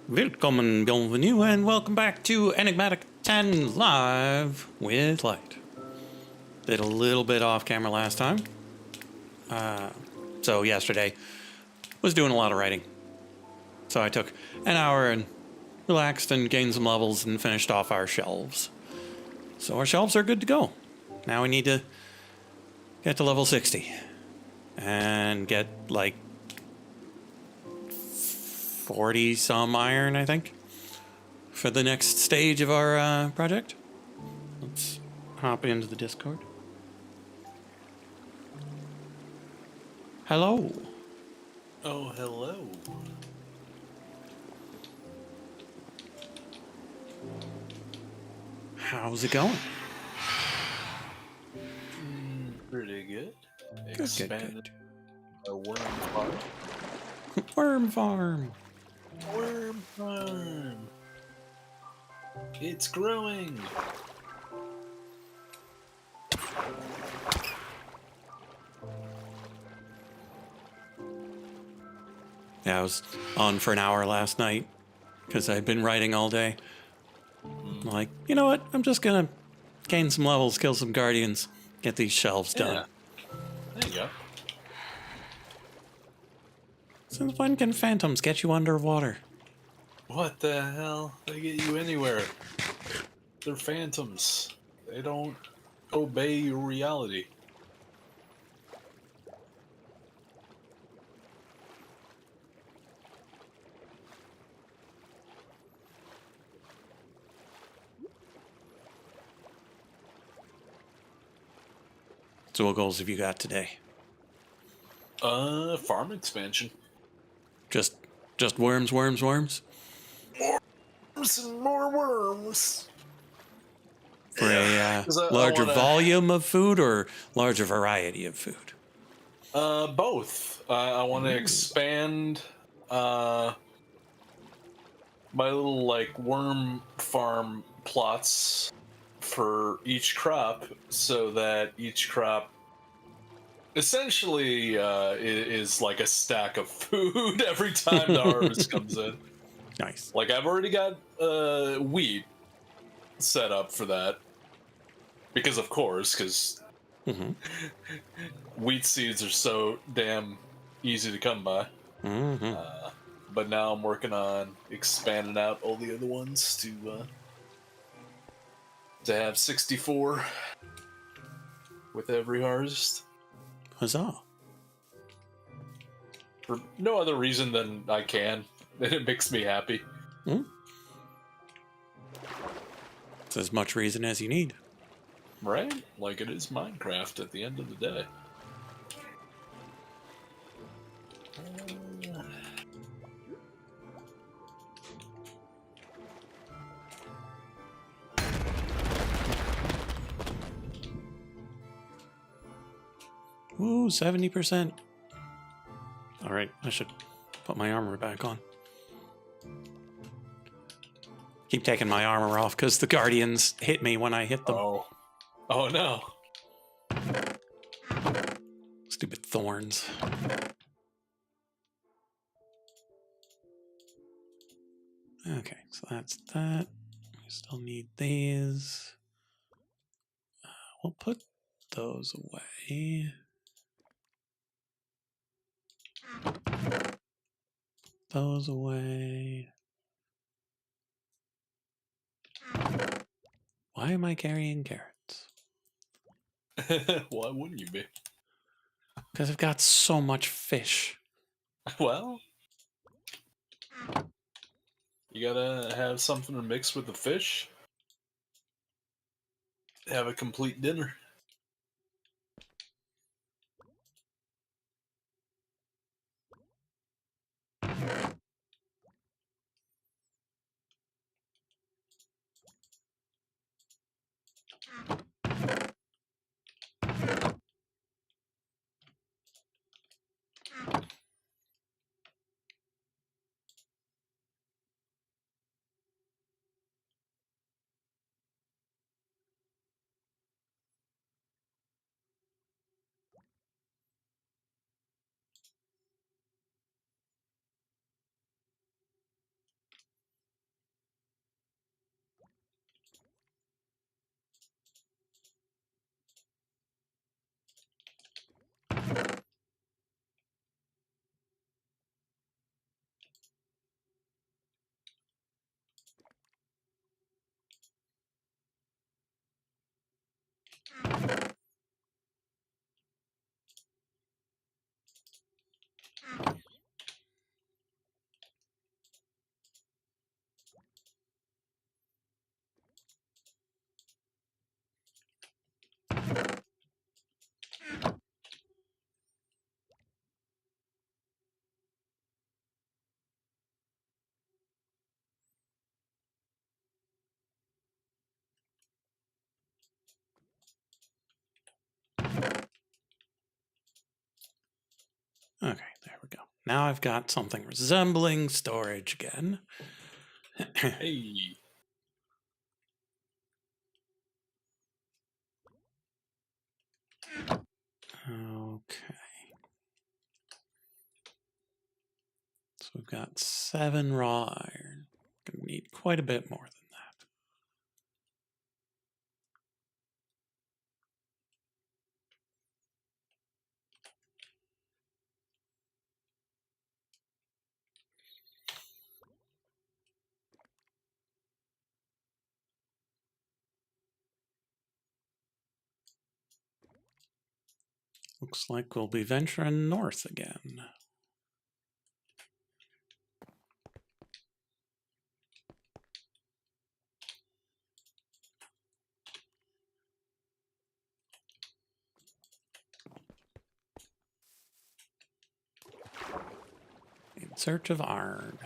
Willkommen, bienvenue, and welcome back to Enigmatic 10 Live with Light. Did a little bit off camera last time. So yesterday was doing a lot of writing. So I took an hour and relaxed and gained some levels and finished off our shelves. So our shelves are good to go. Now we need to get to level 60 and get like 40 some iron, I think, for the next stage of our project. Let's hop into the Discord. Hello. Oh, hello. How's it going? Pretty good. Good. Expanded our worm farm. Worm farm. Worm farm. It's growing. Yeah, I was on for an hour last night because I'd been writing all day. Like, you know what? I'm just gonna gain some levels, kill some guardians, get these shelves done. Yeah. There you go. Since when can phantoms get you underwater? What the hell? They get you anywhere. They're phantoms. They don't obey your reality. So what goals have you got today? Farm expansion. Just worms? Worms and more worms. For a 'Cause I larger wanna- volume of food or larger variety of food? Both. I want to expand my little like worm farm plots for each crop, so that each crop essentially is like a stack of food every time the harvest comes in. Nice. Like I've already got wheat set up for that because Mm-hmm. wheat seeds are so damn easy to come by. Mm-hmm. But now I'm working on expanding out all the other ones to have 64 with every harvest. Huzzah. For no other reason than I can. It makes me happy. It's as much reason as you need. Right? Like it is Minecraft at the end of the day. Ooh, 70%. All right, I should put my armor back on. Keep taking my armor off because the guardians hit me when I hit them. Oh no. Stupid thorns. Okay, so that's that. We still need these. We'll put those away. Those away. Why am I carrying carrots? Why wouldn't you be? Because I've got so much fish. Well, you gotta have something to mix with the fish. Have a complete dinner. Okay, there we go. Now I've got something resembling storage again. Hey. Okay. So we've got 7 raw iron. Gonna need quite a bit more than that. Looks like we'll be venturing north again. In search of iron.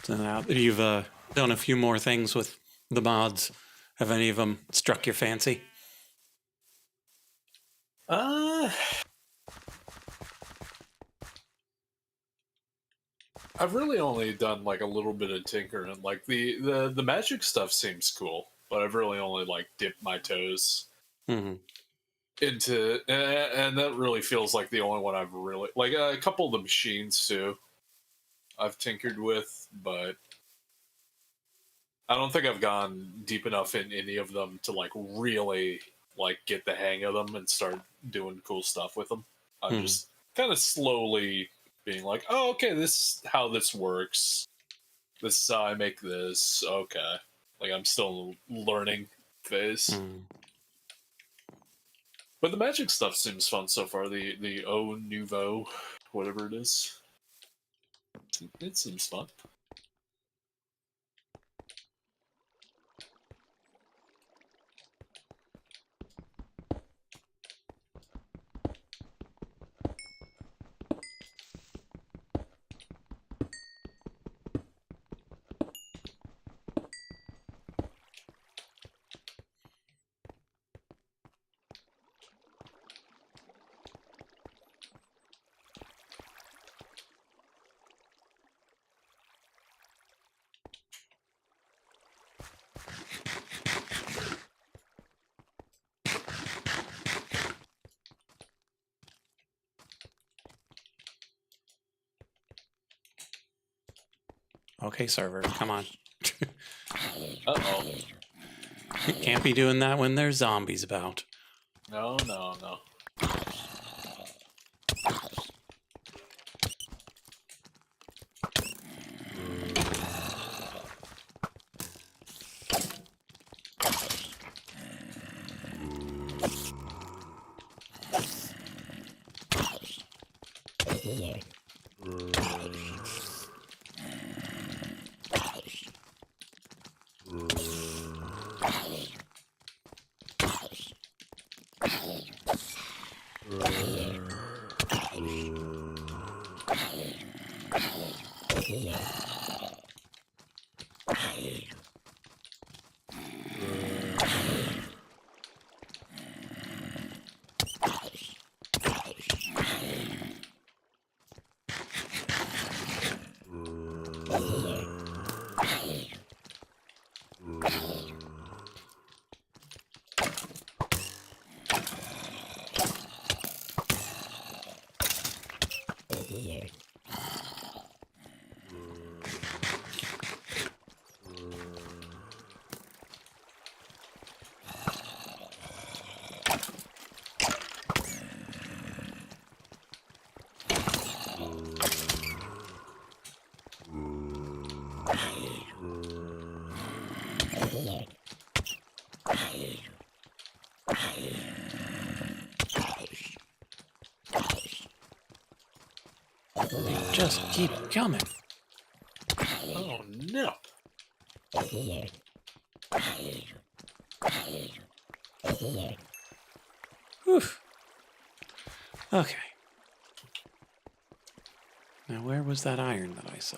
So now that you've done a few more things with the mods, have any of them struck your fancy? I've really only done like a little bit of tinkering. Like the magic stuff seems cool, but I've really only like dipped my toes Mm-hmm. into, and that really feels like the only one I've really like. A couple of the machines too, I've tinkered with, but I don't think I've gone deep enough in any of them to like really like get the hang of them and start doing cool stuff with them. I'm Mm-hmm. just kind of slowly being like, oh, okay, this is how this works. This is how I make this. Okay, like I'm still learning phase. Mm-hmm. But the magic stuff seems fun so far. The Au Nouveau, whatever it is, it seems fun. Okay, server, come on. Uh oh. Can't be doing that when there's zombies about. No, no, no. They just keep coming. Oh no. Whew. Okay. Now, where was that iron that I saw?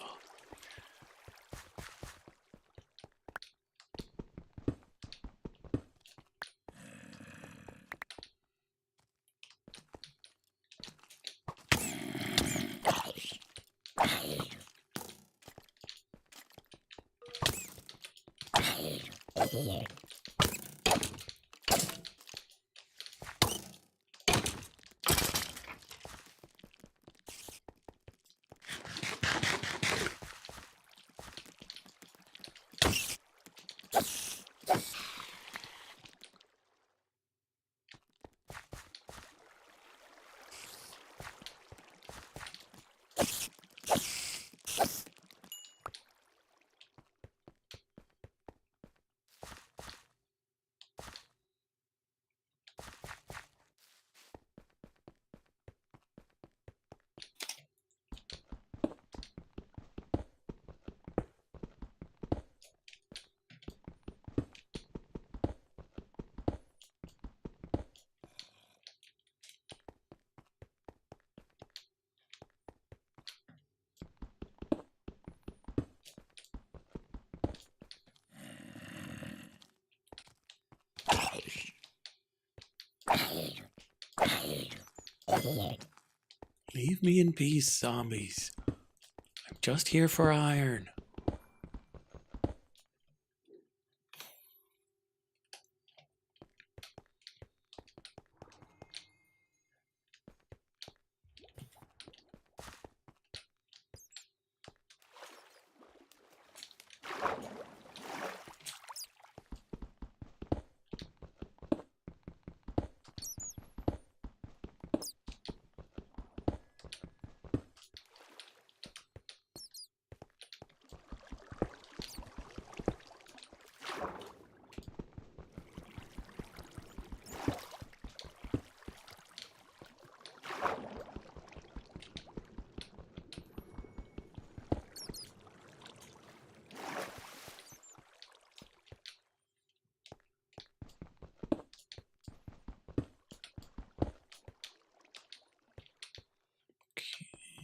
Leave me in peace, zombies. I'm just here for iron.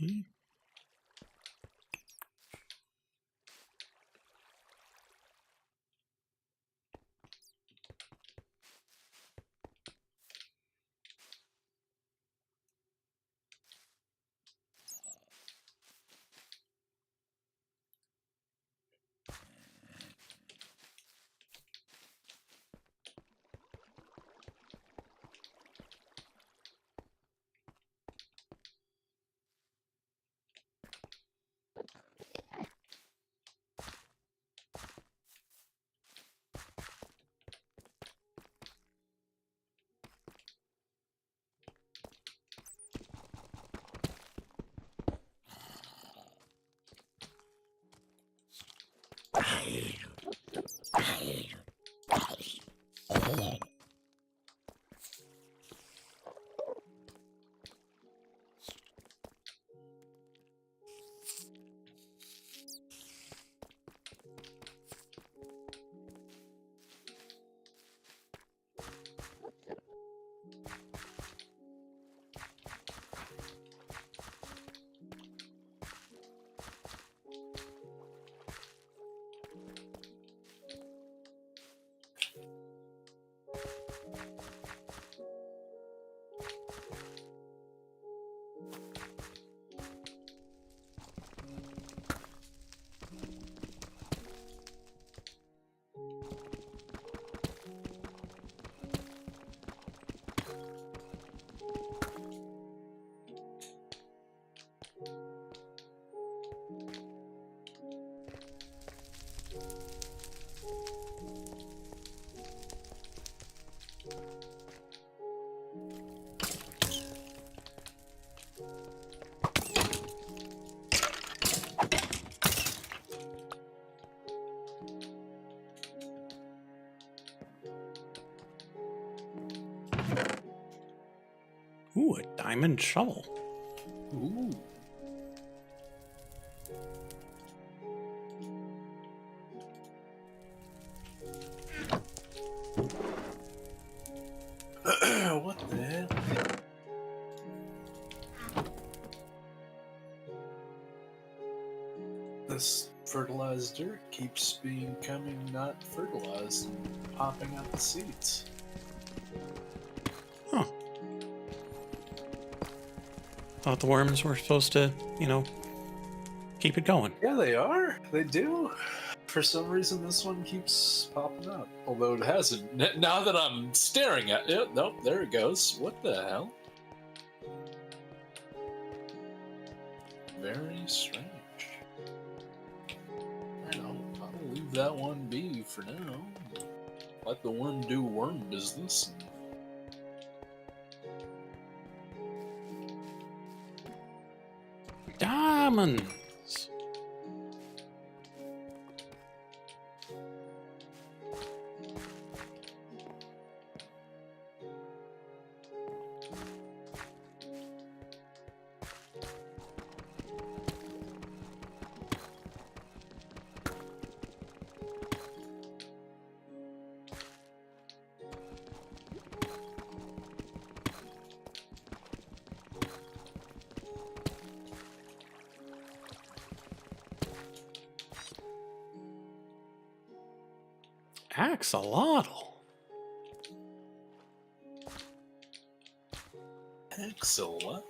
Okay. diamond shovel. Ooh. What the hell? This fertilized dirt keeps becoming not fertilized and popping out the seeds. Huh. Thought the worms were supposed to, keep it going. Yeah, they are. They do. For some reason, this one keeps popping up. Although it hasn't. Now that I'm staring at it, nope, there it goes. What the hell? Very strange. I'll leave that one be for now. Let the worm do worm business. Diamonds! Axolotl. Excellent.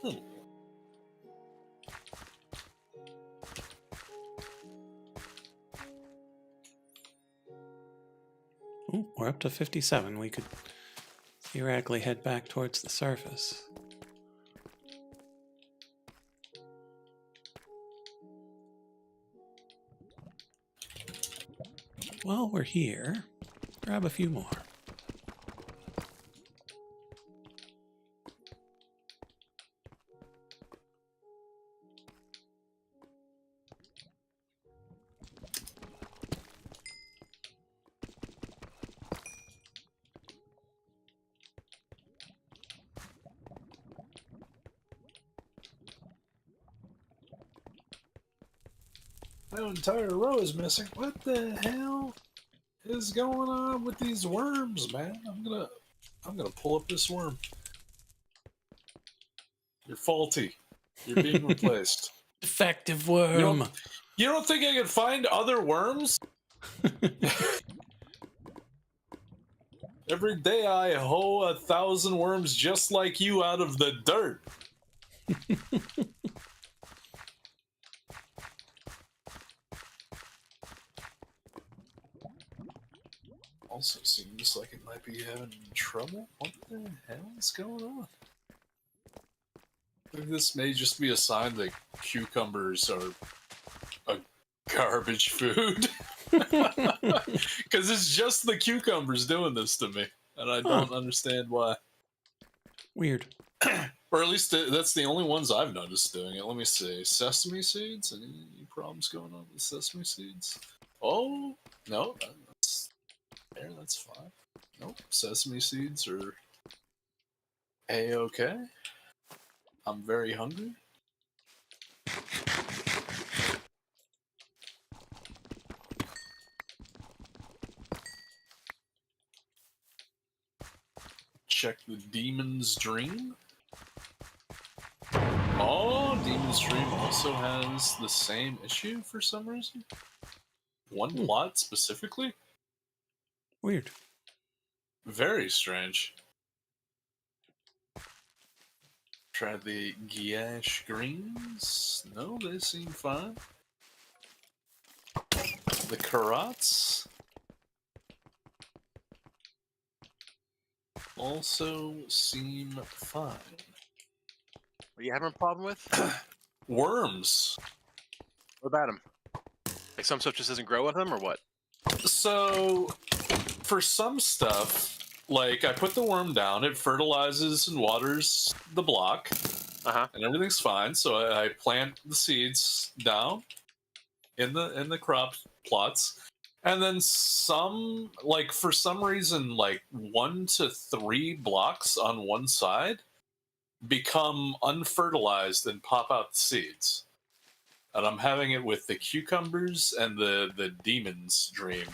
Ooh, we're up to 57. We could theoretically head back towards the surface. While we're here, grab a few more. My entire row is missing. What the hell is going on with these worms, man? I'm gonna pull up this worm. You're faulty. You're being replaced. Defective worm! You don't think I can find other worms? Every day I hoe 1,000 worms just like you out of the dirt. Also seems like it might be having trouble. What the hell is going on? I think this may just be a sign that cucumbers are a garbage food. Because it's just the cucumbers doing this to me. And I don't understand why. Weird. Or at least that's the only ones I've noticed doing it. Let me see. Sesame seeds? Any problems going on with sesame seeds? Oh, no. That's fine. Nope. Sesame seeds are A-okay. I'm very hungry. Check the Demon's Dream. Oh, Demon's Dream also has the same issue for some reason. One plot specifically. Weird. Very strange. Try the Guiache Greens. No, they seem fine. The Carrots also seem fine. What are you having a problem with? Worms. What about them? Like some stuff just doesn't grow with them, or what? So, for some stuff, like I put the worm down, it fertilizes and waters the block, and everything's fine. So I plant the seeds down in the crop plots, and then some, like for some reason, like 1 to 3 blocks on one side become unfertilized and pop out the seeds. And I'm having it with the cucumbers and the demon's dream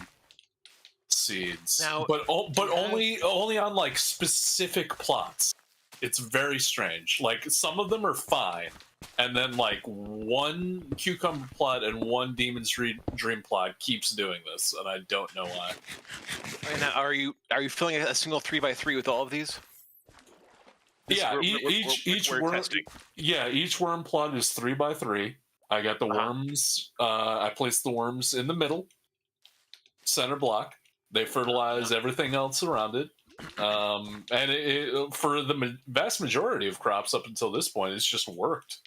seeds. Now, but only on like specific plots. It's very strange. Like some of them are fine, and then like one cucumber plot and one demon's dream plot keeps doing this, and I don't know why. and now are you filling a single 3x3 with all of these? Yeah, each worm. testing. Yeah, each worm plot is 3x3. I got the Uh-huh. worms. I placed the worms in the middle, center block. They fertilize everything else around it. And for the vast majority of crops up until this point, it's just worked.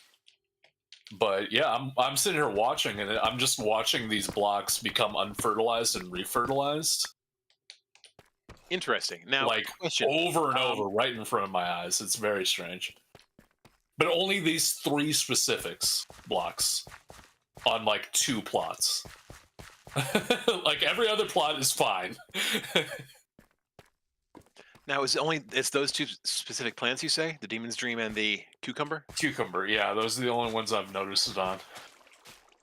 But yeah, I'm sitting here watching, and I'm just watching these blocks become unfertilized and refertilized, Interesting. Now, like question. over and over, right in front of my eyes. It's very strange. But only these 3 specifics blocks on like 2 plots. Like every other plot is fine. Now, it's those 2 specific plants you say? The Demon's Dream and the cucumber? Cucumber, yeah, those are the only ones I've noticed it on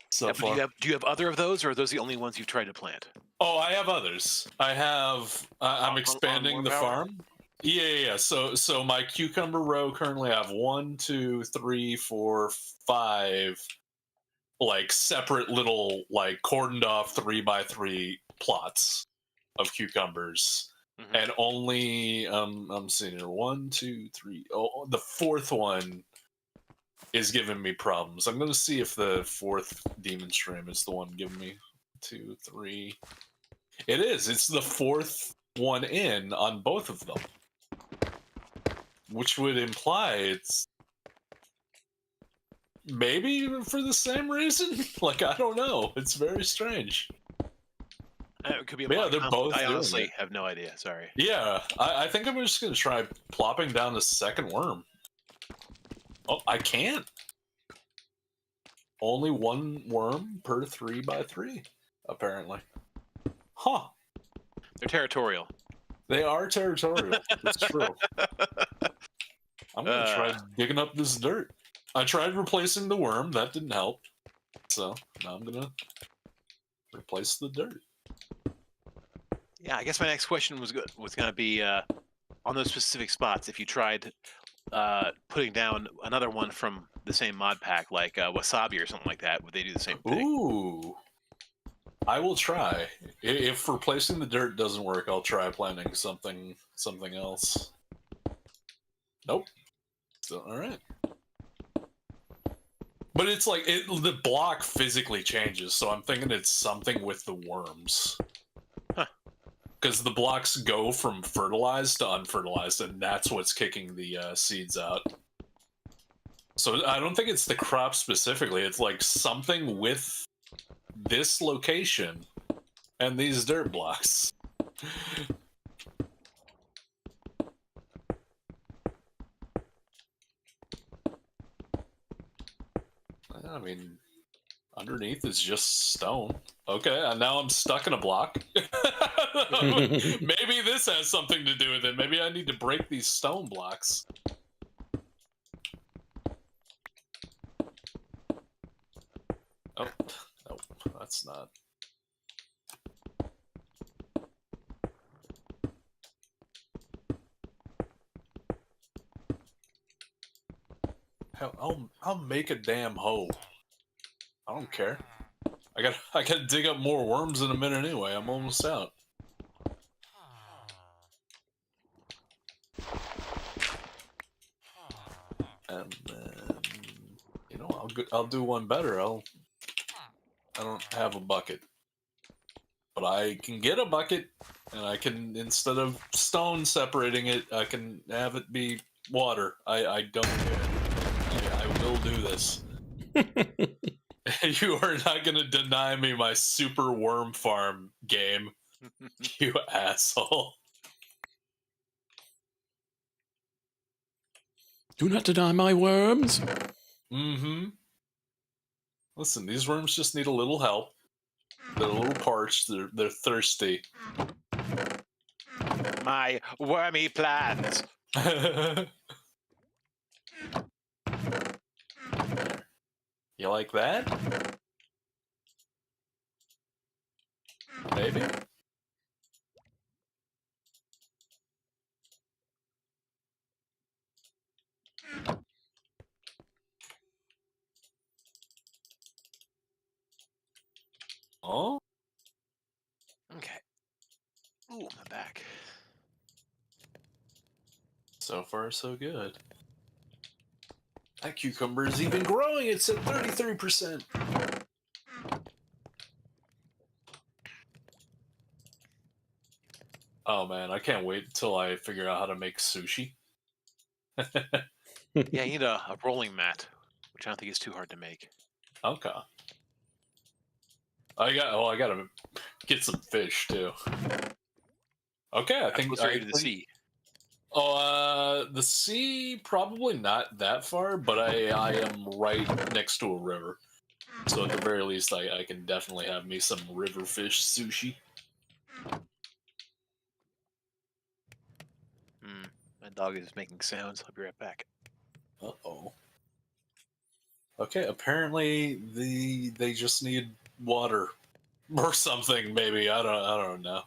so Yeah, but far. do you have other of those, or are those the only ones you've tried to plant? Oh, I have others. I have. I'm On expanding Worm the Power? farm. Yeah. So my cucumber row currently I have 1, 2, 3, 4, 5, like separate little like cordoned off 3x3 plots of cucumbers. Mhm. And only I'm seeing here 1, 2, 3. Oh, the 4th one is giving me problems. I'm gonna see if the 4th demon stream is the one giving me 2, 3. It is. It's the 4th one in on both of them, which would imply it's maybe for the same reason. Like I don't know. It's very strange. It could be a Yeah, lot of they're conflict. both I doing honestly it. have no idea. Sorry. Yeah, I think I'm just gonna try plopping down the second worm. Oh, I can't. Only 1 worm per 3x3, apparently. Huh. They're territorial. They are territorial. It's true. I'm gonna try digging up this dirt. I tried replacing the worm. That didn't help. So now I'm gonna replace the dirt. Yeah, I guess my next question was going to be on those specific spots. If you tried putting down another one from the same mod pack, like wasabi or something like that, would they do the same thing? Ooh. I will try. If replacing the dirt doesn't work, I'll try planting something else. Nope. Still all right. But it's like the block physically changes, so I'm thinking it's something with the worms. Because the blocks go from fertilized to unfertilized, and that's what's kicking the seeds out. So I don't think it's the crop specifically. It's like something with this location and these dirt blocks. I mean, underneath is just stone. Okay, and now I'm stuck in a block. Maybe this has something to do with it. Maybe I need to break these stone blocks. Oh, nope, that's not. Hell, I'll make a damn hoe. I don't care. I gotta dig up more worms in a minute anyway. I'm almost out. And then, you know, I'll do one better. I don't have a bucket, but I can get a bucket, and I can, instead of stone separating it, I can have it be water. I don't care. I will do this. You are not going to deny me my super worm farm game, you asshole. Do not deny my worms. Mm-hmm. Listen, these worms just need a little help. They're a little parched. They're thirsty. My wormy plans. You like that? Maybe? Oh? Okay. Ooh, my back. So far, so good. That cucumber is even growing. It's at 33%. Oh man, I can't wait until I figure out how to make sushi. Yeah, you need a rolling mat, which I don't think is too hard to make. Okay. I gotta get some fish too. Okay, I How think close are you to the sea? Oh, the sea probably not that far, but I am right next to a river, so at the very least, I can definitely have me some river fish sushi. My dog is making sounds. I'll be right back. Uh-oh. Okay, apparently they just need water or something. Maybe I don't know.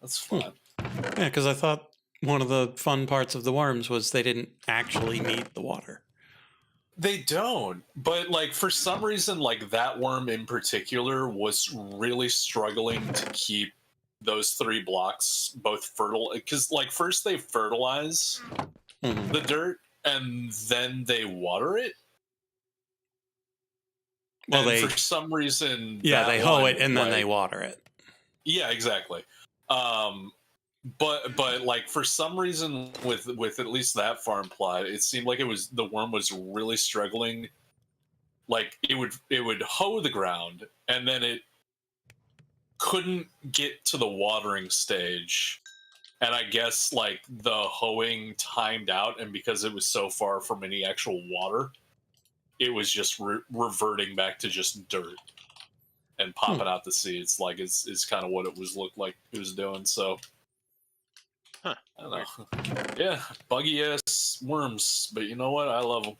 That's fine. Yeah, because I thought one of the fun parts of the worms was they didn't actually need the water. They don't, but like for some reason, like that worm in particular was really struggling to keep those 3 blocks both fertile. Because like first they fertilize the dirt and then they water it. Well, And for some reason, they hoe it and then they water it. Yeah, exactly. But like for some reason with at least that farm plot, it seemed like the worm was really struggling. Like it would hoe the ground and then it couldn't get to the watering stage. And I guess like the hoeing timed out, and because it was so far from any actual water, it was just reverting back to just dirt and popping out the seeds. Like is kind of what it was looked like it was doing. So Huh. I don't know. Yeah, buggy ass worms, but you know what? I love them.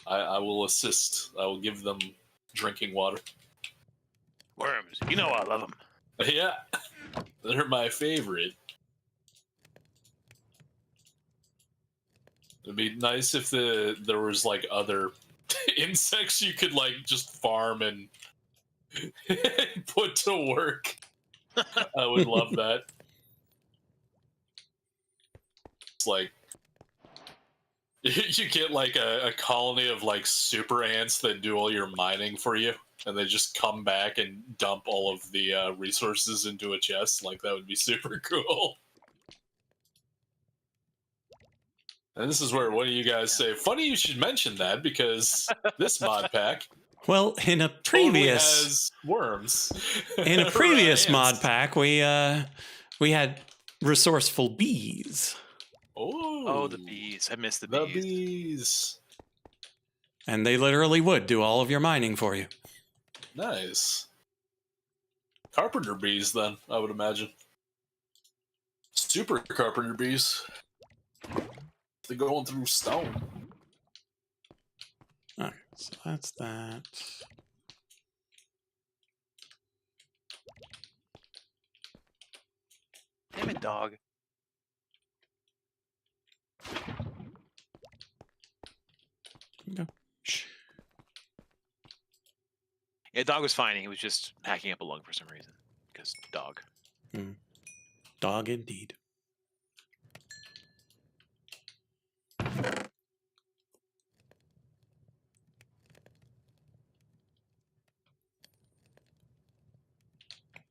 I will assist. I will give them drinking water. Worms. You know I love them. Yeah, they're my favorite. It'd be nice if there was like other insects you could like just farm and put to work. I would love that. It's like you get like a colony of like super ants that do all your mining for you, and they just come back and dump all of the resources into a chest. Like that would be super cool. And this is where one of you guys say, "Funny you should mention that because this mod pack Well, in a totally previous has worms." mod Ants. pack, we had resourceful bees, Oh, the bees. I miss the The bees. bees. and they literally would do all of your mining for you. Nice. Carpenter bees, then, I would imagine. Super carpenter bees. They're going through stone. Okay, so that's that. Damn it, dog. Go. Shh. Yeah, dog was fine. He was just hacking up a lung for some reason. Because dog. Dog indeed.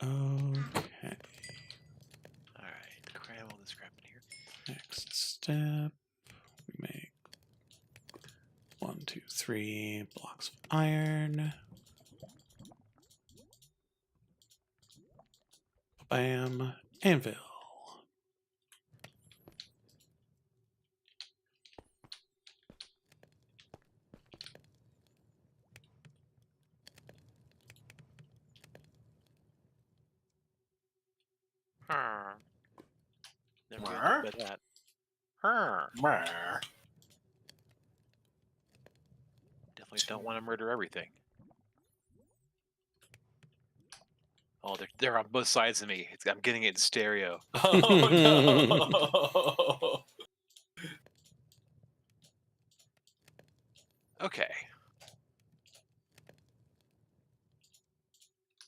Okay. Alright, cram all this crap in here. Next step, we make 1, 2, 3 blocks of iron. Bam. Anvil. Never Where? get about that. Meh. Definitely don't want to murder everything. Oh, they're on both sides of me. I'm getting it in stereo. Oh no! Okay.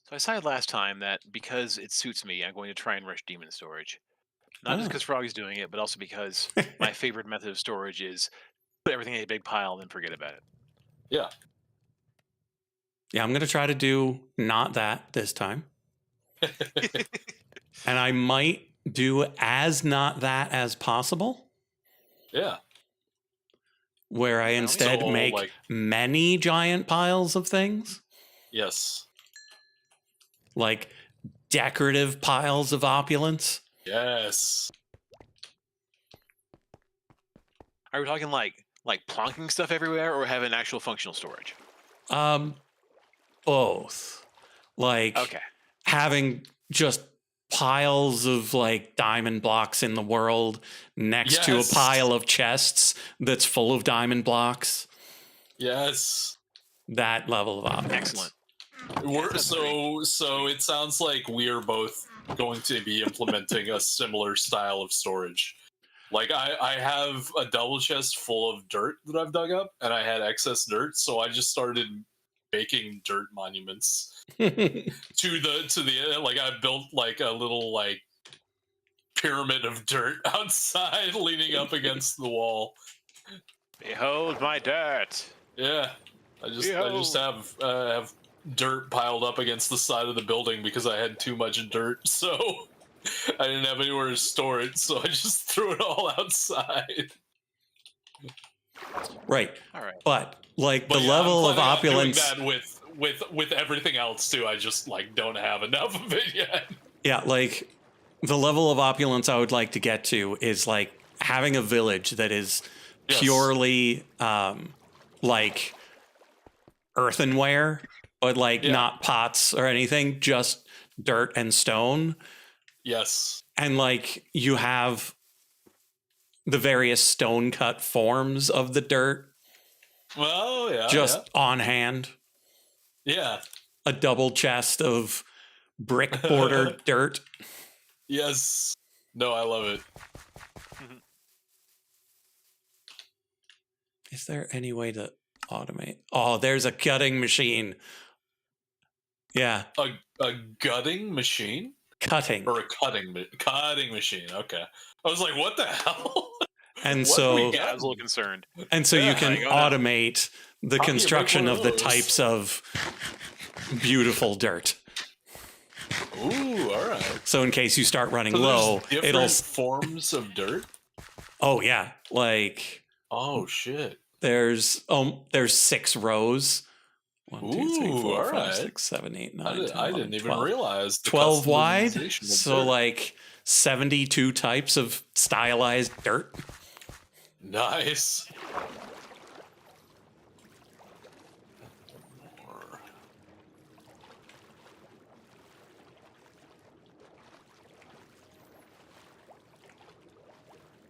So I decided last time that because it suits me, I'm going to try and rush demon storage. Not just Oh. because Froggy's doing it, but also because my favorite method of storage is put everything in a big pile and then forget about Yeah. Yeah, I'm going to try to do not that this time. it. And I might do as not that as possible, Yeah. where I By all means. instead So, make like- many giant piles of things, Yes. like decorative piles of opulence. Yes. Are we talking like plonking stuff everywhere, or have an actual functional storage? Both. Like Okay. having just piles of like diamond blocks in the world next to a Yes. pile of chests that's full of diamond blocks. Yes. That level of opulence. Excellent. So it sounds like we are both going to be implementing a similar style of storage. Like I have a double chest full of dirt that I've dug up, and I had excess dirt, so I just started making dirt monuments to the like I built like a little like pyramid of dirt outside leaning up against the wall. Behold my dirt. Yeah. I just have dirt piled up against the side of the building because I had too much dirt, so I didn't have anywhere to store it, so I just threw it all outside. Right. All right. But like But the yeah, level I'm of planning on doing opulence. that with everything else too. I just like don't have enough of it yet. Yeah, like the level of opulence I would like to get to is like having a village that is Yes. purely like earthenware, but like Yeah. not pots or anything, just dirt and stone. Yes. And like you have the various stone cut forms of the dirt Well, yeah. just on hand. Yeah. A double chest of brick bordered dirt. Yes. No, I love it. Is there any way to automate? Oh, there's a cutting machine. Yeah, A gutting machine cutting. or a cutting machine. Okay. I was like, what the hell? And What so- we Yeah, I got? was a little concerned. And so you Yeah, can I got it. automate the How do you make construction one of of the those? types of beautiful dirt. Ooh, all right. So in case you start running So low, there's different it'll. forms of dirt. Oh yeah, like Oh shit! there's 6 rows. 1, 2, 3, Ooh, 4, all 5, right. 6, 7, 8, 9, I, 10, did, I 11, didn't even 12. realize the 12 wide. customization of So dirt. like 72 types of stylized dirt. Nice.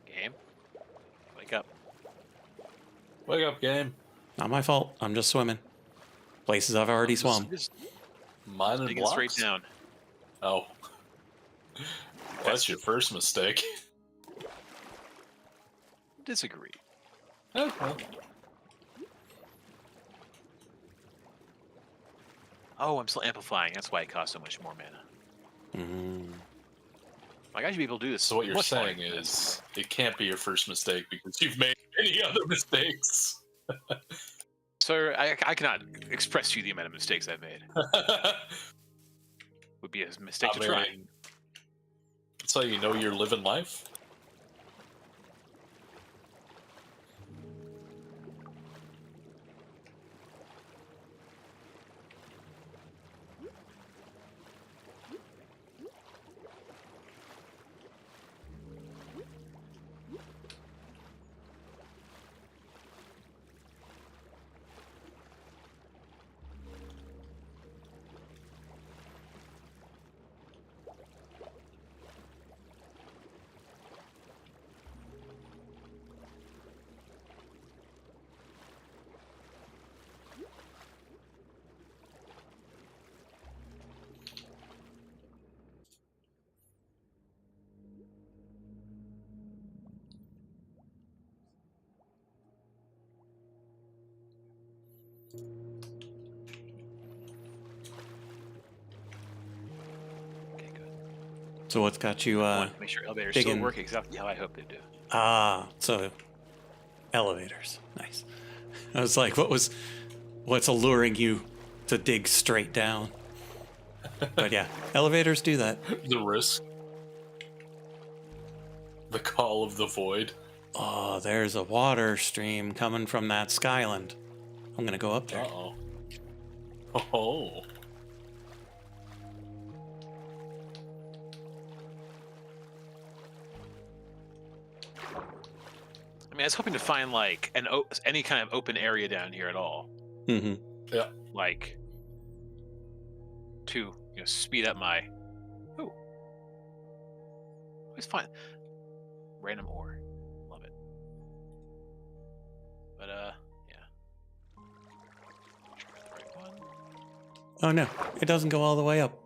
Game. Wake up. Wake up, game. Not my fault. I'm just swimming. Places I've already swum. Just Mine and digging blocks. straight down. Oh, that's your first mistake. Disagree. Okay. Oh, I'm still amplifying. That's why it costs so much more mana. Like I should be able to do this. So what you're much saying longer. is it can't be your first mistake because you've made many other mistakes. Sir, I cannot express to you the amount of mistakes I've made. Would be a mistake I to try. mean, that's how you know you're living life. So what's got you I want to make sure elevators still digging? work exactly how I hope they do. So elevators. Nice. I was like, what's alluring you to dig straight down? But yeah, elevators do that. The risk. The call of the void. Oh, there's a water stream coming from that skyland. I'm gonna go up there. Uh-oh. Oh. I mean, I was hoping to find like any kind of open area down here at all, Mm-hmm. Yeah. like to speed up my. Oh, it's fine. Random ore, love it. But yeah. Try the right one. Oh no, it doesn't go all the way up.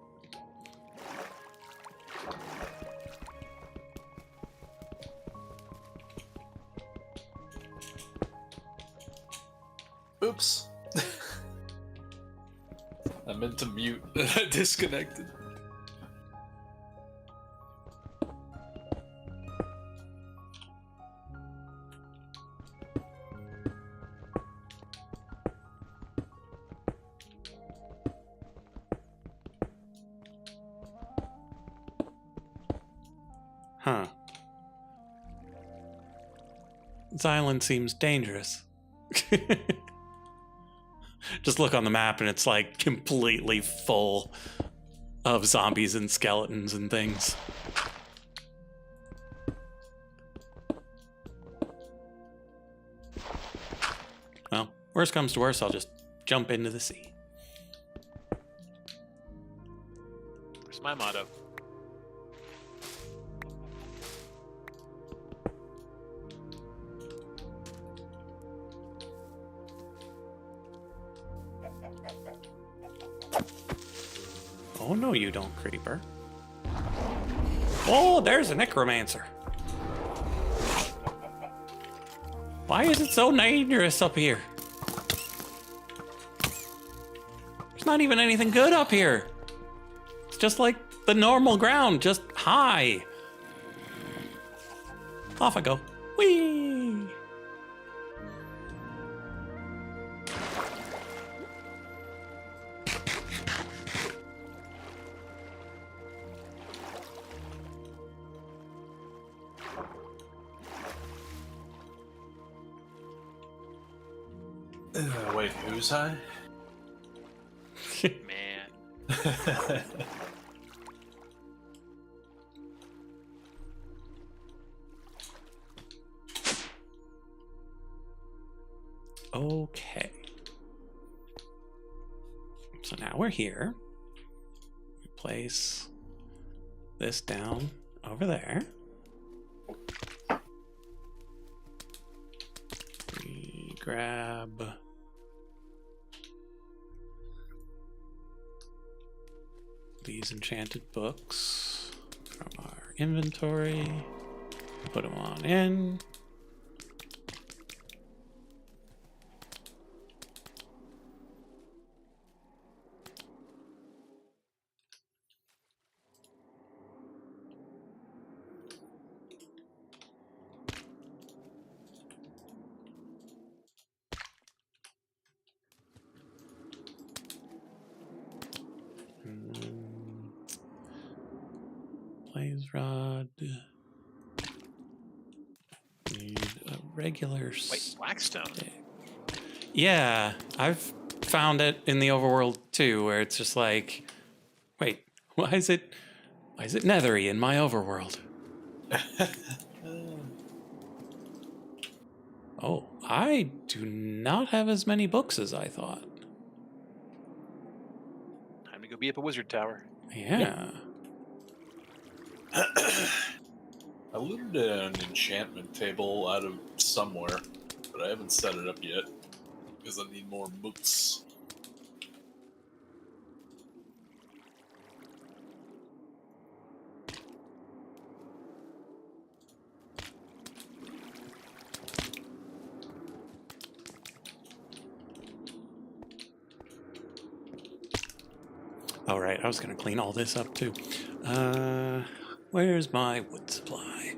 Oops. I meant to mute and I disconnected. Huh. This island seems dangerous. Just look on the map and it's like completely full of zombies and skeletons and things. Well, worst comes to worst, I'll just jump into the sea. Where's my motto? Oh, no, you don't, creeper. Oh, there's a necromancer. Why is it so dangerous up here? There's not even anything good up here. It's just like the normal ground, just high. Off I go. Whee! Wait, who's I? Man. Okay. So now we're here. We place this down over there. We grab these enchanted books from our inventory. Put them on in. Blaze rod. Need a regular. Wait, blackstone. Yeah, I've found it in the overworld too, where it's just like, wait, why is it nethery in my overworld? Oh, I do not have as many books as I thought. Time to go be up a wizard tower. Yeah. I looted an enchantment table out of somewhere, but I haven't set it up yet because I need more books. All right, I was gonna clean all this up too. Where's my wood supply?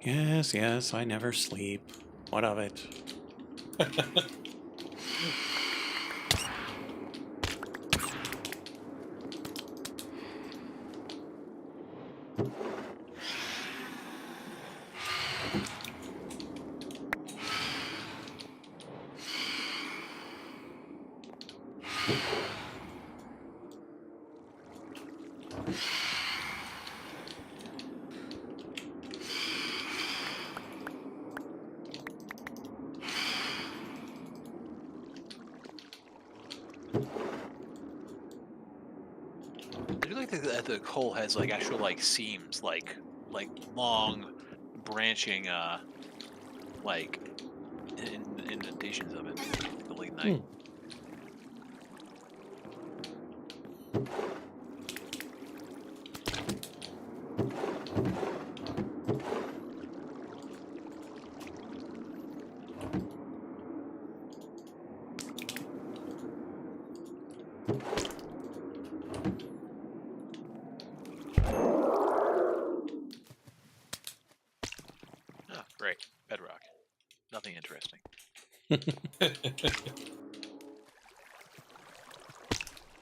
Yes, yes, I never sleep. What of it? I do like that the coal has like actual like seams, like long branching like indentations of it. Like the lignite. Oh, great. Bedrock. Nothing interesting.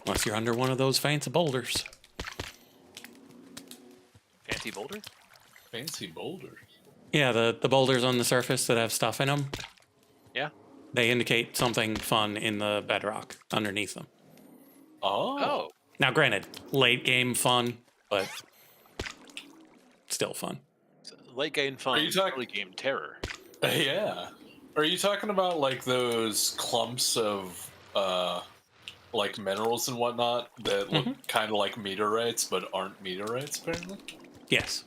Unless you're under one of those fancy boulders. Fancy boulder? Fancy boulders. Yeah, the boulders on the surface that have stuff in them. Yeah. They indicate something fun in the bedrock underneath them. Oh. Now, granted, late game fun, but still fun. So, late game fun, early game terror. Yeah. Are you talking about like those clumps of like minerals and whatnot that look kind of like meteorites but aren't meteorites apparently? Yes.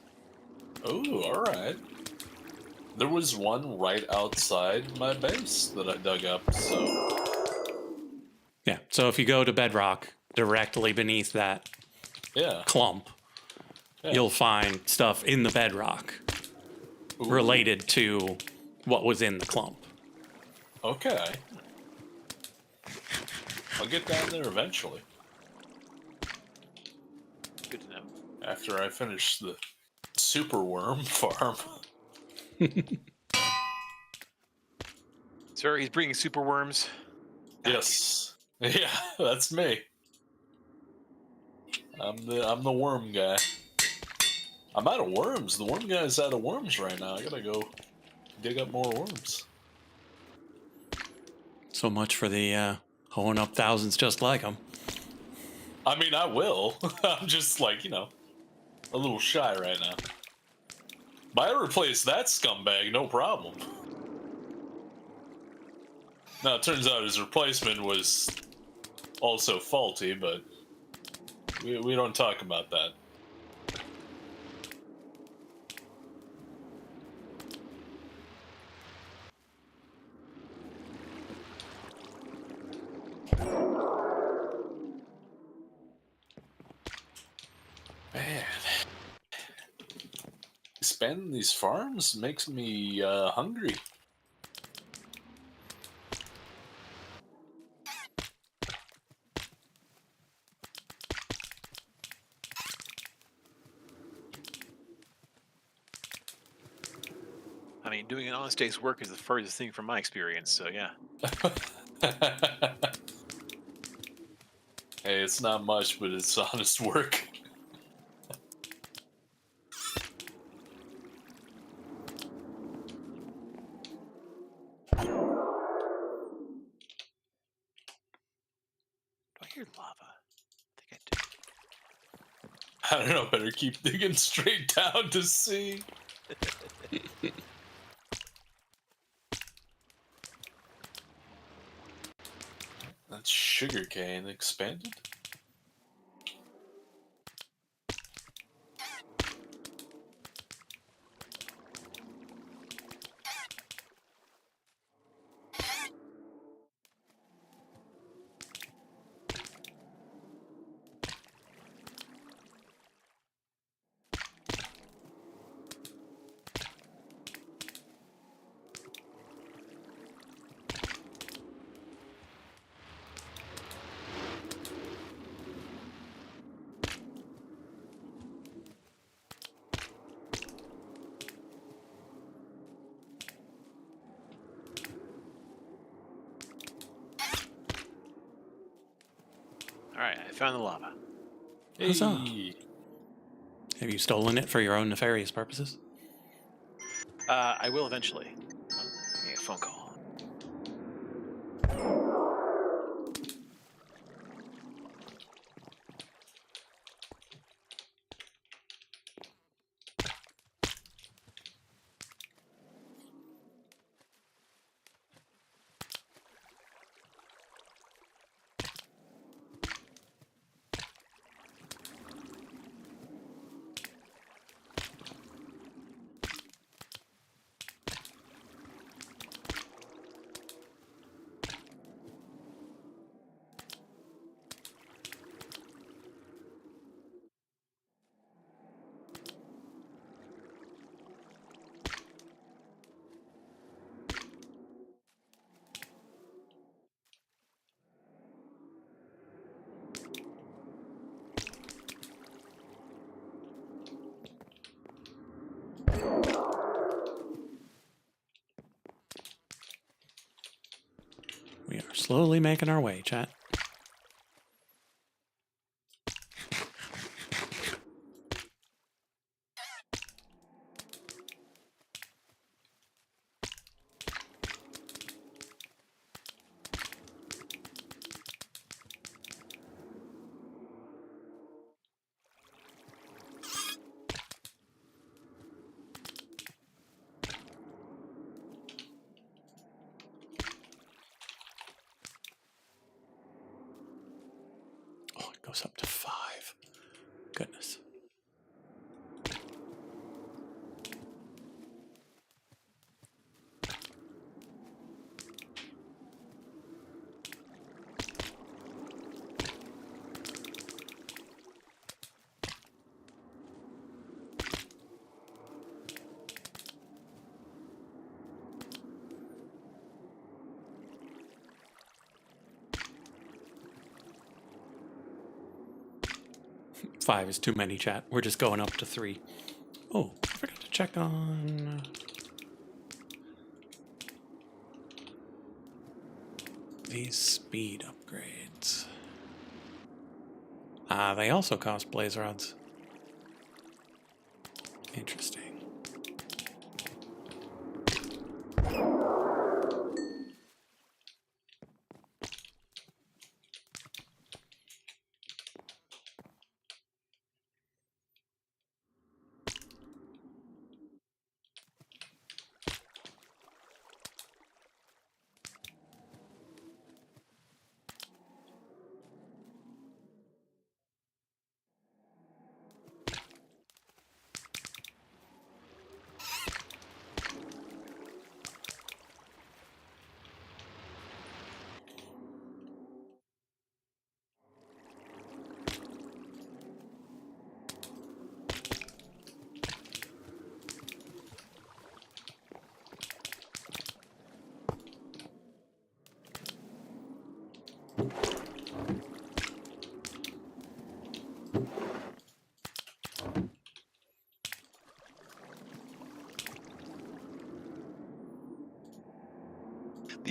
Oh, all right. There was one right outside my base that I dug up, so Yeah, so if you go to bedrock directly beneath that yeah. clump, you'll find stuff in the bedrock related to what was in the clump. Okay. I'll get down there eventually. Good to know. After I finish the superworm farm. Sir, he's bringing super worms. Yes. Yeah, that's me. I'm the worm guy. I'm out of worms. The worm guy's out of worms right now. I gotta go dig up more worms. So much for the hoeing up thousands just like them. I mean, I will. I'm just like, a little shy right now. But I replace that scumbag, no problem. Now, it turns out his replacement was also faulty, but we don't talk about that. Man, expanding these farms makes me hungry. I mean, doing an honest day's work is the furthest thing from my experience, so yeah. Hey, it's not much, but it's honest work. Do I hear lava? I think I do. I don't know, better keep digging straight down to see. That's sugarcane expanded. Alright, I found the lava. Huzzah. Hey. Have you stolen it for your own nefarious purposes? I will eventually. Oh, getting a phone call. We are slowly making our way, chat. Oh, it goes up to 5. Goodness. Five is too many, chat. We're just going up to 3. Oh, I forgot to check on these speed upgrades. Ah, they also cost blaze rods. Interesting.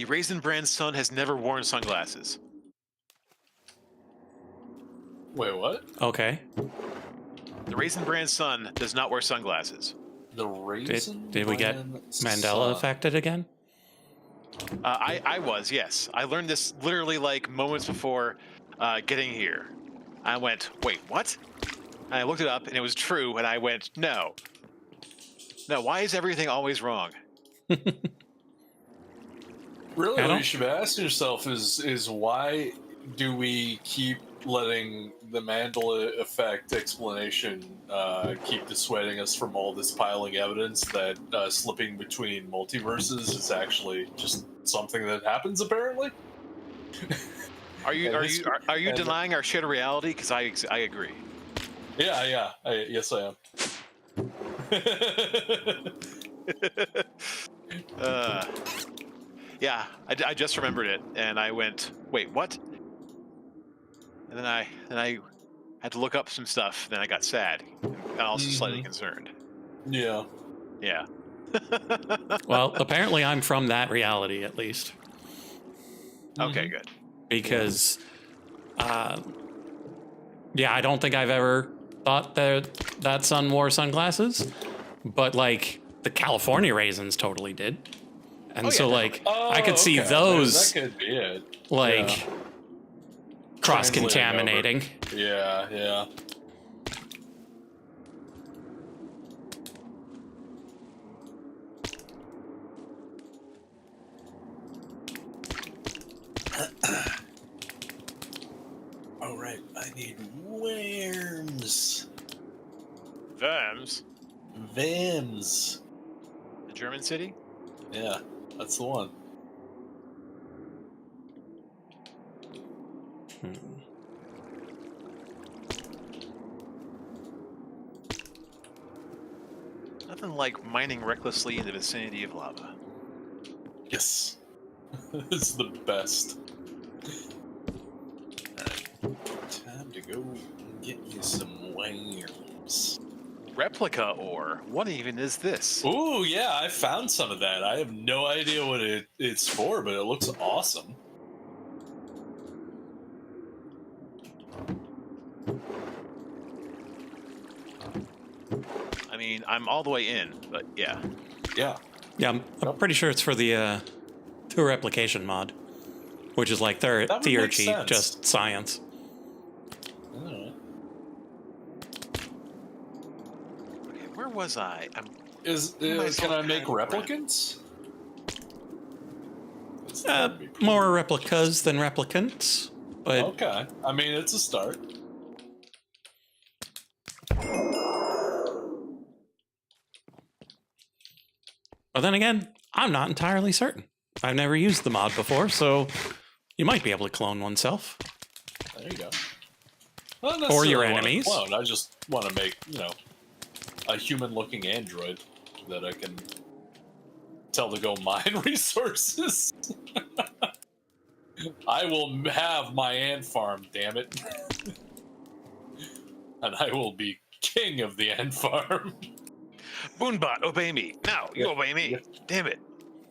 The Raisin Bran son has never worn sunglasses. Wait, what? Okay. The Raisin Bran son does not wear sunglasses. The Raisin Did we get Bran Mandela son. affected again? I was, yes. I learned this literally like moments before getting here. I went, wait, what? And I looked it up and it was true, and I went, no. No, why is everything always wrong? Really, I what don't- you should be asking yourself is why do we keep letting the Mandela effect explanation keep dissuading us from all this piling evidence that slipping between multiverses is actually just something that happens, apparently? Are you and- denying our shared reality? Because I agree. Yeah, yes, I am. Yeah, I just remembered it, and I went, wait, what? And then I had to look up some stuff. Then I got sad, and also slightly concerned. Yeah. Yeah. Well, apparently I'm from that reality at least. Okay, good. Because, yeah, I don't think I've ever thought that son wore sunglasses, but like the California raisins totally did. And Oh, yeah, so, definitely. like, I could see okay. those, That could be it. like, Yeah. cross-contaminating. Yeah. All right, I need worms. Worms, Vams. the German city. Yeah, that's the one. Nothing like mining recklessly in the vicinity of lava. Yes. It's the best. Time to go and get you some worms. Replica ore. What even is this? Ooh, yeah, I found some of that. I have no idea what it's for, but it looks awesome. I mean, I'm all the way in, but yeah. Yeah. Yeah, I'm pretty sure it's for the two replication mod, which is like their That would theory make cheat, sense. just science. Alright. Okay, where was I? Can I make replicants? More replicas than replicants, but Okay. I mean, it's a start. but then again, I'm not entirely certain. I've never used the mod before, so you might be able to clone oneself. There you go. Not Or your necessarily wanna enemies. Clone. I just want to make, a human-looking android that I can tell to go mine resources. I will have my ant farm, damn it. And I will be king of the ant farm. Boonbot, obey me. Now, you Yeah, obey me. yeah. Damn it.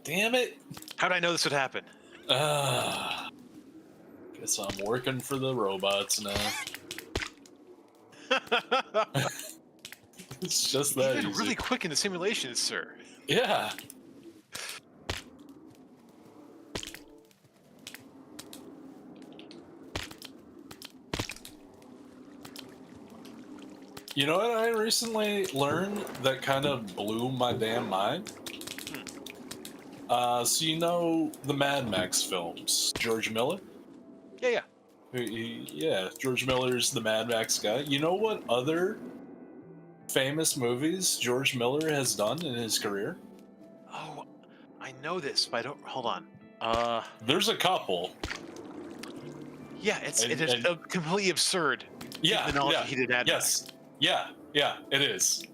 Damn it. How'd I know this would happen? Guess I'm working for the robots now. It's just that You've been easy. really quick in the simulations, sir. Yeah. You know what I recently learned that kind of blew my damn mind? So you know the Mad Max films, George Miller? Yeah. Yeah, George Miller's the Mad Max guy. You know what other famous movies George Miller has done in his career? Oh, I know this, but I don't. Hold on. There's a couple. Yeah, it is And- completely absurd. Yeah, The knowledge yeah, that he did Mad yes, Max. yeah, it is.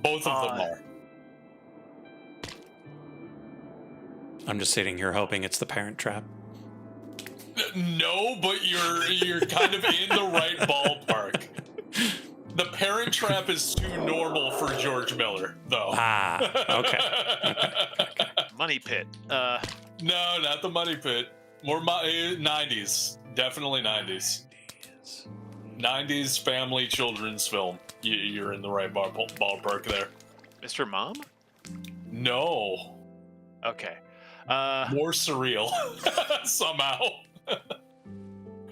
Both of them are. I'm just sitting here hoping it's the Parent Trap. No, but you're kind of in the right ballpark. The Parent Trap is too normal for George Miller, though. Ah, okay. Money Pit. No, not the Money Pit. More 90s. Definitely 90s. 90s family children's film. You're in the right ballpark there. Mr. Mom? No. Okay. More surreal. Somehow.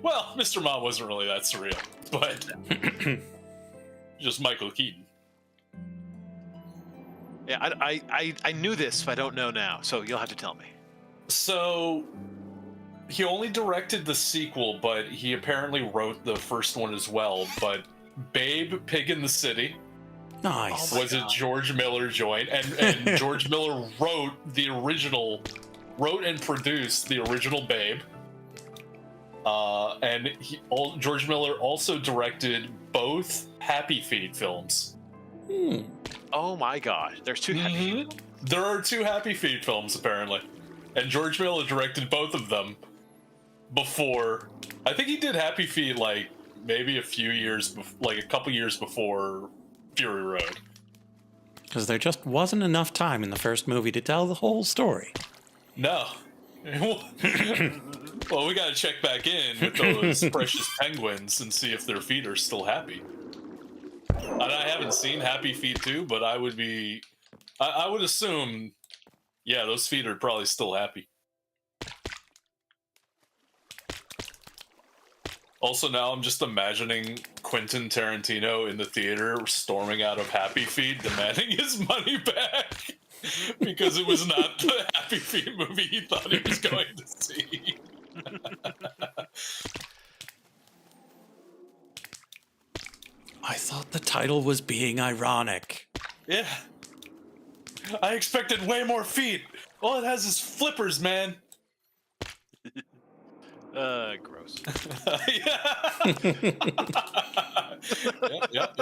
Well, Mr. Mom wasn't really that surreal, but just Michael Keaton. Yeah, I knew this, but I don't know now, so you'll have to tell me. So, he only directed the sequel, but he apparently wrote the first one as well. But Babe, Pig in the City Nice. was a George Miller joint, and George Miller wrote and produced the original Babe. And George Miller also directed both Happy Feet films. Oh my gosh, there's two Happy Feet. There are two Happy Feet films, apparently. And George Miller directed both of them before. I think he did Happy Feet like maybe a couple years before Fury Road. Because there just wasn't enough time in the first movie to tell the whole story. No. Well, we gotta check back in with those precious penguins and see if their feet are still happy. And I haven't seen Happy Feet 2, but I would assume, yeah, those feet are probably still happy. Also, now I'm just imagining Quentin Tarantino in the theater storming out of Happy Feet, demanding his money back because it was not the Happy Feet movie he thought he was going to see. I thought the title was being ironic. Yeah. I expected way more feet. All it has is flippers, man. Gross. Yep.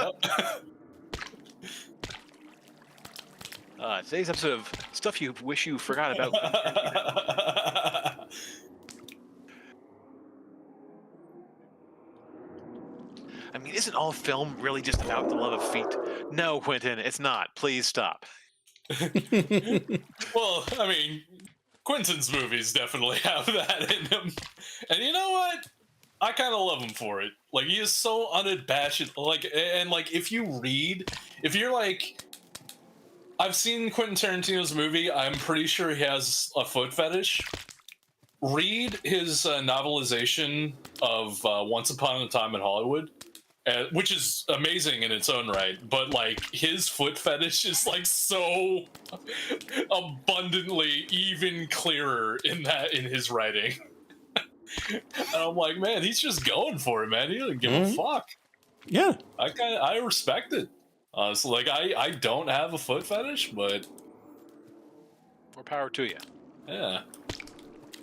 Today's episode of Stuff You Wish You Forgot About. I mean, isn't all film really just about the love of feet? No, Quentin, it's not. Please stop. Well, I mean, Quentin's movies definitely have that in them. And you know what? I kind of love him for it. Like, he is so unabashed. Like, and like, if you're like, I've seen Quentin Tarantino's movie. I'm pretty sure he has a foot fetish. Read his novelization of Once Upon a Time in Hollywood. Which is amazing in its own right, but like his foot fetish is like so abundantly even clearer in his writing. And I'm like, man, he's just going for it, man. He doesn't give a fuck. Yeah, I respect it. So like I don't have a foot fetish, but More power to you. yeah,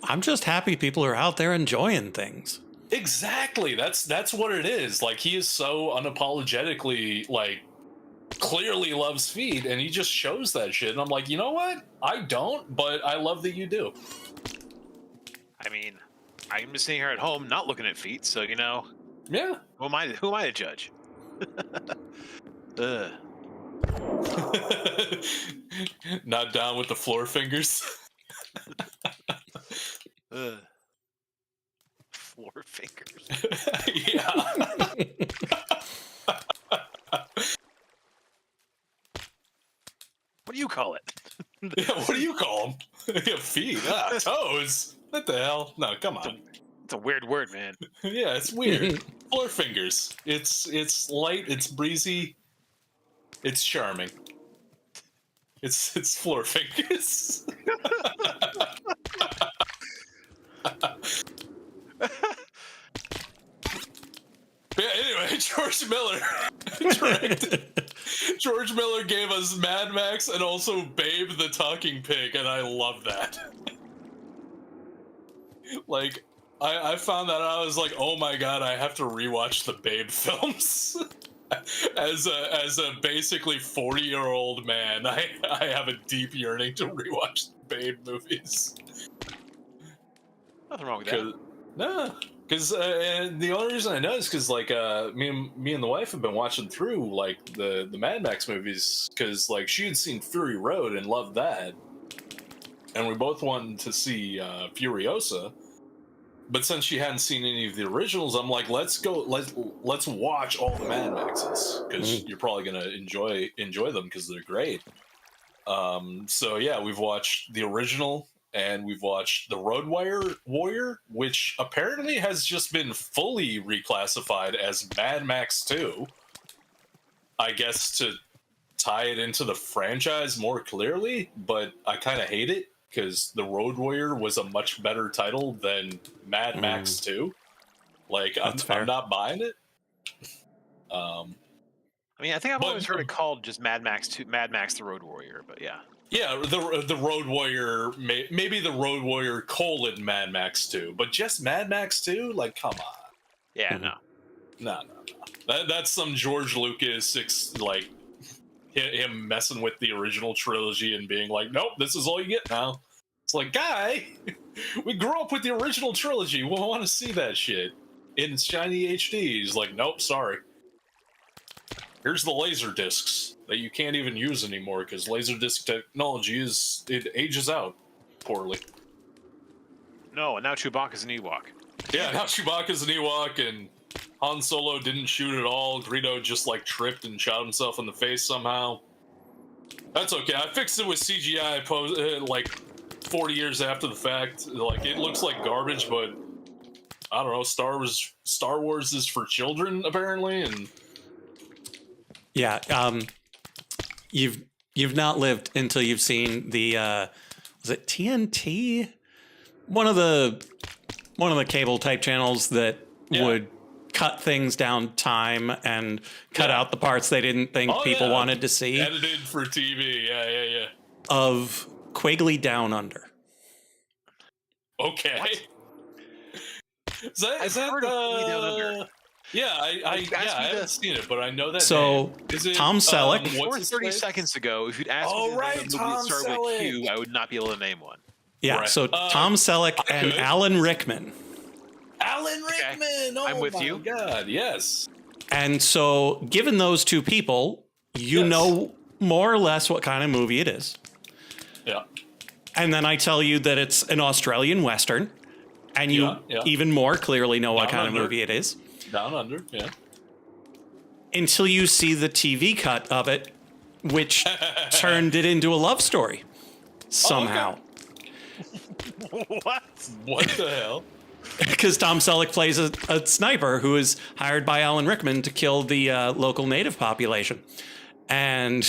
I'm just happy people are out there enjoying things. exactly. That's what it is. Like, he is so unapologetically like clearly loves feet, and he just shows that shit. And I'm like, you know what? I don't, but I love that you do. I mean, I'm just sitting here at home, not looking at feet, so you know. Yeah. Who am I to judge? Ugh. Not down with the floor fingers. Ugh. Floor fingers. Yeah. What do you call it? Yeah, what do you call them? Yeah, feet. Toes. What the hell? No, come on. It's a weird word, man. Yeah, it's weird. Floor fingers. It's light. It's breezy. It's charming. It's floor fingers. Yeah, anyway, George Miller directed. George Miller gave us Mad Max and also Babe the Talking Pig, and I love that. Like, I found that I was like, oh my god, I have to rewatch the Babe films. As a basically 40-year-old man, I have a deep yearning to rewatch the Babe movies. Nothing wrong with that. Nah, because the only reason I know is because like me and the wife have been watching through like the Mad Max movies because like she had seen Fury Road and loved that, and we both wanted to see Furiosa. But since she hadn't seen any of the originals, I'm like, let's watch all the Mad Maxes, because you're probably gonna enjoy them because they're great. So yeah, we've watched the original and we've watched the Road Warrior, which apparently has just been fully reclassified as Mad Max 2. I guess to tie it into the franchise more clearly, but I kind of hate it because the Road Warrior was a much better title than Mad Max 2. Like, I'm not buying it. I mean, I think I've always heard it called just Mad Max 2, Mad Max the Road Warrior, but yeah. Yeah, the Road Warrior, maybe the Road Warrior / Mad Max 2, but just Mad Max 2? Like, come on. Yeah, no. That's some George Lucas, like, him messing with the original trilogy and being like, nope, this is all you get now. It's like, guy, we grew up with the original trilogy. We want to see that shit in shiny HD. He's like, nope, sorry. Here's the laser discs that you can't even use anymore because laser disc technology ages out poorly. No, and now Chewbacca's an Ewok. Yeah, now Chewbacca's an Ewok, and Han Solo didn't shoot at all. Greedo just like tripped and shot himself in the face somehow. That's okay. I fixed it with CGI like 40 years after the fact. Like, it looks like garbage, but I don't know. Star Wars is for children apparently, and yeah, you've not lived until you've seen the was it TNT? One of the cable type channels that would cut things down time and cut out the parts they didn't think people wanted to see. Edited for TV, yeah. Of Quigley Down Under. Okay. What? Is that heard of Quigley Down Under. Yeah, I haven't seen it, but I know that. So name. Is it, Tom Selleck. Before 30 seconds ago, if you'd asked me to name a movie that started with Q, I would not be able to name one. Yeah, right. So Tom Selleck and Alan Rickman. Alan Rickman! Oh I'm with my you. God, yes. And so, given those two people, you know more or less what kind of movie it is. Yeah. And then I tell you that it's an Australian Western, and you even more clearly know what kind of movie it is. Down Under, yeah. Until you see the TV cut of it, which turned it into a love story somehow. What? What the hell? Because Tom Selleck plays a sniper who is hired by Alan Rickman to kill the local native population. And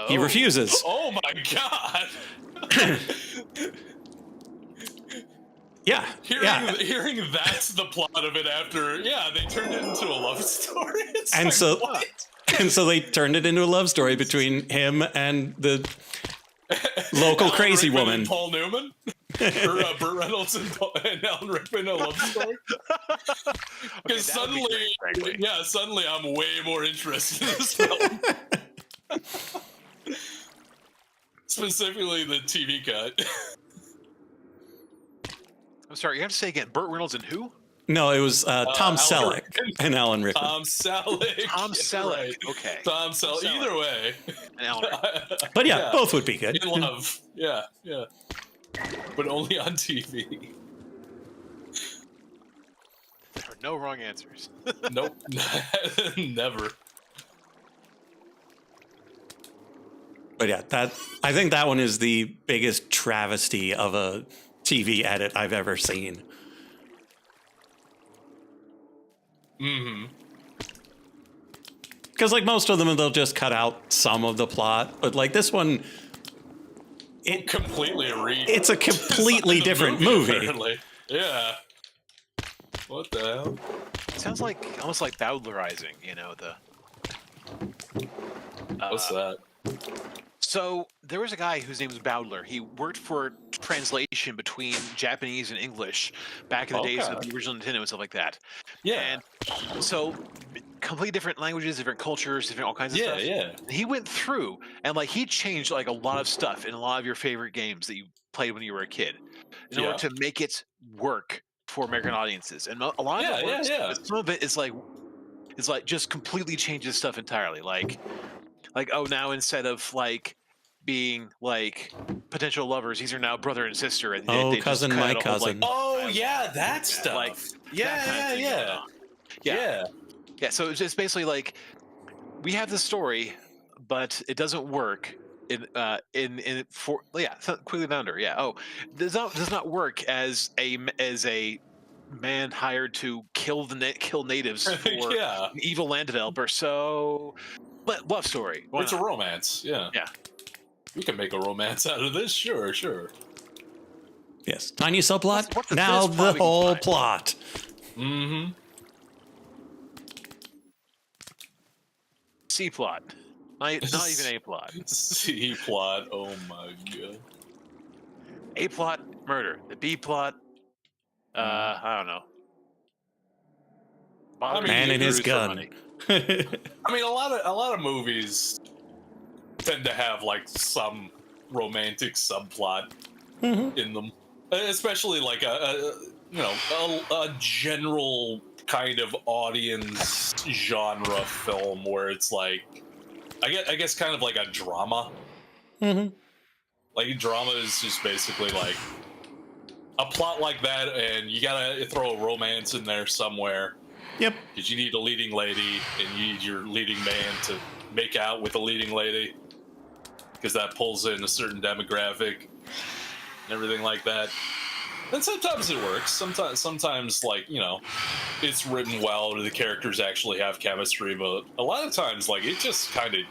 he refuses. Oh my God. Hearing that's the plot of it after, they turned it into a love story. It's and like, so, what? And so they turned it into a love story between him and the local crazy Rickman woman. And Paul Newman? Or Burt Reynolds and Alan Rickman, a love story? Because suddenly I'm way more interested in this film. Specifically the TV cut. I'm sorry, you have to say again, Burt Reynolds and who? No, it was Tom Selleck and Alan Rickman. Tom Selleck. Right. Okay. Tom Selleck. Either way. And Alan Rickman. But yeah, both would be good. In love. Yeah. But only on TV. There are no wrong answers. Nope. Never. But yeah, I think that one is the biggest travesty of a TV edit I've ever seen. Mm-hmm. Because like most of them, they'll just cut out some of the plot. But like this one, it's a completely different movie. Apparently. Yeah. What the hell? It sounds like almost like Bowdlerizing, What's that? So there was a guy whose name was Bowdler. He worked for translation between Japanese and English back in the days of the original Nintendo and stuff like that. Yeah. And so completely different languages, different cultures, different all kinds of stuff. Yeah. He went through and like he changed like a lot of stuff in a lot of your favorite games that you played when you were a kid in order to make it work for American audiences. And a lot of it works, but some of it is like just completely changes stuff entirely. Like now instead of like being like potential lovers. These are now brother and sister, and Oh, they cousin, just cut my out a whole, cousin. Oh yeah, that stuff. like, yeah, that kind of thing going on. yeah. Yeah, so it's just basically like we have the story, but it doesn't work quickly thunder. Yeah. Oh, does not work as a man hired to kill natives for Yeah. an evil land developer. So, love story. Why It's not? a romance. Yeah. Yeah. We can make a romance out of this. Sure. Yes. Tiny subplot. What's the now thinnest plot the we can whole find? plot. Mm-hmm. C plot. Not even A plot. C plot. Oh my god. A plot, murder. The B plot, I don't know. Bothering Man and his gurus for gun. money. I mean, a lot of movies tend to have like some romantic subplot in them, especially like a general kind of audience genre film where it's like, I guess kind of like a drama. Like drama is just basically like a plot like that, and you gotta throw a romance in there somewhere. Yep. Because you need a leading lady, and you need your leading man to make out with a leading lady, because that pulls in a certain demographic and everything like that. And sometimes it works. Sometimes like, it's written well, or the characters actually have chemistry. But a lot of times, like, it just kind of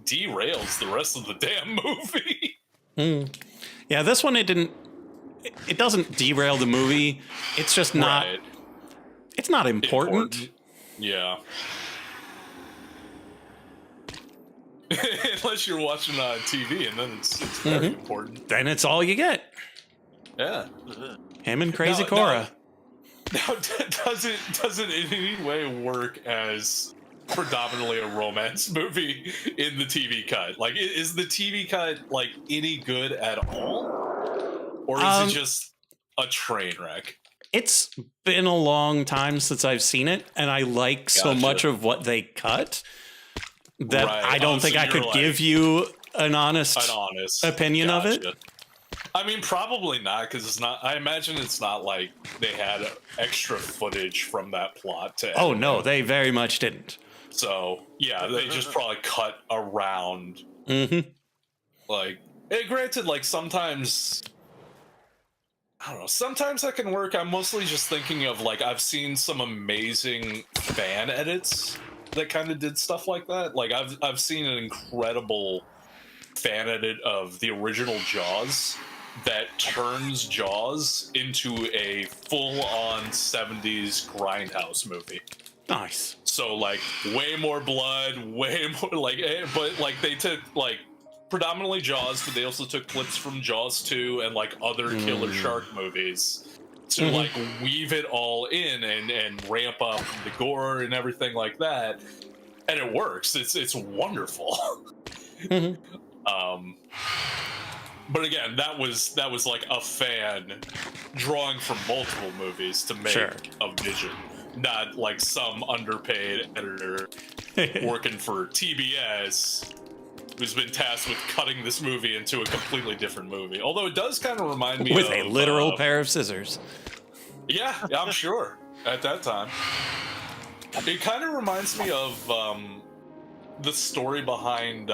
derails the rest of the damn movie. Yeah, this one, it doesn't derail the movie. It's just not. Right. It's not important. Yeah. Unless you're watching it on TV, and then it's very important. Then it's all you get. Yeah. Him and Crazy Now- Cora. Now, does it in any way work as predominantly a romance movie in the TV cut? Like, is the TV cut like any good at all, or is it just a train wreck? It's been a long time since I've seen it, and I like so Gotcha. much of what they cut that Right. I don't think so I you're could like, give you an honest opinion of it. Gotcha. I mean, probably not, because it's not. I imagine it's not like they had extra footage from that plot to. Oh, edit no, in. they very much didn't. So yeah, they just probably cut around. Like, granted, like sometimes. I don't know. Sometimes that can work. I'm mostly just thinking of like I've seen some amazing fan edits that kind of did stuff like that. Like I've seen an incredible fan edit of the original Jaws that turns Jaws into a full-on 70s grindhouse movie. Nice. So like way more blood, way more like, but like they took like predominantly Jaws, but they also took clips from Jaws 2 and like other killer shark movies to like weave it all in and ramp up the gore and everything like that. And it works. It's wonderful. But again, that was like a fan drawing from multiple movies to make a vision, not like some underpaid editor working for TBS who's been tasked with cutting this movie into a completely different movie. Although it does kind of remind me With of a literal pair of scissors. Yeah, I'm sure at that time. It kind of reminds me of the story behind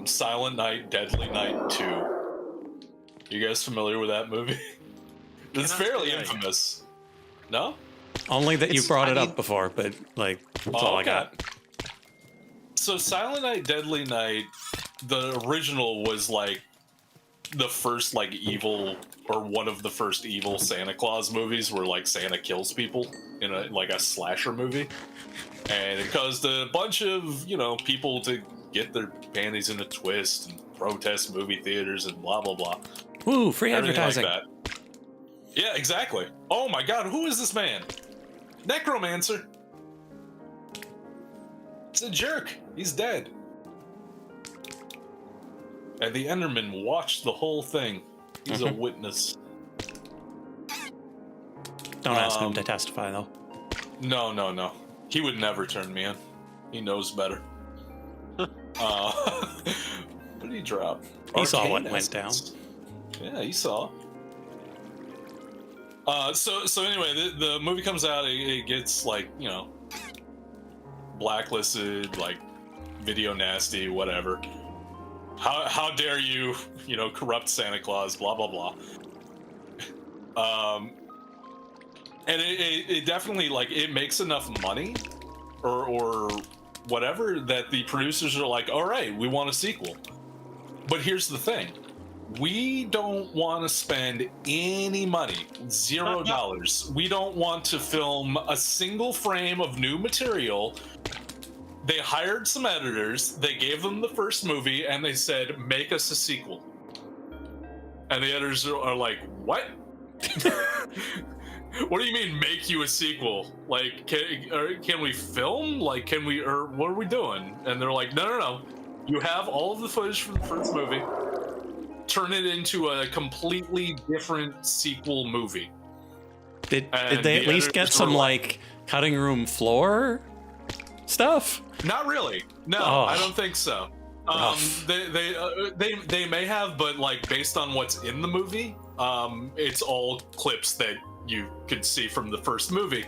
Silent Night, Deadly Night 2. You guys familiar with that movie? It's fairly infamous. No? Only that you brought it up before, but like, that's all I got. So Silent Night, Deadly Night, the original was like the first like evil, or one of the first evil Santa Claus movies where like Santa kills people in a slasher movie. And it caused a bunch of, people to get their panties in a twist and protest movie theaters and blah, blah, blah. Woo, free Everything advertising. like that. Yeah, exactly. Oh my god, who is this man? Necromancer. He's a jerk. He's dead. And the Enderman watched the whole thing. He's a witness. Don't ask him to testify, though. No. He would never turn me in. He knows better. did he drop? He saw Arcane what went Essence. Yeah, he saw. So anyway, the movie comes out. It gets like, you know, blacklisted, like video nasty, whatever. How dare you, you know, corrupt Santa Claus? Blah blah blah. And it definitely, like, it makes enough money, or whatever, that the producers are like, all right, we want a sequel. But here's the thing. We don't want to spend any money, $0. We don't want to film a single frame of new material. They hired some editors, they gave them the first movie, and they said, make us a sequel. And the editors are like, what? What do you mean, make you a sequel? Like, can we film? Like, can we, or what are we doing? And they're like, no. You have all of the footage from the first movie. Turn it into a completely different sequel movie. Did they at least get some, like, cutting room floor stuff? Not really. No, Oh. I don't think so. They may have, but like based on what's in the movie, it's all clips that you could see from the first movie.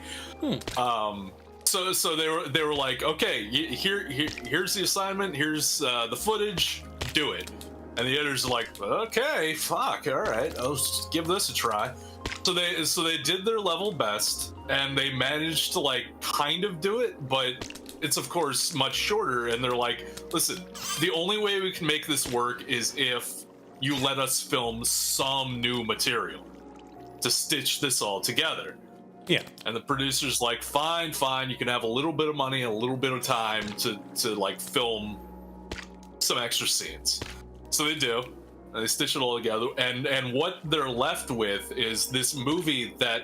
So they were like, okay, here's the assignment, here's the footage, do it. And the editors are like, okay, fuck, all right, I'll just give this a try. So they did their level best, and they managed to, like, kind of do it, but it's of course much shorter. And they're like, listen, the only way we can make this work is if you let us film some new material to stitch this all together. Yeah. And the producer's like, fine, you can have a little bit of money and a little bit of time to like film some extra scenes. So they do, and they stitch it all together, and what they're left with is this movie that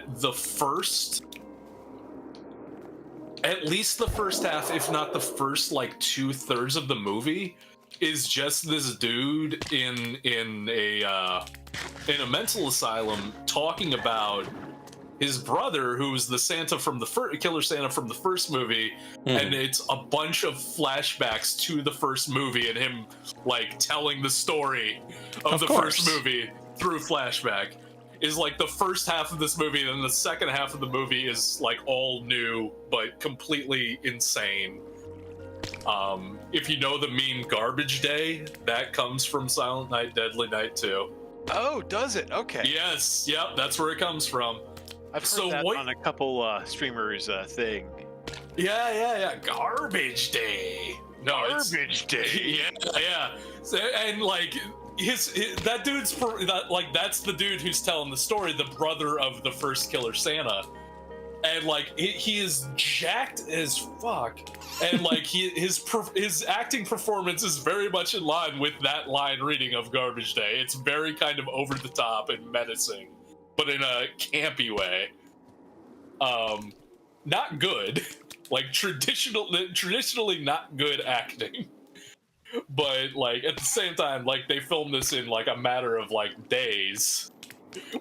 at least the first half, if not the first like 2/3 of the movie, is just this dude in a mental asylum talking about his brother, who was the Santa from the Killer Santa from the first movie, and it's a bunch of flashbacks to the first movie and him like telling the story of the first movie through flashback. Is like the first half of this movie, and then the second half of the movie is like all new but completely insane. If you know the meme Garbage Day, that comes from Silent Night, Deadly Night 2. Oh, does it? Okay. Yes, yep, that's where it comes from. I've heard that on a couple streamers thing. Yeah. Garbage Day. No, Garbage Day. Yeah. So, and like that dude's that's the dude who's telling the story, the brother of the first Killer Santa, and like he is jacked as fuck, and like his acting performance is very much in line with that line reading of Garbage Day. It's very kind of over the top and menacing, but in a campy way. Not good, like traditionally not good acting. But like at the same time, like they filmed this in like a matter of like days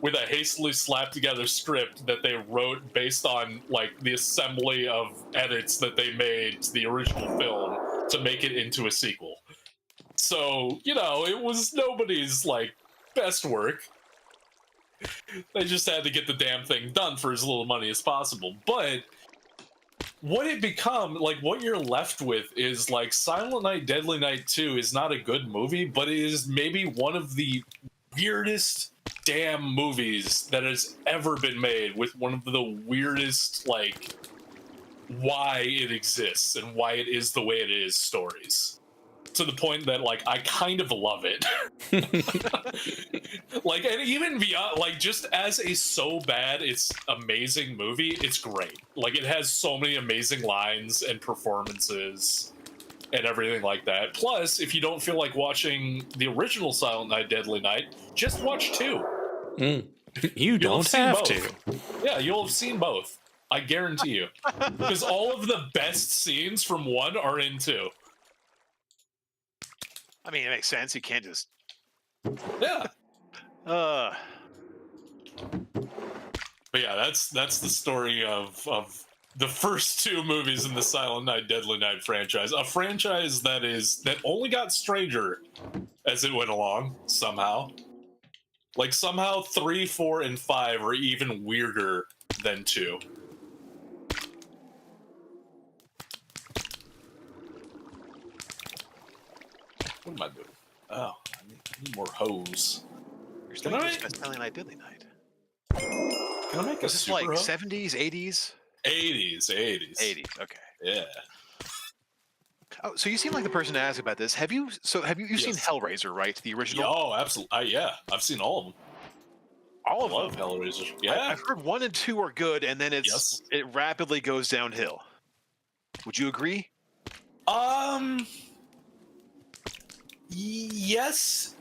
with a hastily slapped together script that they wrote based on like the assembly of edits that they made to the original film to make it into a sequel. So, you know, it was nobody's like best work. They just had to get the damn thing done for as little money as possible. But what it become, like what you're left with is like Silent Night, Deadly Night 2 is not a good movie, but it is maybe one of the weirdest damn movies that has ever been made, with one of the weirdest, like, why it exists and why it is the way it is stories. To the point that, like, I kind of love it. Like, and even beyond, like, just as a so bad it's amazing movie, it's great. Like, it has so many amazing lines and performances and everything like that. Plus, if you don't feel like watching the original Silent Night, Deadly Night, just watch 2. You don't have to. Yeah, you'll have seen both. I guarantee you. Because all of the best scenes from 1 are in 2. I mean, it makes sense. You can't just. Yeah. Uh. But yeah, that's the story of the first 2 movies in the Silent Night, Deadly Night franchise. A franchise that only got stranger as it went along somehow. Like somehow 3, 4, and 5 are even weirder than 2. What am I doing? Oh, I need more hose. You're still used to Smelly Night Diddly Night. Can I make Was a this super like hose? 70s, 80s? 80s. 80s, okay. Yeah. Oh, so you seem like the person to ask about this. Have you seen Yes. Hellraiser, right? The original? Oh, absolutely. Yeah, I've seen all of them. All I of love them. Hellraiser. Yeah. I've heard 1 and 2 are good, and then Yes. it rapidly goes downhill. Would you agree? Yes.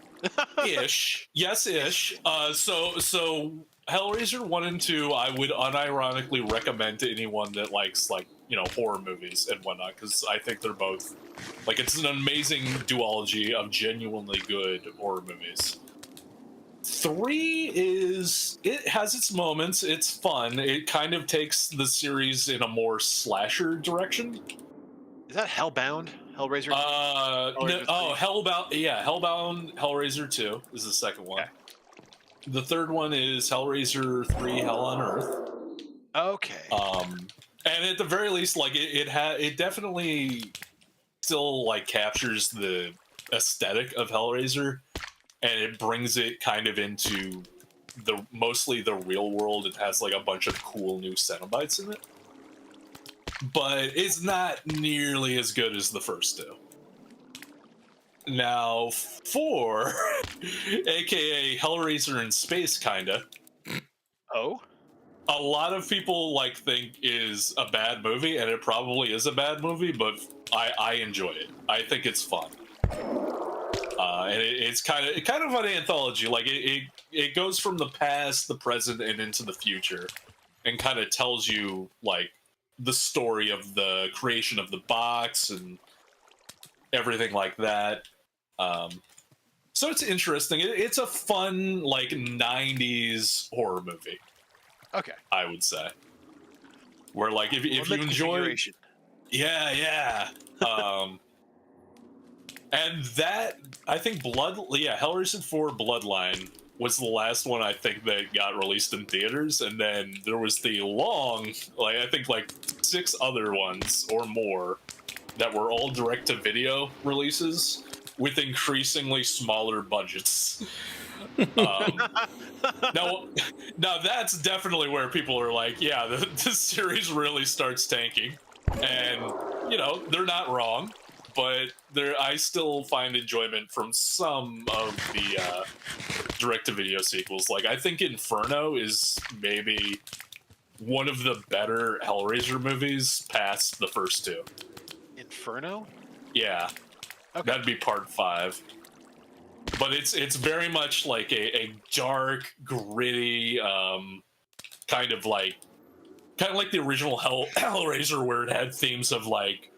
Ish. Yes-ish. So Hellraiser 1 and 2, I would unironically recommend to anyone that likes, like, you know, horror movies and whatnot, because I think they're both, like, it's an amazing duology of genuinely good horror movies. 3 it has its moments. It's fun. It kind of takes the series in a more slasher direction. Is that Hellbound? Hellraiser? No, oh, Hellbound. Yeah, Hellbound. Hellraiser 2 is the second one. Okay. The third one is Hellraiser 3: Hell on Earth. Okay. And at the very least, like it definitely still like captures the aesthetic of Hellraiser, and it brings it kind of into mostly the real world. It has like a bunch of cool new Cenobites in it, but it's not nearly as good as the first 2. Now 4, aka Hellraiser in space, kinda. Oh? A lot of people like think is a bad movie, and it probably is a bad movie, but I enjoy it. I think it's fun. And it's kind of an anthology. Like it goes from the past, the present, and into the future, and kind of tells you like the story of the creation of the box and everything like that. So it's interesting. It's a fun like 90s horror movie, Okay. I would say. Where like if you Limit enjoy, configuration. yeah. And that, I think Hellraiser 4 Bloodline was the last one I think that got released in theaters, and then there was the long, like I think like 6 other ones or more that were all direct-to-video releases with increasingly smaller budgets. Now that's definitely where people are like, yeah, the series really starts tanking, and you know they're not wrong. But I still find enjoyment from some of the direct-to-video sequels. Like, I think Inferno is maybe one of the better Hellraiser movies past the first 2. Inferno? Yeah, Okay. that'd be part 5. But it's very much like a dark, gritty, kind of like the original Hellraiser, where it had themes of like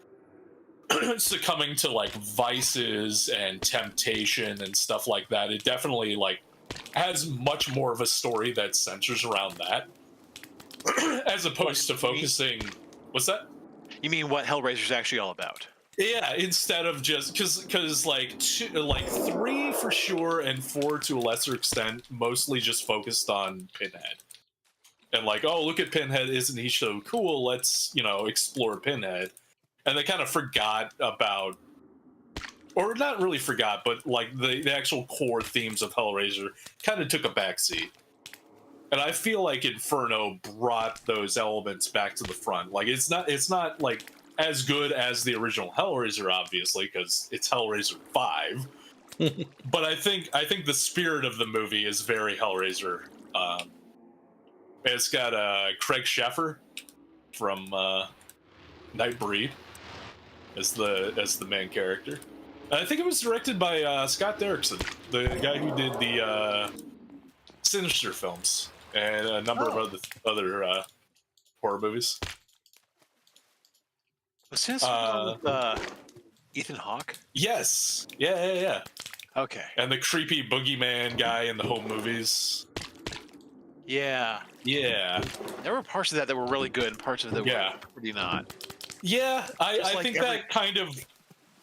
succumbing to like vices and temptation and stuff like that. It definitely like has much more of a story that centers around that, as opposed to focusing. What's that? You mean what Hellraiser's actually all about? Yeah, instead of just because like 3 for sure and 4 to a lesser extent mostly just focused on Pinhead. And like, oh, look at Pinhead, isn't he so cool? Let's, explore Pinhead. And they kind of forgot about, or not really forgot, but like the actual core themes of Hellraiser kind of took a backseat. And I feel like Inferno brought those elements back to the front. Like it's not like as good as the original Hellraiser, obviously, because it's Hellraiser 5. But I think the spirit of the movie is very Hellraiser. It's got Craig Sheffer from Nightbreed as the main character. And I think it was directed by Scott Derrickson, the guy who did the Sinister films and a number of other horror movies. Was Sinister with Ethan Hawke? Yes. Yeah. Okay. And the creepy boogeyman guy in the home movies. Yeah. Yeah. There were parts of that were really good and parts of it that were pretty not. Yeah, I like think that kind of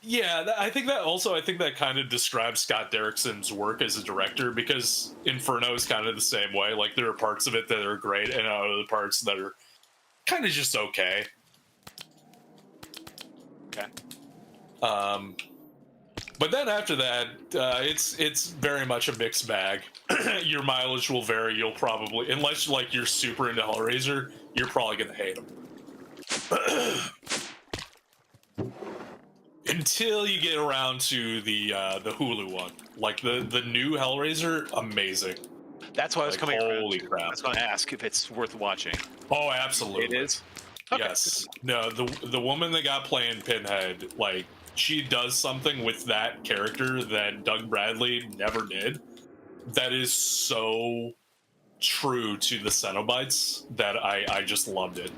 Yeah, I think that kind of describes Scott Derrickson's work as a director, because Inferno is kind of the same way. Like, there are parts of it that are great and other parts that are kind of just okay. Okay. But then after that, it's very much a mixed bag. Your mileage will vary. You'll probably, unless like you're super into Hellraiser, you're probably gonna hate them. Until you get around to the Hulu one, like the new Hellraiser, amazing. That's why I was Like, coming around holy to. crap. I was going to ask if it's worth watching. Oh, absolutely. It is? Okay. Yes. No, the woman that got playing Pinhead, like, she does something with that character that Doug Bradley never did. That is so true to the Cenobites that I just loved it.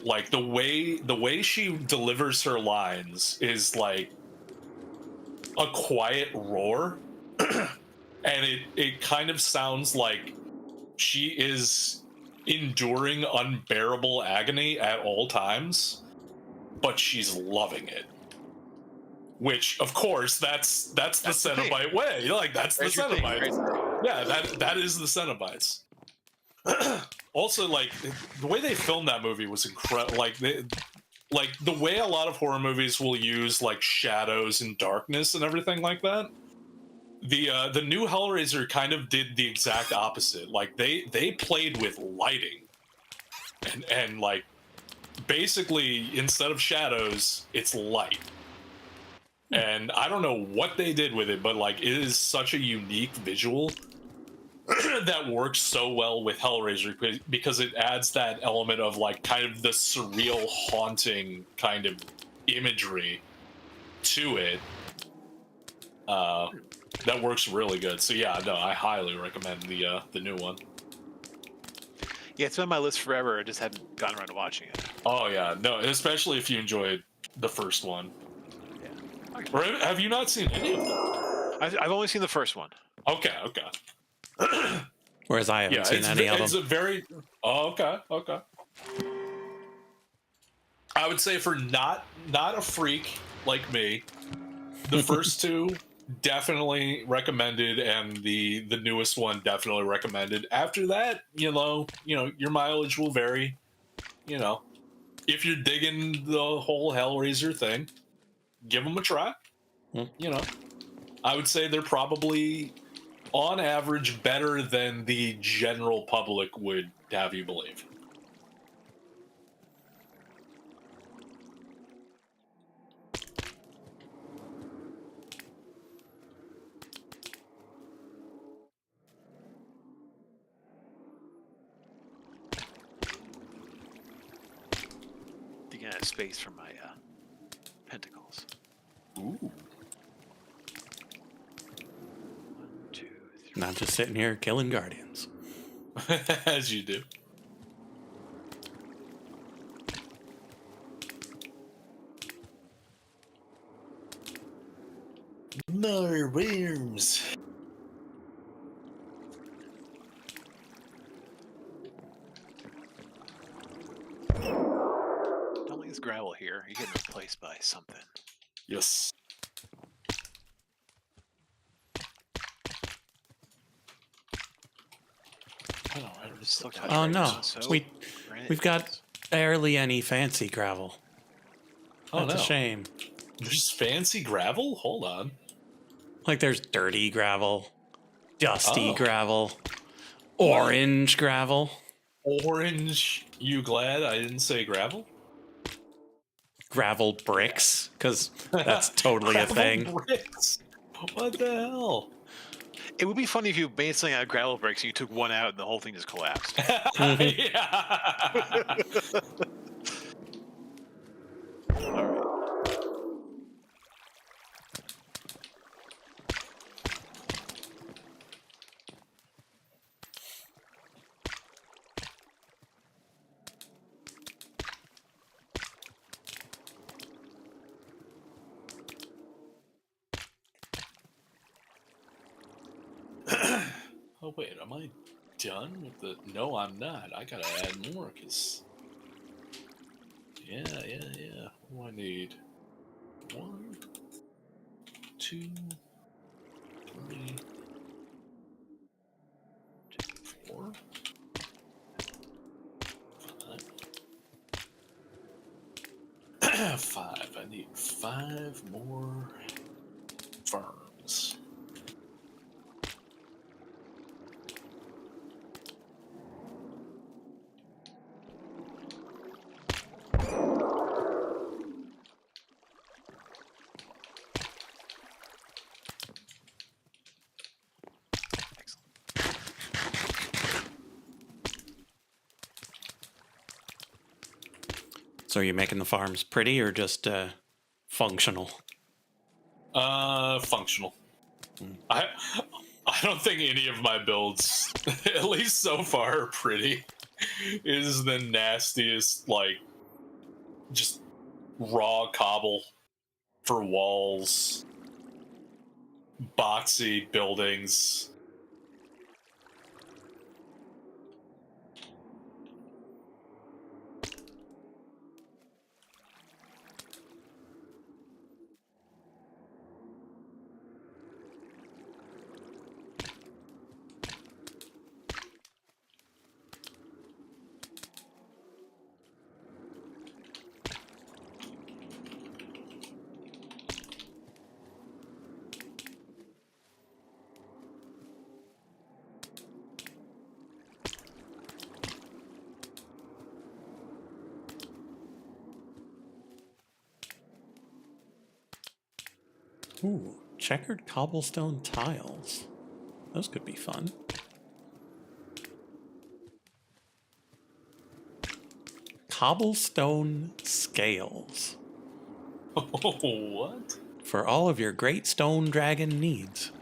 Like, the way she delivers her lines is like a quiet roar, and it kind of sounds like she is enduring unbearable agony at all times, but she's loving it. Which, of course, that's the Cenobite way. Like, that's the Cenobites. Yeah, that is the Cenobites. Also, like, the way they filmed that movie was incredible. Like, the way a lot of horror movies will use like shadows and darkness and everything like that. The new Hellraiser kind of did the exact opposite. Like, they played with lighting, and like, basically, instead of shadows, it's light. And I don't know what they did with it, but like, it is such a unique visual that works so well with Hellraiser, because it adds that element of like kind of the surreal, haunting kind of imagery to it. That works really good. So yeah, no, I highly recommend the new one. Yeah, it's been on my list forever. I just hadn't gotten around to watching it. Oh yeah, no, especially if you enjoyed the first one. Yeah. Okay. Or have you not seen any of them? I've only seen the first one. Okay. Whereas I haven't seen any of them. It's a very okay. I would say, for not a freak like me, the first two definitely recommended, and the newest one definitely recommended. After that, you know, your mileage will vary. You know, if you're digging the whole Hellraiser thing, give them a try. You know, I would say they're probably, on average, better than the general public would have you believe. Thinking out of space for my pentacles. Ooh. 1, 2, 3. Not just sitting here killing guardians. As you do. More worms. Don't like this gravel here. You're getting replaced by something. Yes. Oh no, we've got barely any fancy gravel. That's a shame. There's fancy gravel? Hold on. Like, there's dirty gravel, dusty gravel, orange gravel. Orange? You glad I didn't say gravel? Gravel bricks, because that's totally a thing. Bricks. What the hell? It would be funny if you made something out of gravel bricks and you took one out and the whole thing just collapsed. Yeah. All right. Oh wait, am I done with the? No, I'm not. I gotta add more, because. Yeah. What do I need? 1, 2, 3, 4, 5. 5. I need 5 more farms. So are you making the farms pretty or just functional? Functional. I don't think any of my builds, at least so far, are pretty. It is the nastiest, like, just raw cobble for walls, boxy buildings. Ooh, checkered cobblestone tiles. Those could be fun. Cobblestone scales. What? For all of your great stone dragon needs.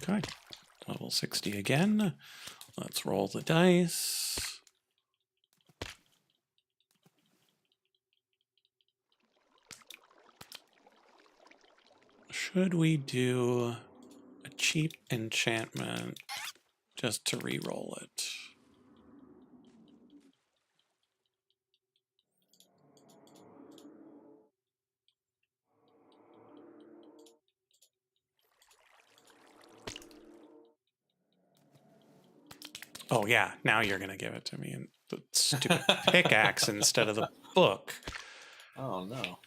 Okay, level 60 again. Let's roll the dice. Should we do a cheap enchantment just to re-roll it? Oh yeah, now you're gonna give it to me in the stupid pickaxe instead of the book. Oh no.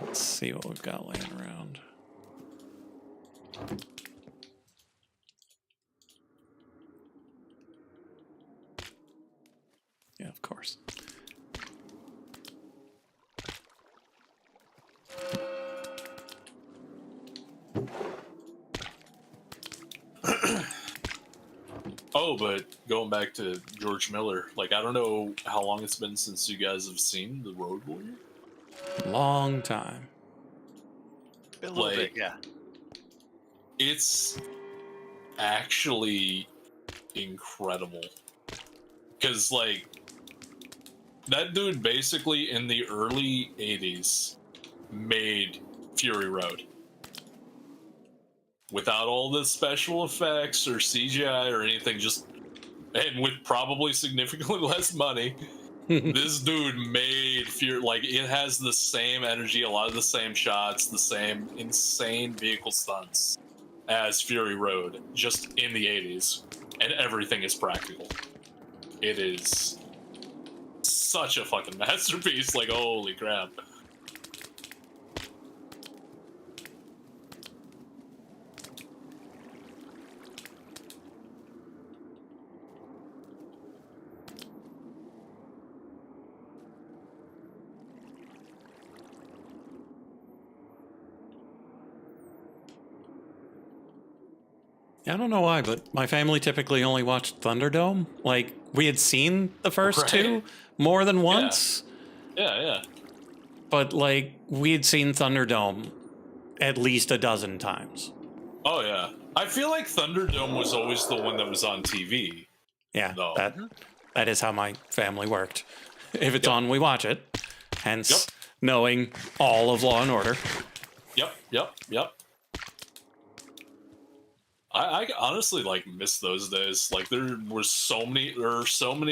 Let's see what we've got laying around. Yeah, of course. Oh, but going back to George Miller, like, I don't know how long it's been since you guys have seen The Road Warrior. Long time. Been a little bit, Like, yeah. it's actually incredible. Because, like, that dude basically in the early 80s made Fury Road. Without all the special effects or CGI or anything, just, and with probably significantly less money, This dude made Fury, like, it has the same energy, a lot of the same shots, the same insane vehicle stunts as Fury Road, just in the 80s, and everything is practical. It is such a fucking masterpiece, like, holy crap. I don't know why, but my family typically only watched Thunderdome. Like, we had seen the first two more than once. Yeah. But, like, we had seen Thunderdome at least a dozen times. Oh, yeah. I feel like Thunderdome was always the one that was on TV. Yeah, though. that is how my family worked. If it's on, we watch it. Hence, knowing all of Law and Order. Yep. I honestly like miss those days. Like there are so many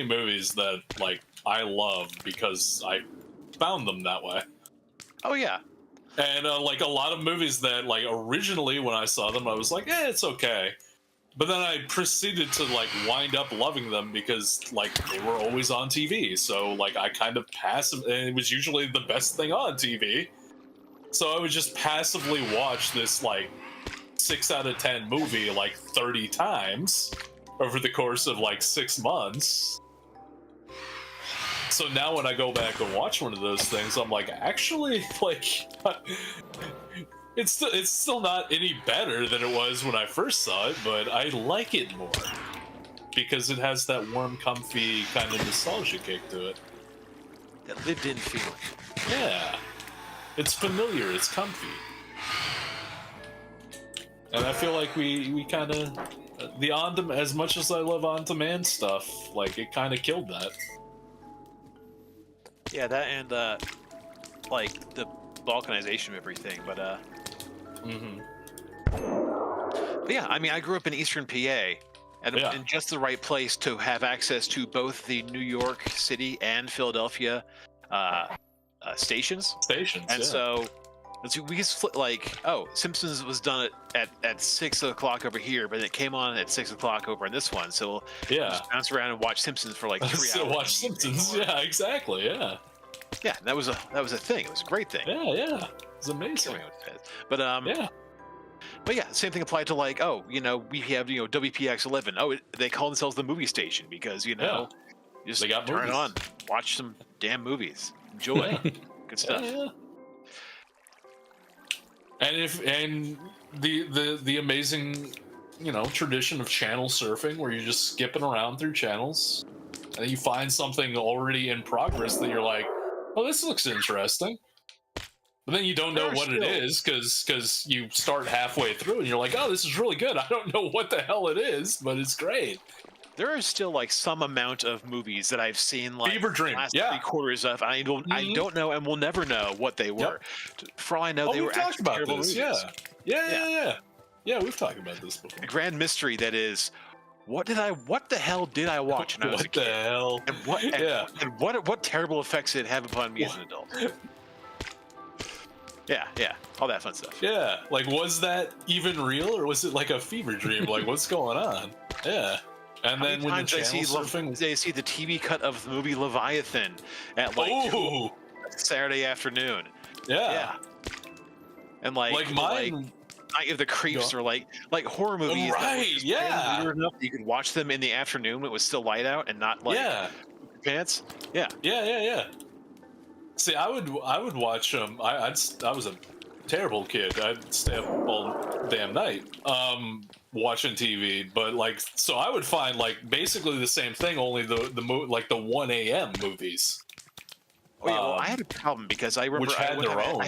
movies that like I love because I found them that way. Oh yeah. And like a lot of movies that like originally when I saw them I was like, it's okay. But then I proceeded to like wind up loving them because like they were always on TV. So like I kind of and it was usually the best thing on TV. So I would just passively watch this like 6 out of 10 movie like 30 times over the course of like 6 months. So now when I go back and watch one of those things, I'm like, actually, like, it's still not any better than it was when I first saw it, but I like it more because it has that warm, comfy kind of nostalgia kick to it. That lived-in feeling. Yeah, it's familiar, it's comfy. And I feel like we kind of as much as I love on-demand stuff, like it kind of killed that. Yeah, that and like the balkanization of everything, but But yeah, I mean, I grew up in Eastern PA, and in just the right place to have access to both the New York City and Philadelphia stations. And so we just like, Simpsons was done at 6 o'clock over here, but it came on at 6 o'clock over in this one. So we'll just bounce around and watch Simpsons for like 3 hours. Watch Simpsons, yeah, exactly, yeah. Yeah, that was a thing. It was a great thing. Yeah, it's amazing. But But yeah, same thing applied to like, we have WPX 11. They call themselves the movie station because just they got turn movies. it on, watch some damn movies, enjoy. Good stuff. Yeah. And the amazing tradition of channel surfing where you're just skipping around through channels and you find something already in progress that you're like, oh, this looks interesting, but then you don't know what it is because you start halfway through and you're like, oh, this is really good. I don't know what the hell it is, but it's great. There is still like some amount of movies that I've seen like Fever Dream, last 3/4 of. I don't know and will never know what they were. For all I know, they were actually terrible movies. Yeah, we've talked about this before. The grand mystery that is, what the hell did I watch when I was a kid? What the hell? And what terrible effects did it have upon me as an adult? Yeah, all that fun stuff. Yeah, like was that even real or was it like a fever dream? Like what's going on? Yeah. And then when the they see the TV cut of the movie Leviathan at like 2 Saturday afternoon. Yeah. And like mine. Night of the Creeps or like horror movies. Right, yeah. Weird enough that you could watch them in the afternoon when it was still light out and not like pants. Yeah. See, I would watch them. I was a terrible kid. I'd stay up all damn night watching TV. But like, so I would find like basically the same thing, only the 1 a.m. movies. Oh yeah, well, I had a problem because I remember which had their own.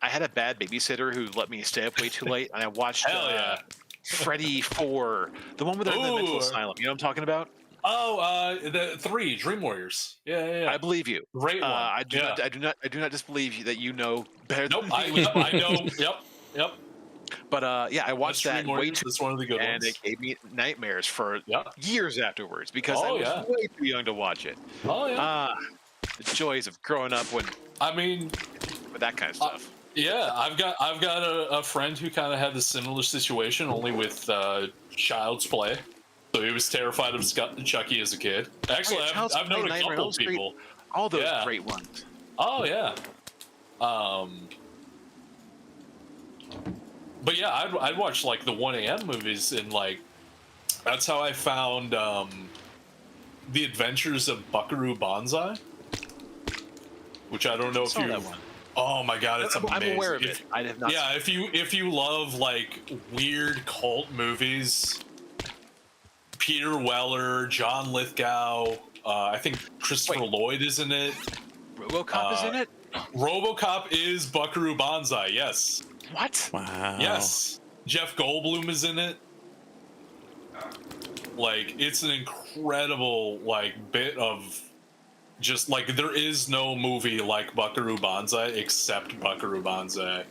I had a bad babysitter who let me stay up way too late, and I watched Freddy 4, the one where they're in the mental asylum. You know what I'm talking about? Oh, the 3 Dream Warriors. Yeah. I believe you. Great one. I do not disbelieve that you know better. Nope. Than I know. Yep. But yeah, I watched that way too, That's one of the good and ones. it gave me nightmares for Yeah. years afterwards because I Oh, was yeah. way too young to watch it. Oh yeah. Ah, the joys of growing up with I mean, that kind of stuff. yeah, I've got a friend who kind of had the similar situation, only with Child's Play. So he was terrified of Chucky as a kid. Actually, Oh, yeah, Child's I've Play, known a Nightmare on couple Elm Street, people. all those Yeah. great ones. Oh yeah. But yeah, I'd watch like the 1 a.m. movies, and like that's how I found The Adventures of Buckaroo Banzai, which I don't know if Saw you. that one. Oh my god, it's amazing. I'm aware of If- it. I have not. Yeah, if you love like weird cult movies, Peter Weller, John Lithgow, I think Christopher Lloyd is in it. RoboCop is in it. RoboCop is Buckaroo Banzai. Yes, What? Wow. yes. Jeff Goldblum is in it. Like, it's an incredible like bit of just like there is no movie like Buckaroo Banzai except Buckaroo Banzai.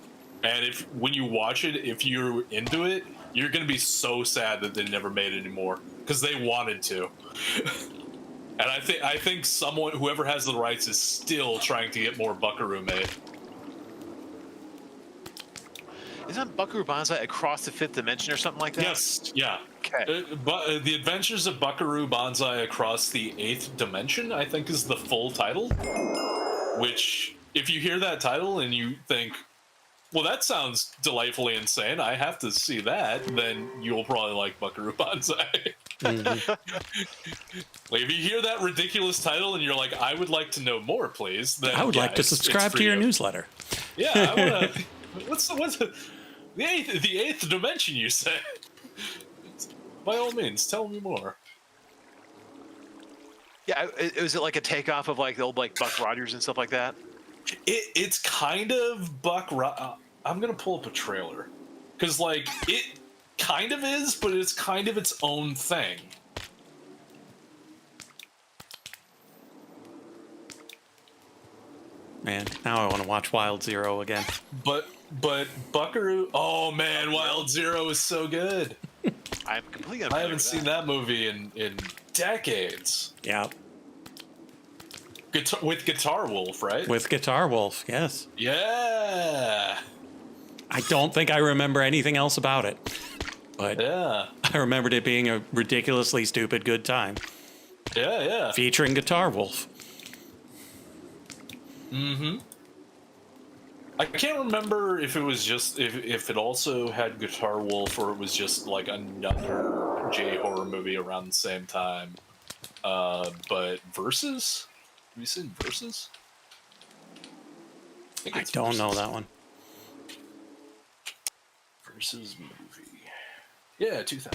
And if when you watch it, if you're into it, you're gonna be so sad that they never made it anymore because they wanted to. And I think someone, whoever has the rights, is still trying to get more Buckaroo made. Isn't Buckaroo Banzai across the fifth dimension or something like that? Yes, yeah. Okay. But The Adventures of Buckaroo Banzai Across the Eighth Dimension, I think, is the full title. Which, if you hear that title and you think, well, that sounds delightfully insane, I have to see that, then you'll probably like Buckaroo Banzai. Mhm. Like, if you hear that ridiculous title and you're like, I would like to know more, please, then I would yeah, like to it's subscribe for to your you. newsletter. Yeah, I want to. What's the eighth dimension? You say? By all means, tell me more. Yeah, is it like a takeoff of like the old like Buck Rogers and stuff like that? It's kind of I'm gonna pull up a trailer because like it kind of is, but it's kind of its own thing. Man, now I want to watch Wild Zero again. But Buckaroo, oh man, Wild Zero is so good. I'm completely. I haven't seen that movie in decades. Yeah, With Guitar Wolf, right? with Guitar Wolf, yes. Yeah, I don't think I remember anything else about it, but yeah, I remembered it being a ridiculously stupid good time yeah. featuring Guitar Wolf. Mm-hmm. I can't remember if it was just if it also had Guitar Wolf or it was just like another J horror movie around the same time. But Versus? Have you seen Versus? think I it's don't know Versus. that one. Versus movie. Yeah, 2000.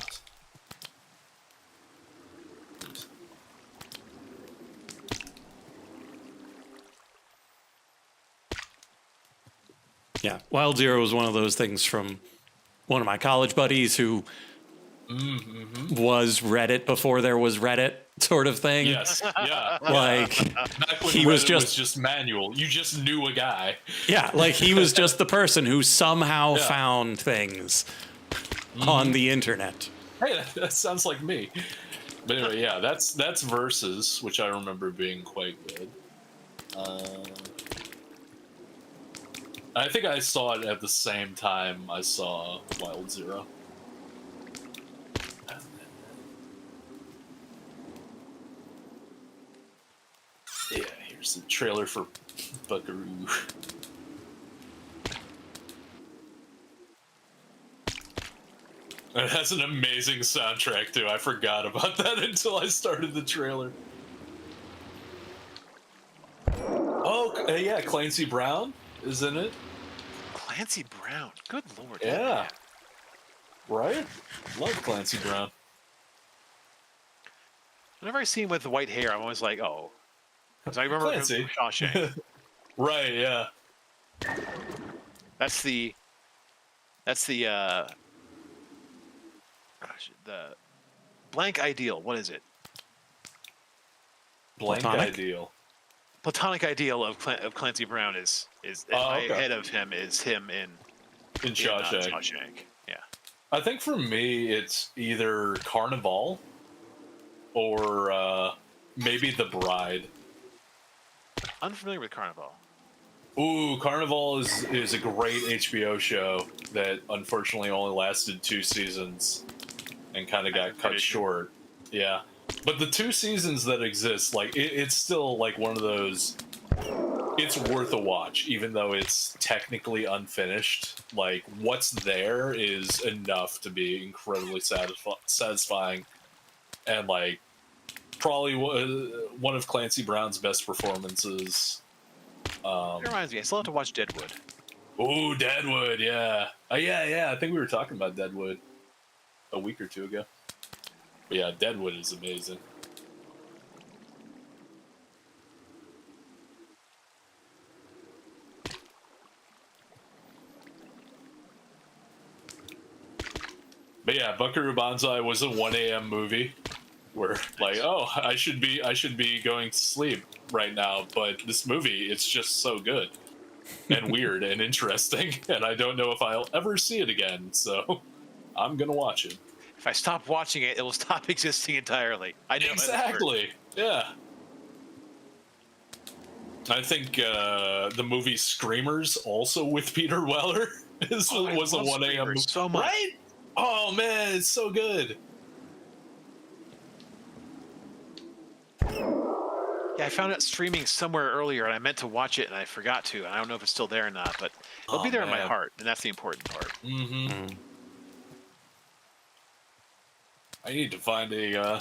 Yeah, Wild Zero was one of those things from one of my college buddies who was Reddit before there was Reddit, sort of thing. Yes, yeah. Like Back when he was Reddit just manual. You just knew a guy. yeah, like he was just the person who somehow Yeah. found things on the internet. Hey, that sounds like me. But anyway, yeah, that's Versus, which I remember being quite good. I think I saw it at the same time I saw Wild Zero. Yeah, here's the trailer for Buckaroo. It has an amazing soundtrack too. I forgot about that until I started the trailer. Oh, yeah, Clancy Brown is in it. Clancy Brown. Good lord. Yeah. Right? Love Clancy Brown. Whenever I see him with the white hair, I'm always like, oh. Because I remember him Clancy. from Shawshank. Right, yeah. That's the gosh, the blank ideal. What is it? Blank Platonic? Ideal. Platonic ideal of Clancy Brown is in Oh, my okay. head of him is him in in Yeah, not Shawshank. Shawshank. Yeah. I think for me, it's either Carnival or maybe The Bride. Unfamiliar with Carnival. Ooh, Carnival is a great HBO show that unfortunately only lasted 2 seasons and kind of got cut short. Yeah. But the 2 seasons that exist, like, it's still like one of those. It's worth a watch, even though it's technically unfinished. Like, what's there is enough to be incredibly satisfying, and like probably one of Clancy Brown's best performances. It reminds me, I still have to watch Deadwood. Oh, Deadwood, yeah. Yeah. I think we were talking about Deadwood a week or 2 ago. But yeah, Deadwood is amazing. But yeah, Buckaroo Banzai was a 1 a.m. movie where, like, oh, I should be going to sleep right now, but this movie, it's just so good and weird and interesting, and I don't know if I'll ever see it again, so I'm gonna watch it. If I stop watching it, it will stop existing entirely. I know Exactly. Yeah. I think the movie Screamers, also with Peter Weller, was a 1 a.m. movie. So much. Right? Oh man, it's so good. Yeah, I found it streaming somewhere earlier, and I meant to watch it, and I forgot to. And I don't know if it's still there or not, but it'll be there in my heart, and that's the important part. Mm-hmm. I need to find a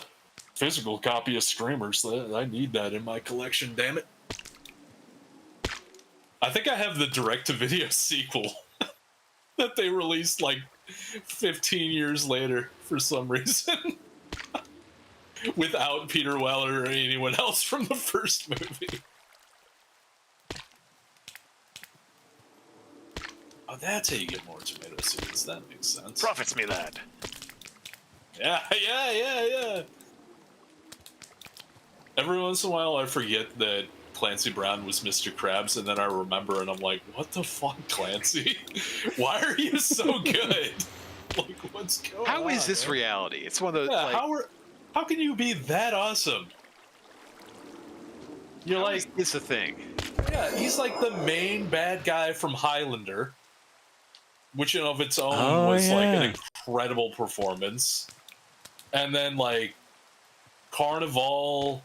physical copy of Screamers. I need that in my collection, damn it. I think I have the direct-to-video sequel that they released like 15 years later for some reason. Without Peter Weller or anyone else from the first movie. Oh, that's how you get more tomato seeds. That makes sense. Profits me, lad. Yeah. Every once in a while, I forget that Clancy Brown was Mr. Krabs, and then I remember, and I'm like, what the fuck, Clancy? Why are you so good? Like, what's going on? How is this reality? It's one of those. Yeah, like, how can you be that awesome? You're how like, is this a thing? yeah, he's like the main bad guy from Highlander, which in of its own was like an incredible performance. And then like Carnival,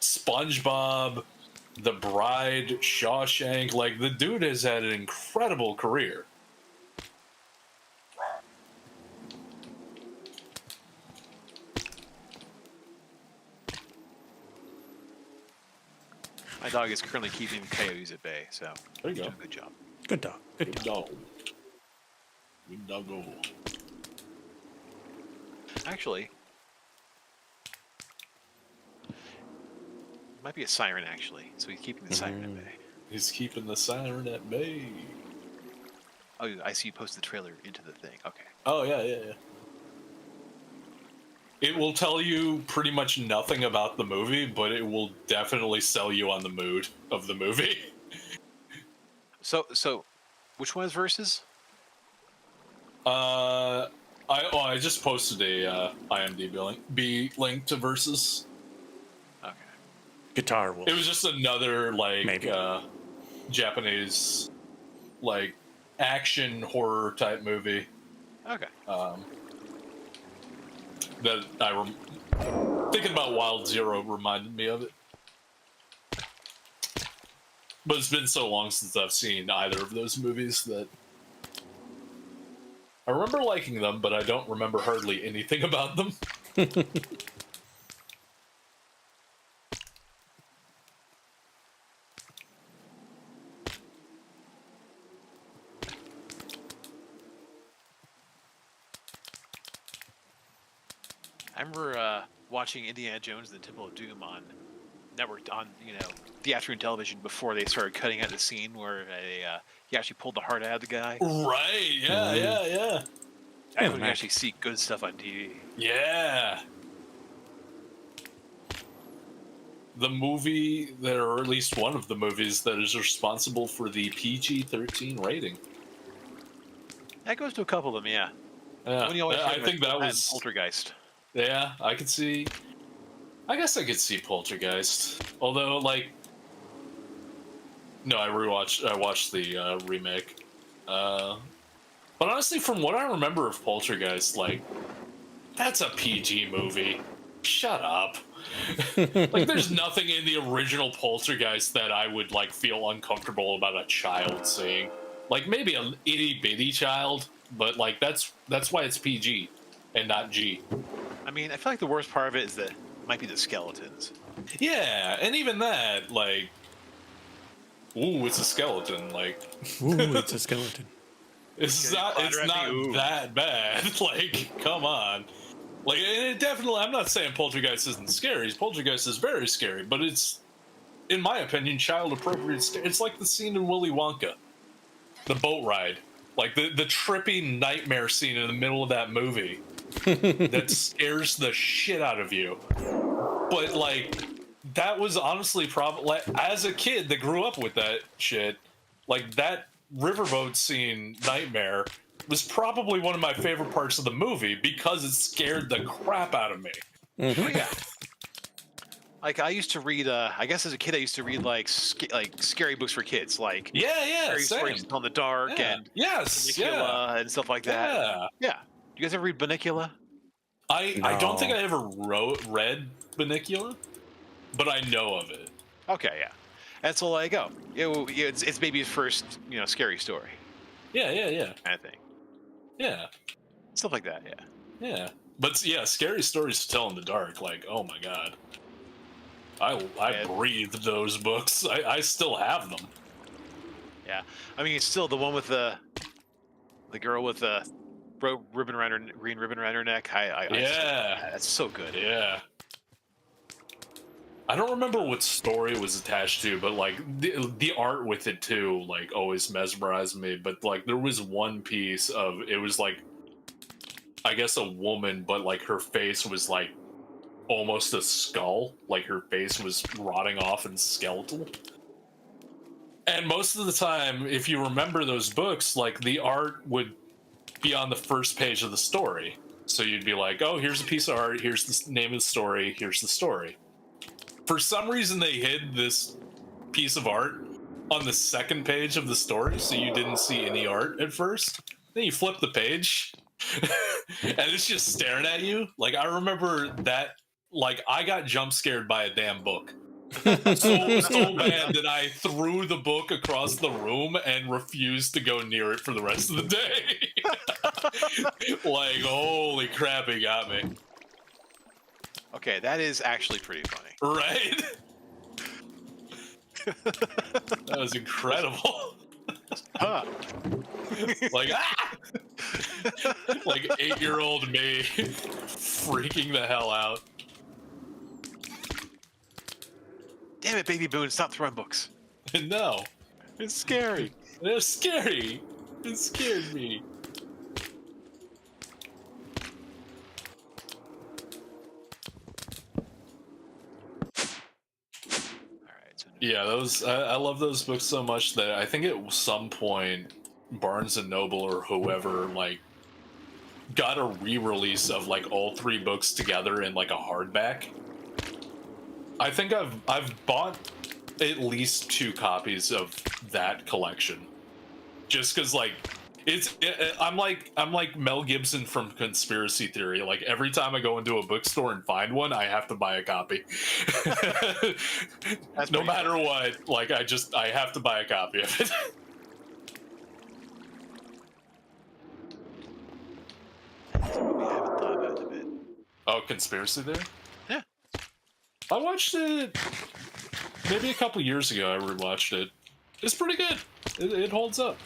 SpongeBob, The Bride, Shawshank, like the dude has had an incredible career. My dog is currently keeping coyotes at bay, so There you go. doing a good job. Good dog. Good Good dog. dog. Good doggo. Actually, it might be a siren, actually. So he's keeping the siren at bay. He's keeping the siren at bay. Oh, I see you posted the trailer into the thing. Okay. Oh, yeah. It will tell you pretty much nothing about the movie, but it will definitely sell you on the mood of the movie. So, which one is Versus? I just posted a IMDb link to Versus. Okay. Guitar Wolf. It was just another like Maybe. Japanese like action horror type movie. Okay. That thinking about Wild Zero reminded me of it. But it's been so long since I've seen either of those movies that I remember liking them, but I don't remember hardly anything about them. I remember watching Indiana Jones and the Temple of Doom on network on the afternoon television before they started cutting out the scene where he actually pulled the heart out of the guy. Right? Yeah. I couldn't actually see good stuff on TV. Yeah. the movie that, or at least one of the movies that is responsible for the PG-13 rating. That goes to a couple of them, yeah. Yeah, When you always I think that was Poltergeist. Yeah, I could see. I guess I could see Poltergeist. Although, like, no, I watched the remake. But honestly, from what I remember of Poltergeist, like, that's a PG movie. Shut up. Like, there's nothing in the original Poltergeist that I would like feel uncomfortable about a child seeing. Like, maybe a itty bitty child, but like that's why it's PG and not G. I mean, I feel like the worst part of it is that might be the skeletons. Yeah, and even that, like, ooh, it's a skeleton. Like, Ooh, it's a skeleton. it's Okay, not ooh. that bad. Like, come on. Like, and it definitely, I'm not saying Poltergeist isn't scary. Poltergeist is very scary, but it's, in my opinion, child appropriate. It's like the scene in Willy Wonka, the boat ride, like the trippy nightmare scene in the middle of that movie that scares the shit out of you. But like, that was honestly probably, like, as a kid that grew up with that shit, like that riverboat scene nightmare was probably one of my favorite parts of the movie because it scared the crap out of me. Oh yeah. Like I used to read. I guess as a kid, I used to read like scary books for kids, like Yeah, Scary same. Stories in the Dark Yeah. and Yes, Bunnicula and stuff like that. Yeah. Yeah. Do you guys ever read Bunnicula? I don't think No. I ever read Bunnicula, but I know of it. Okay, yeah. And so like, oh, it's baby's first, scary story Yeah, kind of thing. yeah, Stuff like that, yeah. yeah. But yeah, scary stories to tell in the dark. Like, oh my god, I breathed those books. I still have them. Yeah. I mean, it's still the one with the girl with the green ribbon around her neck. Yeah, That's so good. yeah. I don't remember what story it was attached to, but like the art with it too, like always mesmerized me. But like there was one piece of it was like, I guess a woman, but like her face was like almost a skull, like her face was rotting off and skeletal. And most of the time, if you remember those books, like the art would be on the first page of the story. So you'd be like, oh, here's a piece of art, here's the name of the story, here's the story. For some reason, they hid this piece of art on the second page of the story, so you didn't see any art at first. Then you flip the page, and it's just staring at you. Like, I remember that, like, I got jump scared by a damn book. So bad that I threw the book across the room and refused to go near it for the rest of the day. Like, holy crap, it got me. Okay, that is actually pretty funny. Right? That was incredible. Huh. Like, ah! Like 8-year-old me freaking the hell out. Damn it, Baby Boone, stop throwing books. No, It's scary. it's scary. It scared me. Yeah, those I love those books so much that I think at some point Barnes and Noble or whoever like got a re-release of like all 3 books together in like a hardback. I think I've bought at least 2 copies of that collection, just because like I'm like Mel Gibson from Conspiracy Theory. Like every time I go into a bookstore and find one, I have to buy a copy. No matter what, like I have to buy a copy of it. That's a movie I haven't thought about in a bit. Oh, Conspiracy Theory? Yeah. I watched it maybe a couple years ago. I rewatched it. It's pretty good. It holds up.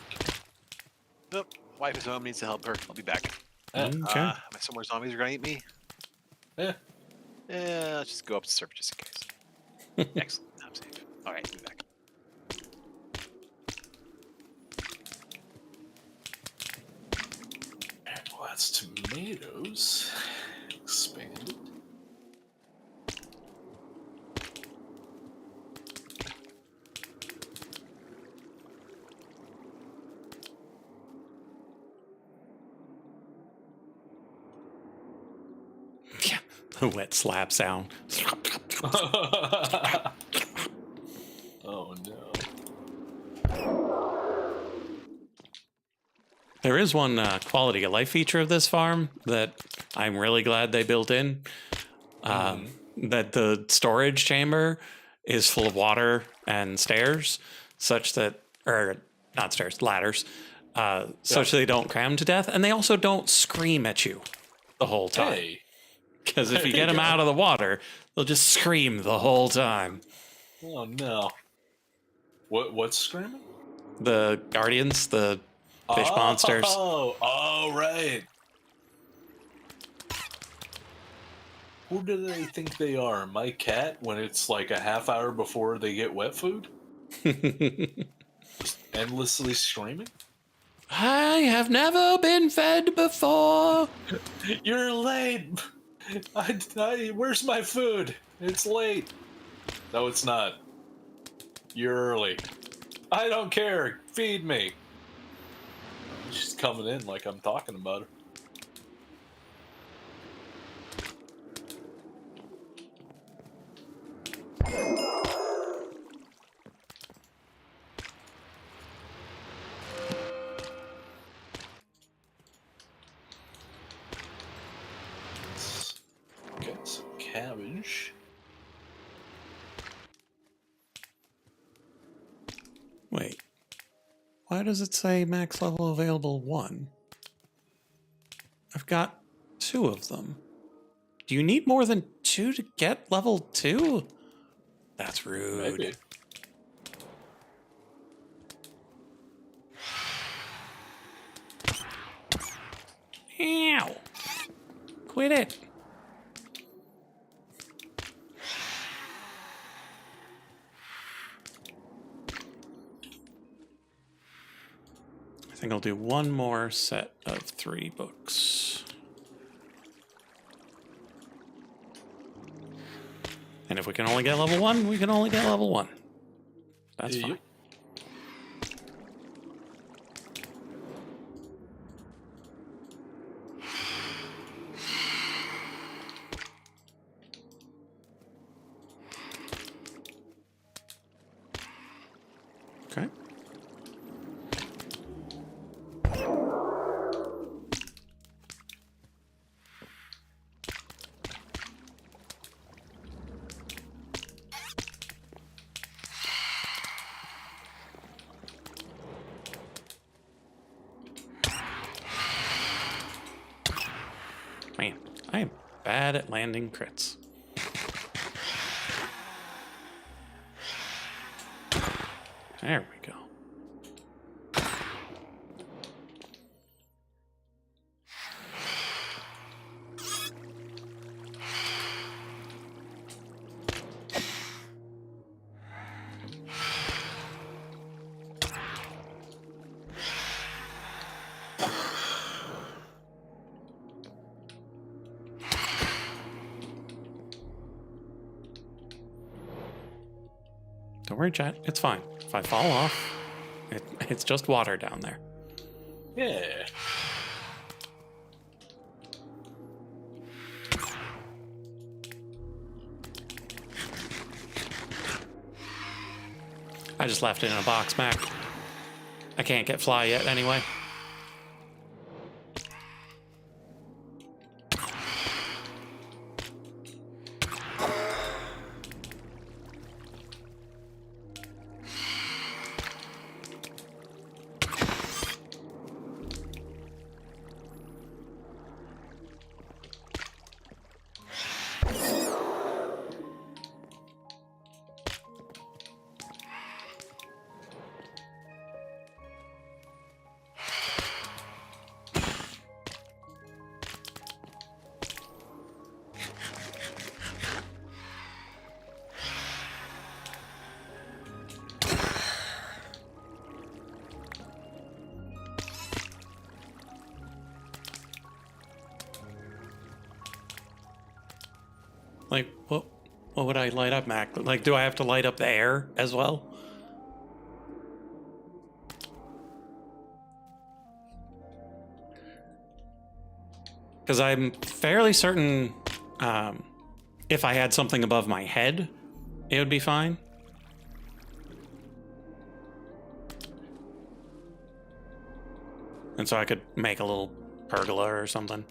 Nope. Wife is home, needs to help her. I'll be back. Okay. Am I somewhere zombies are gonna eat me? Yeah. Yeah, let's just go up to the surface just in case. Excellent. I'm safe. All right, I'll be back. Well, that's tomatoes. Expanded. Wet slap sound. Oh no. There is one quality of life feature of this farm that I'm really glad they built in. That the storage chamber is full of water and stairs, such that, or not stairs, ladders, such that they don't cram to death, and they also don't scream at you the whole time. Hey. Because if you There get you them go. out of the water, they'll just scream the whole time. Oh no. What's screaming? The guardians, the fish monsters. Oh, right. Who do they think they are? My cat when it's like a half hour before they get wet food? Just endlessly screaming? I have never been fed before. You're late! Where's my food? It's late. No, it's not. You're early. I don't care. Feed me. She's coming in like I'm talking about her. Let's get some cabbage. Wait. Why does it say max level available 1? I've got 2 of them. Do you need more than 2 to get level 2? That's rude. Maybe. Ow! Quit it. I think I'll do one more set of 3 books. And if we can only get level 1, we can only get level 1. That's fine. Okay. Man, I am bad at landing crits. There we go. Don't worry, chat. It's fine. If I fall off, it's just water down there. Yeah. I just left it in a box, Mac. I can't get fly yet anyway. Like, what would I light up, Mac? Like, do I have to light up the air as well? Because I'm fairly certain if I had something above my head, it would be fine. And so I could make a little pergola or something.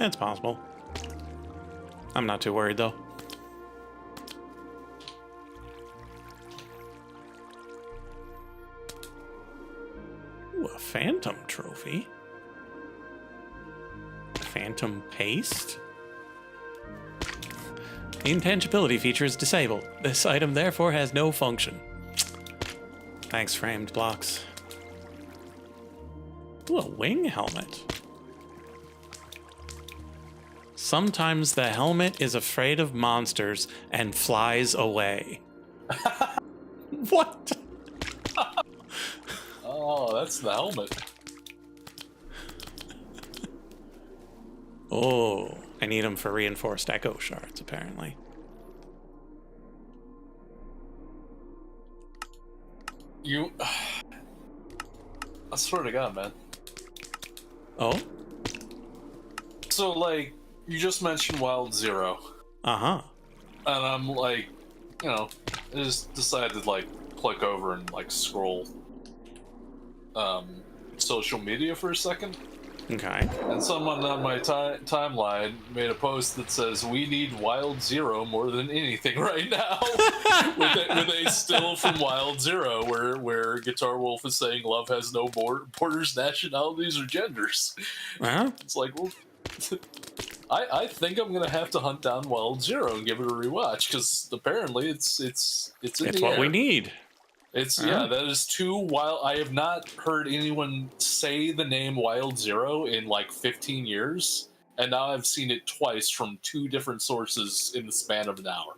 It's possible. I'm not too worried, though. Ooh, a phantom trophy. Phantom paste? The intangibility feature is disabled. This item therefore has no function. Thanks, framed blocks. Ooh, a wing helmet. Sometimes the helmet is afraid of monsters and flies away. What? Oh, that's the helmet. Oh, I need them for reinforced echo shards, apparently. You... I swear to God, man. Oh? So, like, you just mentioned Wild Zero. Uh-huh. And I'm like, you know, I just decided to, like, click over and, like, scroll social media for a second. Okay. And someone on my timeline made a post that says, "We need Wild Zero more than anything right now." with a still from Wild Zero where Guitar Wolf is saying love has no borders, nationalities, or genders. Well, It's like, well, I think I'm gonna have to hunt down Wild Zero and give it a rewatch, because apparently it's in it's the what air. we need. It's Yeah. yeah, that is too wild. I have not heard anyone say the name Wild Zero in like 15 years, and now I've seen it twice from 2 different sources in the span of an hour.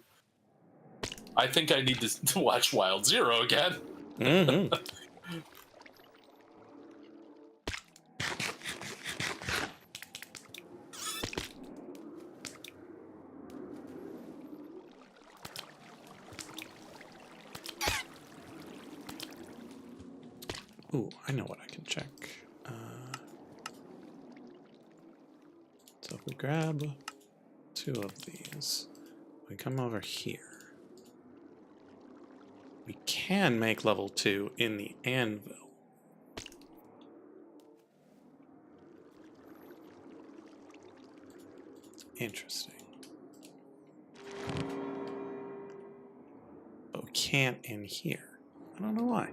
I think I need to watch Wild Zero again. Mm-hmm. Ooh, I know what I can check. So if we grab 2 of these, we come over here. We can make level 2 in the anvil. Interesting. But we can't in here. I don't know why.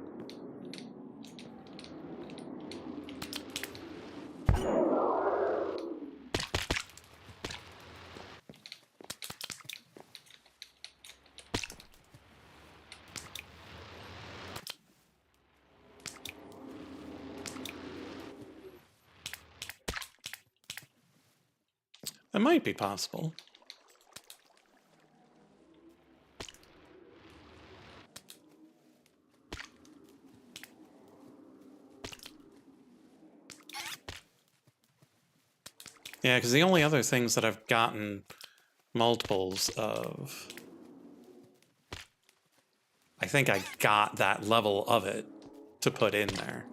That might be possible. Yeah, because the only other things that I've gotten multiples of... I think I got that level of it to put in there.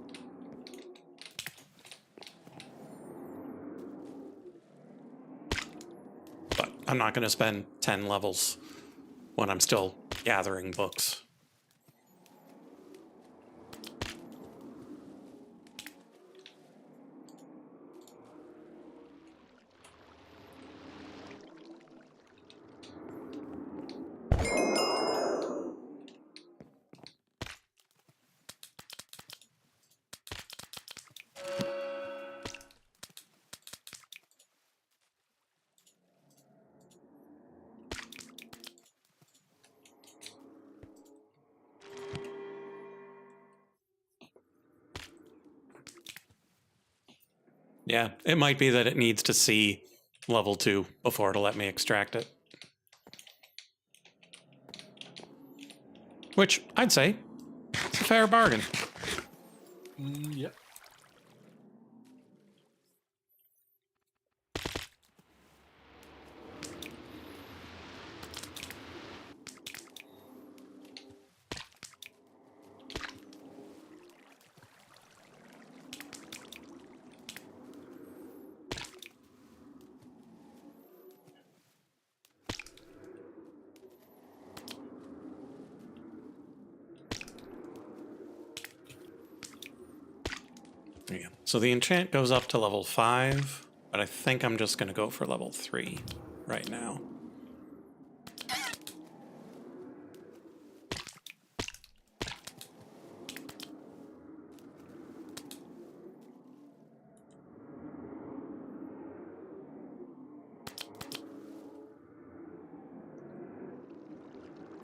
But I'm not going to spend 10 levels when I'm still gathering books. Yeah, it might be that it needs to see level 2 before it'll let me extract it. Which I'd say it's a fair bargain. Yep. There you go. So the enchant goes up to level 5, but I think I'm just going to go for level 3 right now.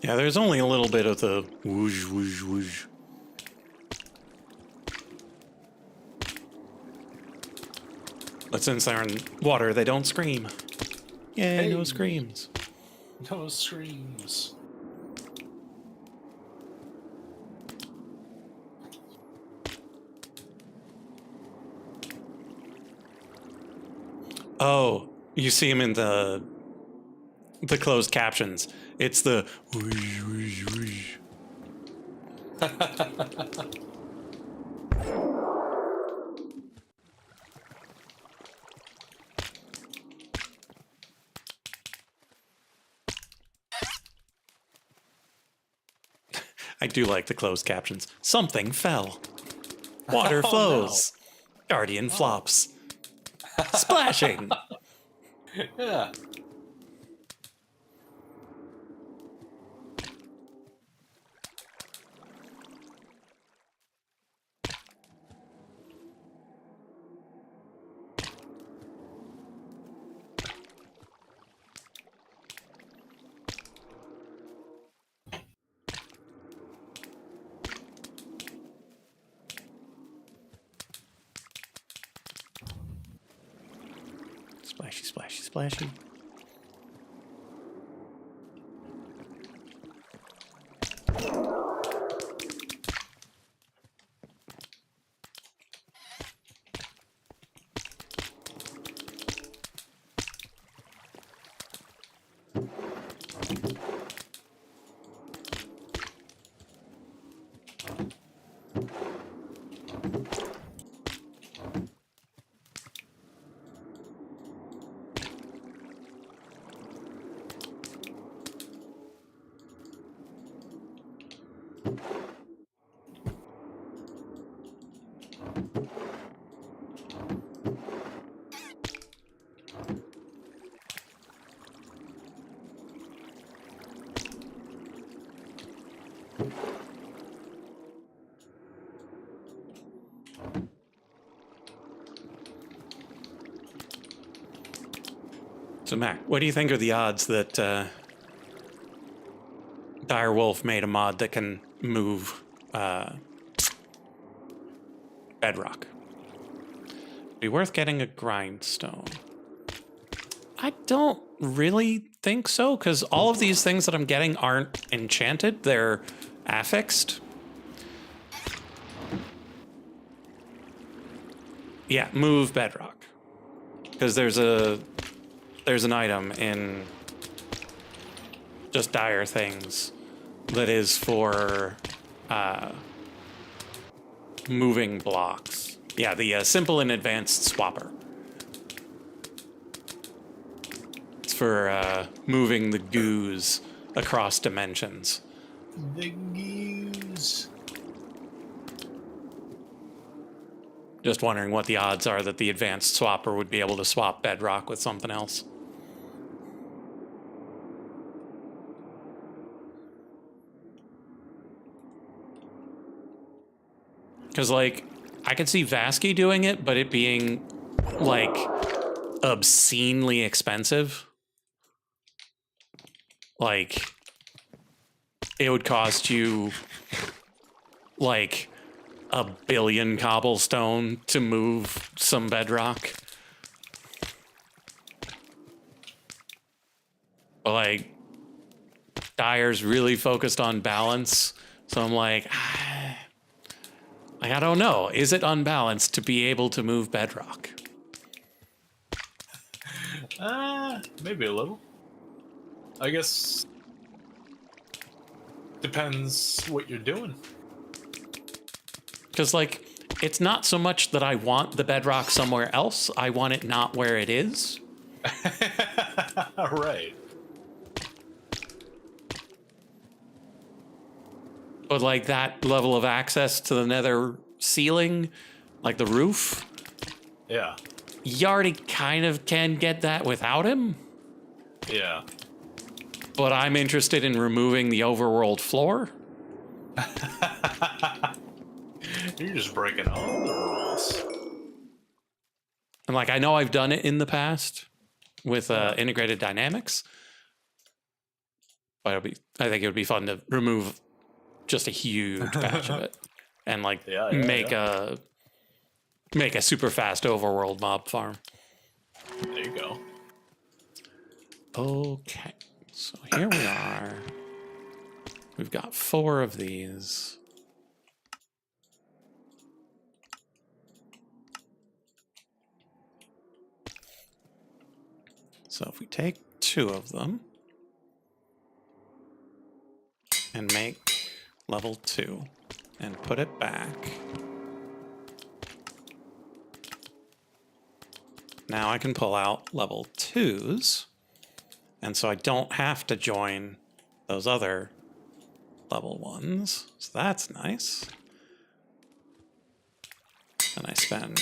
Yeah, there's only a little bit of the whoosh, whoosh, whoosh. But since they're in water, they don't scream. Yay, no Hey. screams. No screams. Oh, you see him in the closed captions. It's the whoosh, whoosh, whoosh. I do like the closed captions. Something fell. Water Oh, flows. Guardian flops. Splashing. Yeah. Splashy, splashy, splashy. So, Mac, what do you think are the odds that Direwolf made a mod that can move bedrock? Be worth getting a grindstone. I don't really think so, because all of these things that I'm getting aren't enchanted. They're affixed. Yeah, move bedrock. Because there's an item in just dire things that is for moving blocks. Yeah, the simple and advanced swapper. It's for moving the goos across dimensions. The goose. Just wondering what the odds are that the advanced swapper would be able to swap bedrock with something else. Because, like, I could see Vasky doing it, but it being, like, obscenely expensive. Like, it would cost you, like, 1 billion cobblestone to move some bedrock. But, like, Dyer's really focused on balance. So I'm like, I don't know. Is it unbalanced to be able to move bedrock? Maybe a little. I guess depends what you're doing. Because, like, it's not so much that I want the bedrock somewhere else. I want it not where it is. Right. But, like, that level of access to the nether ceiling, like the roof, Yeah. you already kind of can get that without him. Yeah. But I'm interested in removing the overworld floor. You're just breaking all the rules. And, like, I know I've done it in the past with integrated dynamics. But I think it would be fun to remove just a huge patch of it. And, like, make a super fast overworld mob farm. There you go. Okay, so here we are. We've got 4 of these. So if we take 2 of them and make level 2 and put it back. Now I can pull out level 2s, and so I don't have to join those other level 1s. So that's nice. And I spend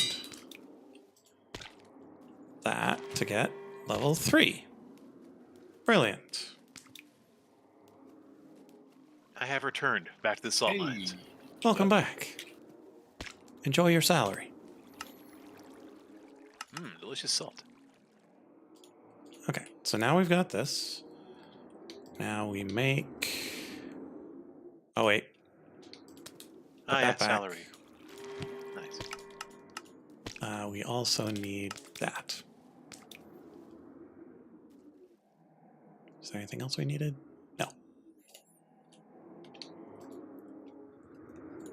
that to get level 3. Brilliant. I have returned back to the salt mines. Welcome back. Enjoy your salary. Delicious salt. Okay, so now we've got this. Now we make... Oh, wait. Put Ah, yeah, that back. salary. Nice. We also need that. Is there anything else we needed? No.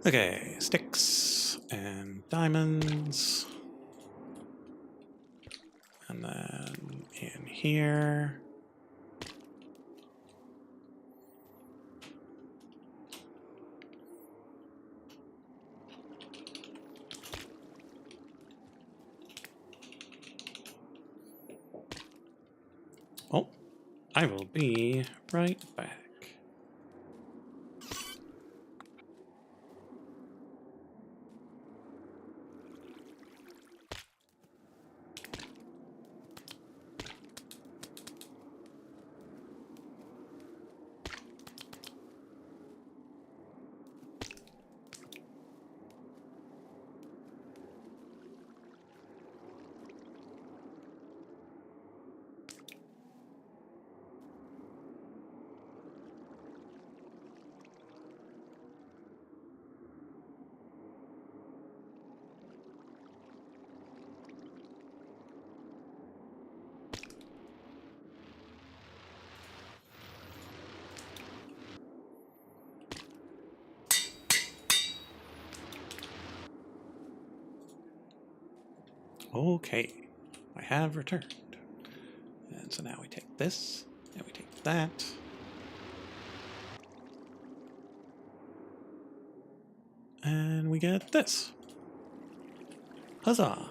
Okay, sticks and diamonds. And then in here. Oh, I will be right back. Okay, I have returned. And so now we take this, and we take that. And we get this. Huzzah!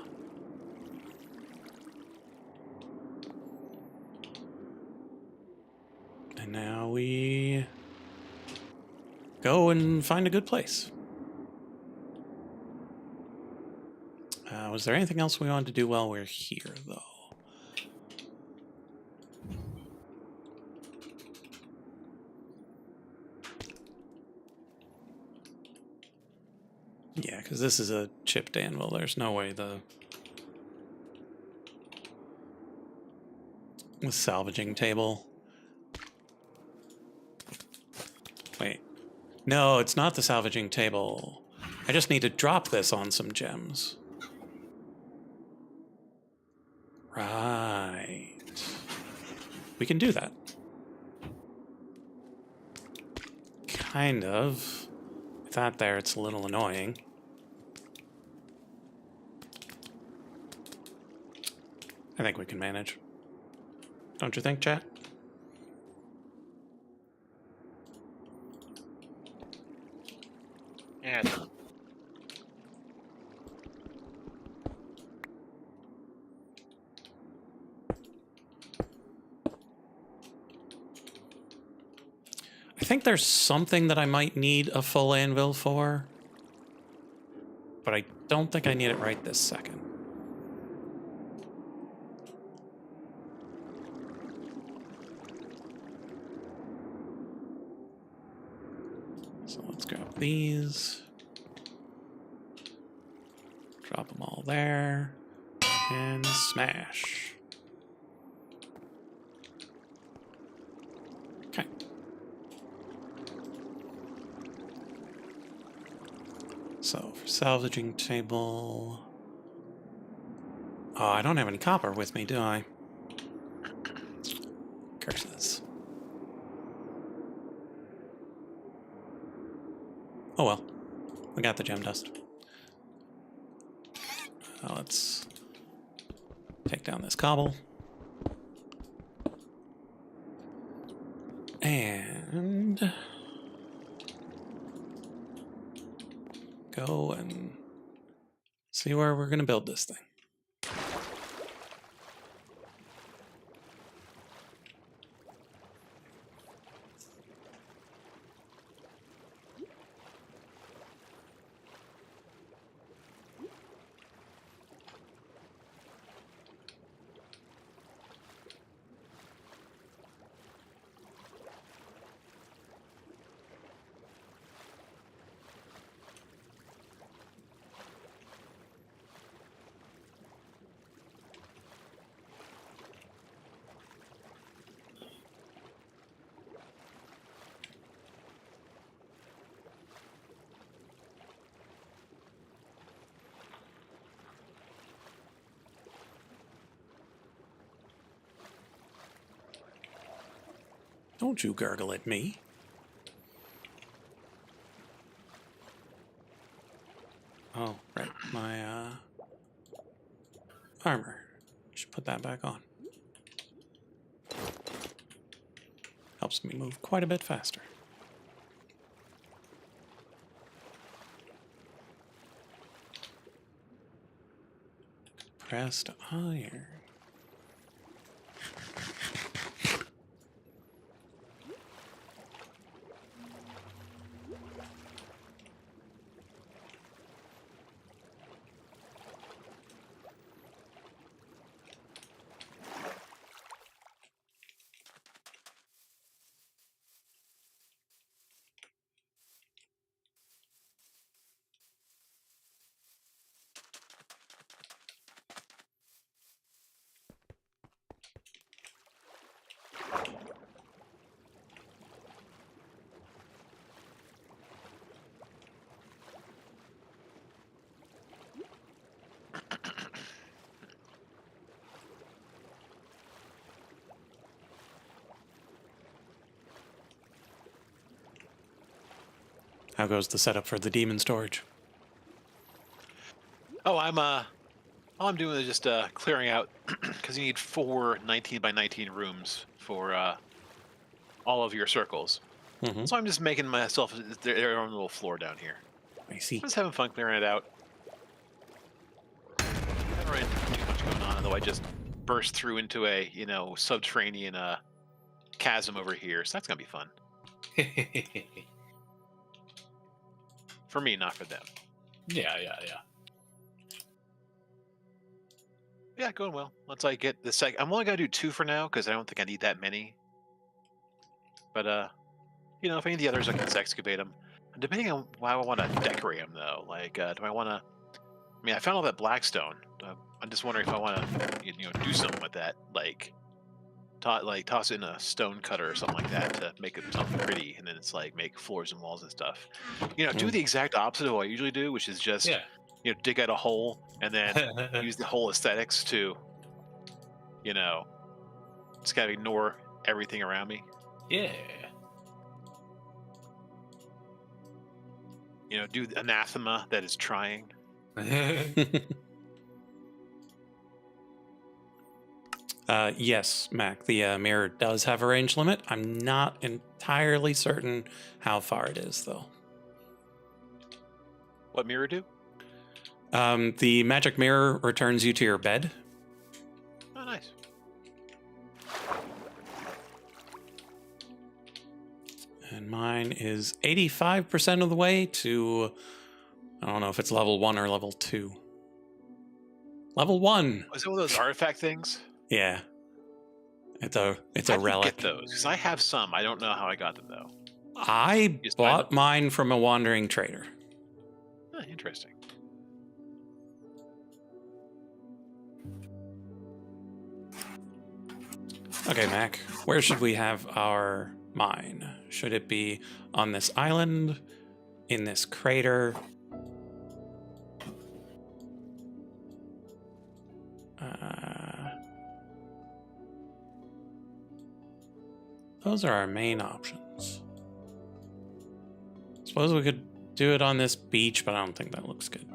And now we go and find a good place. Was there anything else we wanted to do while we're here, though? Yeah, because this is a chipped anvil. There's no way the salvaging table. Wait. No, it's not the salvaging table. I just need to drop this on some gems. Right. We can do that. kind of. With that there, it's a little annoying. I think we can manage. Don't you think, chat? Yeah. I think there's something that I might need a full anvil for, but I don't think I need it right this second. So let's grab these, drop them all there, and smash. Okay. So for salvaging table... Oh, I don't have any copper with me, do I? Curses. Oh well. We got the gem dust. Let's take down this cobble. And... go and see where we're going to build this thing. Don't you gurgle at me. Oh, right. My armor. Should put that back on. Helps me move quite a bit faster. Pressed iron. How goes the setup for the demon storage? Oh, all I'm doing is just clearing out because you need 4 19 by 19 rooms for all of your circles. Mm-hmm. So I'm just making myself their own little floor down here. I see. I'm just having fun clearing it out. Never really too much going on, although I just burst through into a subterranean chasm over here, so that's gonna be fun for me, not for them. Yeah. Yeah, going well. Once I get the I'm only gonna do 2 for now because I don't think I need that many. But if any of the others I can just excavate them. Depending on how I want to decorate them, though. Like, do I want to? I mean, I found all that blackstone. I'm just wondering if I want to, do something with that, like toss in a stone cutter or something like that to make it something pretty, and then it's like make floors and walls and stuff. Do the exact opposite of what I usually do, which is just dig out a hole and then use the whole aesthetics to, just kind of ignore everything around me. Yeah. do the anathema that is trying. Yes, Mac, the mirror does have a range limit. I'm not entirely certain how far it is, though. What mirror do? The magic mirror returns you to your bed. Oh, nice. And mine is 85% of the way to, I don't know if it's level 1 or level 2. Level 1! Was it one of those artifact things? Yeah. It's How a did you relic. get those? Because I have some. I don't know how I got them, though. I Just find bought mine from a wandering trader. Oh, interesting. Okay, Mac, where should we have our mine? Should it be on this island? In this crater? Those are our main options. Suppose we could do it on this beach, but I don't think that looks good.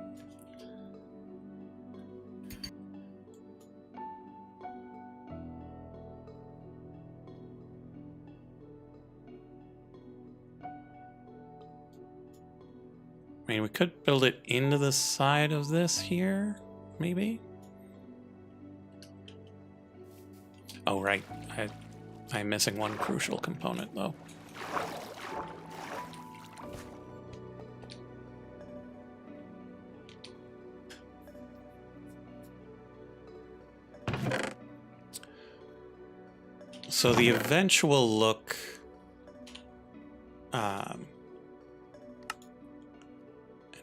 I mean, we could build it into the side of this here, maybe? Oh, right. I'm missing one crucial component, though. So the eventual look... and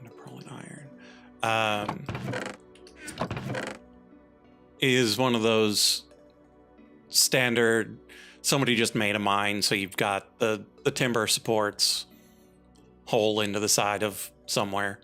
a pearl and iron. Is one of those standard... Somebody just made a mine, so you've got the timber supports hole into the side of somewhere.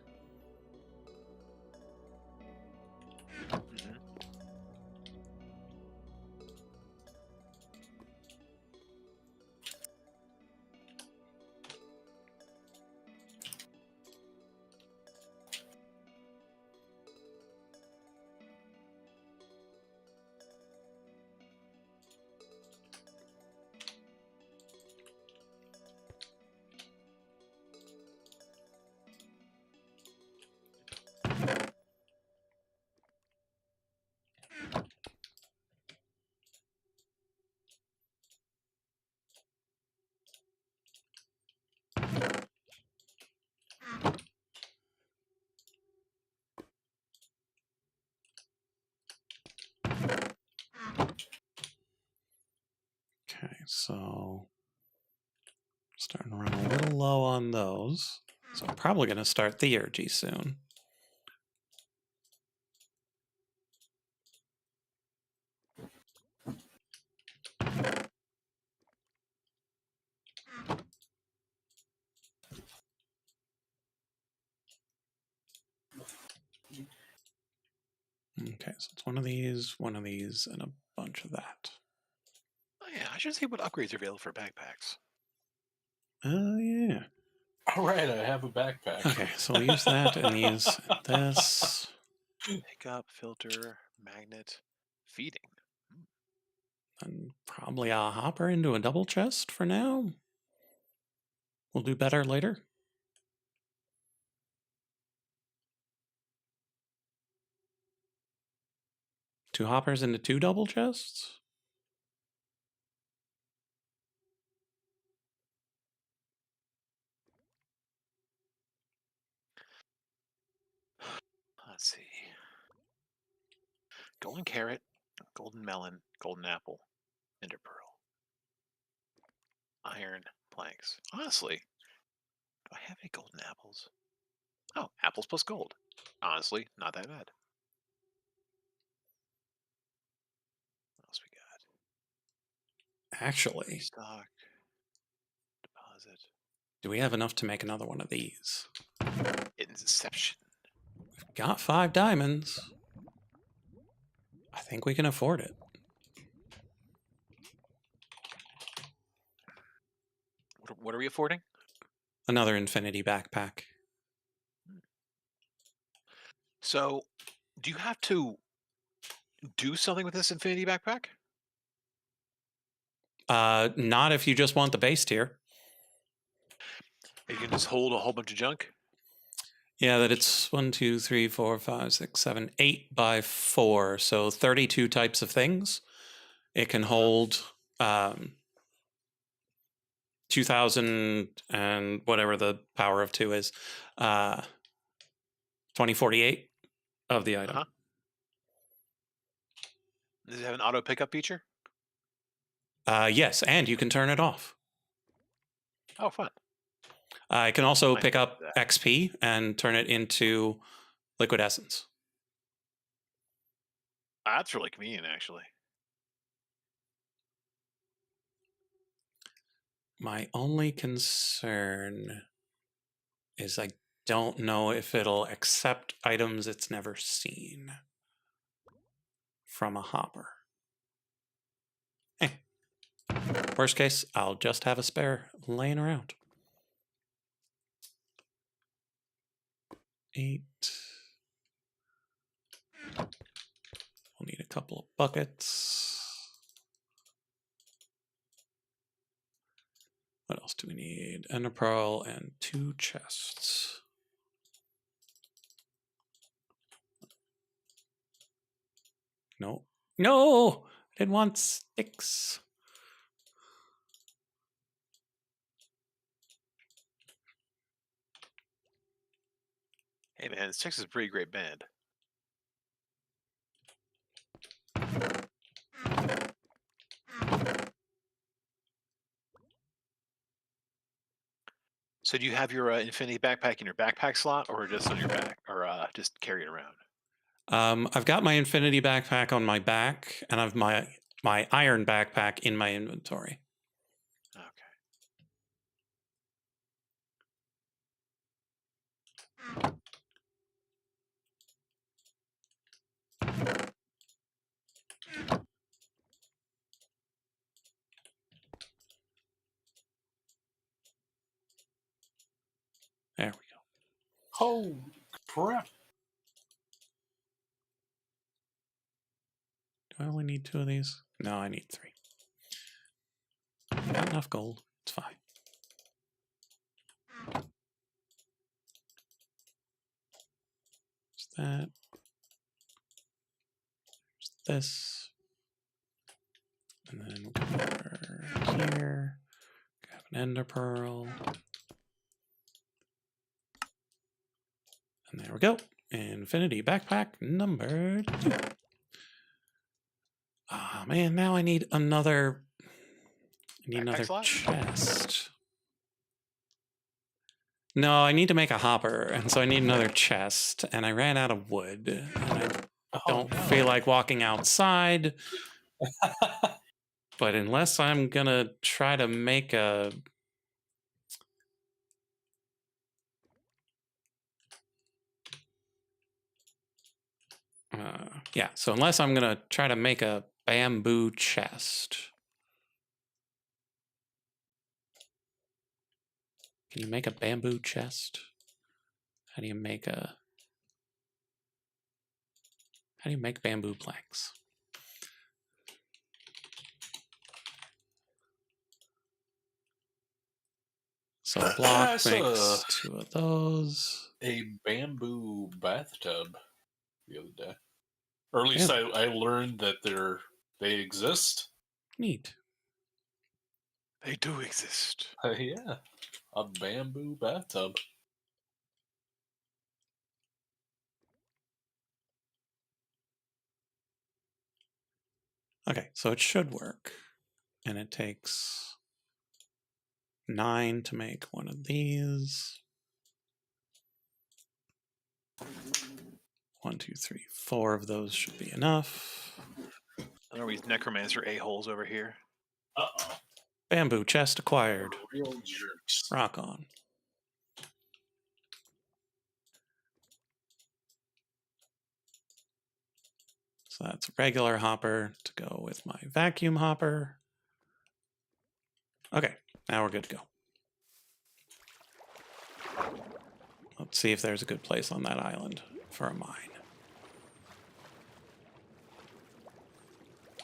Okay, so starting to run a little low on those. So I'm probably going to start theurgy soon. Okay, so it's one of these, and a bunch of that. Oh, yeah. I should see what upgrades are available for backpacks. Oh, yeah. All right, I have a backpack. Okay, so we'll use that and use this. Pickup, filter, magnet, feeding. And probably a hopper into a double chest for now. We'll do better later. Two hoppers into two double chests? Let's see. Golden carrot, golden melon, golden apple, ender pearl, iron planks. Honestly, do I have any golden apples? Oh, apples plus gold. Honestly, not that bad. What else we got? Actually, Stock, deposit, do we have enough to make another one of these? inception. We've got 5 diamonds. I think we can afford it. What are we affording? Another infinity backpack. So, do you have to do something with this infinity backpack? Not if you just want the base tier. You can just hold a whole bunch of junk. Yeah, that it's 1, 2, 3, 4, 5, 6, 7, 8 by 4. So 32 types of things. It can hold 2,000 and whatever the power of 2 is. 2048 of the item. Uh-huh. Does it have an auto pickup feature? Yes, and you can turn it off. Oh, fun. It can also Might pick do up that. XP and turn it into liquid essence. That's really convenient, actually. My only concern is I don't know if it'll accept items it's never seen from a hopper. Worst case, I'll just have a spare laying around. 8. We'll need a couple of buckets. What else do we need? Ender pearl and 2 chests. No. No! I didn't want sticks. Hey, man, Six is a pretty great band. So, do you have your infinity backpack in your backpack slot, or just on your back, or just carry it around? I've got my infinity backpack on my back, and I've my iron backpack in my inventory. Okay. There we go. Oh, crap. Do I only need 2 of these? No, I need 3. Got enough gold. It's fine. There's that. There's this. And then we'll come over here. Grab an ender pearl. And there we go. Infinity backpack number 2. Ah, man, now I need another. I need Backpack another slot? chest. No, I need to make a hopper, and so I need another chest. And I ran out of wood. And I don't feel like walking outside. But unless I'm gonna try to make a yeah, so unless I'm gonna try to make a bamboo chest. Can you make a bamboo chest? How do you make bamboo planks? So a block makes 2 of those. A bamboo bathtub the other day. Or at least I learned that they exist. Neat. They do exist. Yeah, a bamboo bathtub. Okay, so it should work. And it takes 9 to make one of these. 1, 2, 3, 4 of those should be enough. Are these necromancer a-holes over here? Uh-oh. Bamboo chest acquired. Real jerks. Rock on. So that's a regular hopper to go with my vacuum hopper. Okay, now we're good to go. Let's see if there's a good place on that island for a mine.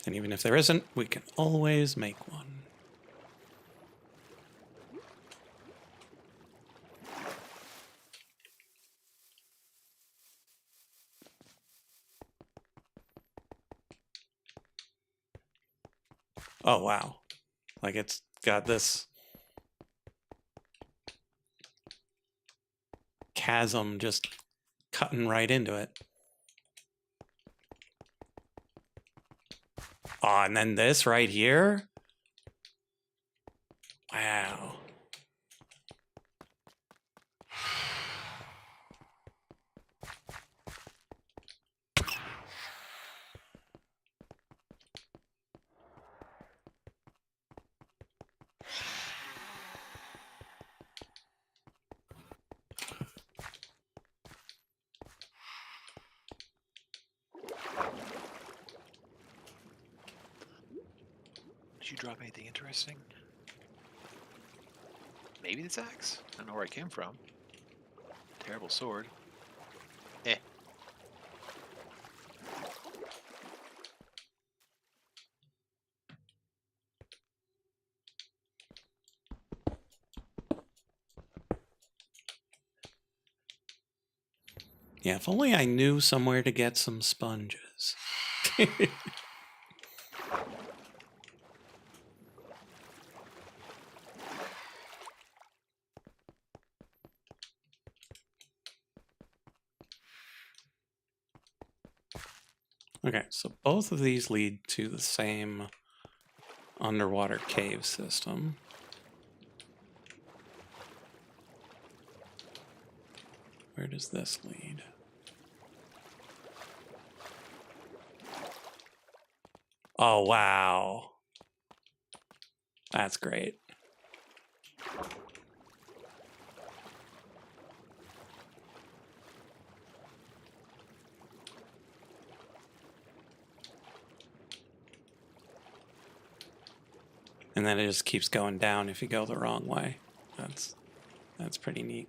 And even if there isn't, we can always make one. Oh, wow. Like it's got this chasm just cutting right into it. Oh, and then this right here? Wow. Did you drop anything interesting? Maybe this axe? I don't know where it came from. Terrible sword. Eh. Yeah, if only I knew somewhere to get some sponges. Okay, so both of these lead to the same underwater cave system. Where does this lead? Oh, wow. That's great. And then it just keeps going down if you go the wrong way. That's pretty neat.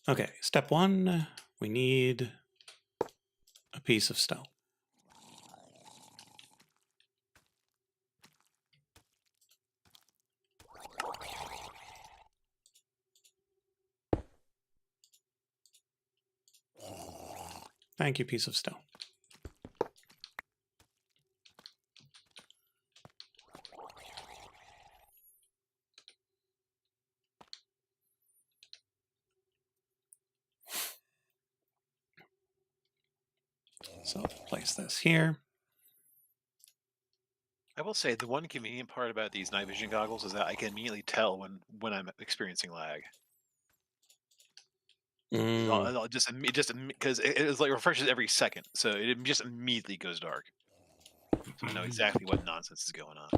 Okay, step one, we need a piece of stone. Thank you, piece of stone. So place this here. I will say the one convenient part about these night vision goggles is that I can immediately tell when I'm experiencing lag. I'll just because it like refreshes every second, so it just immediately goes dark. So I know exactly what nonsense is going on.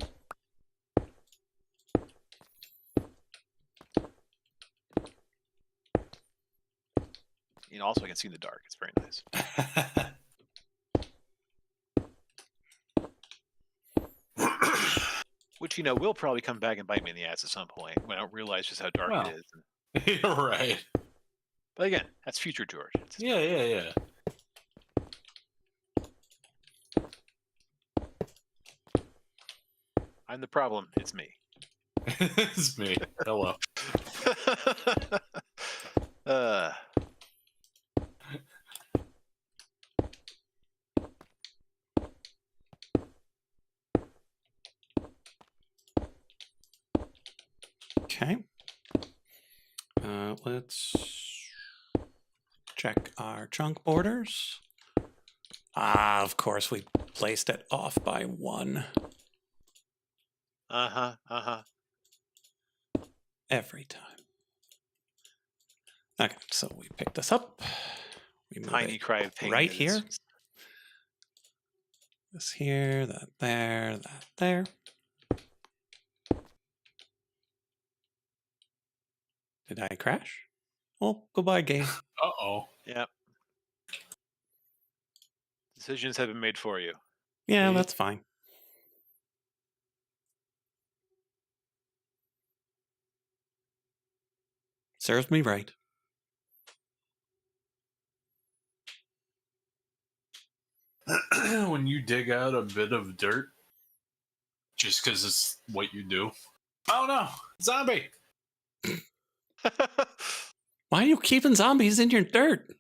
You know, also I can see in the dark. It's very nice. Which, you know, will probably come back and bite me in the ass at some point when I don't realize just how dark Well. it is. You're right. But again, that's future George. Yeah. I'm the problem. It's me. It's me. Hello. uh, Okay. Let's check our chunk borders. Ah, of course, we placed it off by 1 every time. Okay, so we pick this up. We move Tiny it cry of pain. right that here. is. This here, that there, that there. Did I crash? Well, goodbye, game. Uh-oh. Yep. Decisions have been made for you. Yeah, See? that's fine. Serves me right. When you dig out a bit of dirt, just because it's what you do. Oh no, zombie! Why are you keeping zombies in your dirt?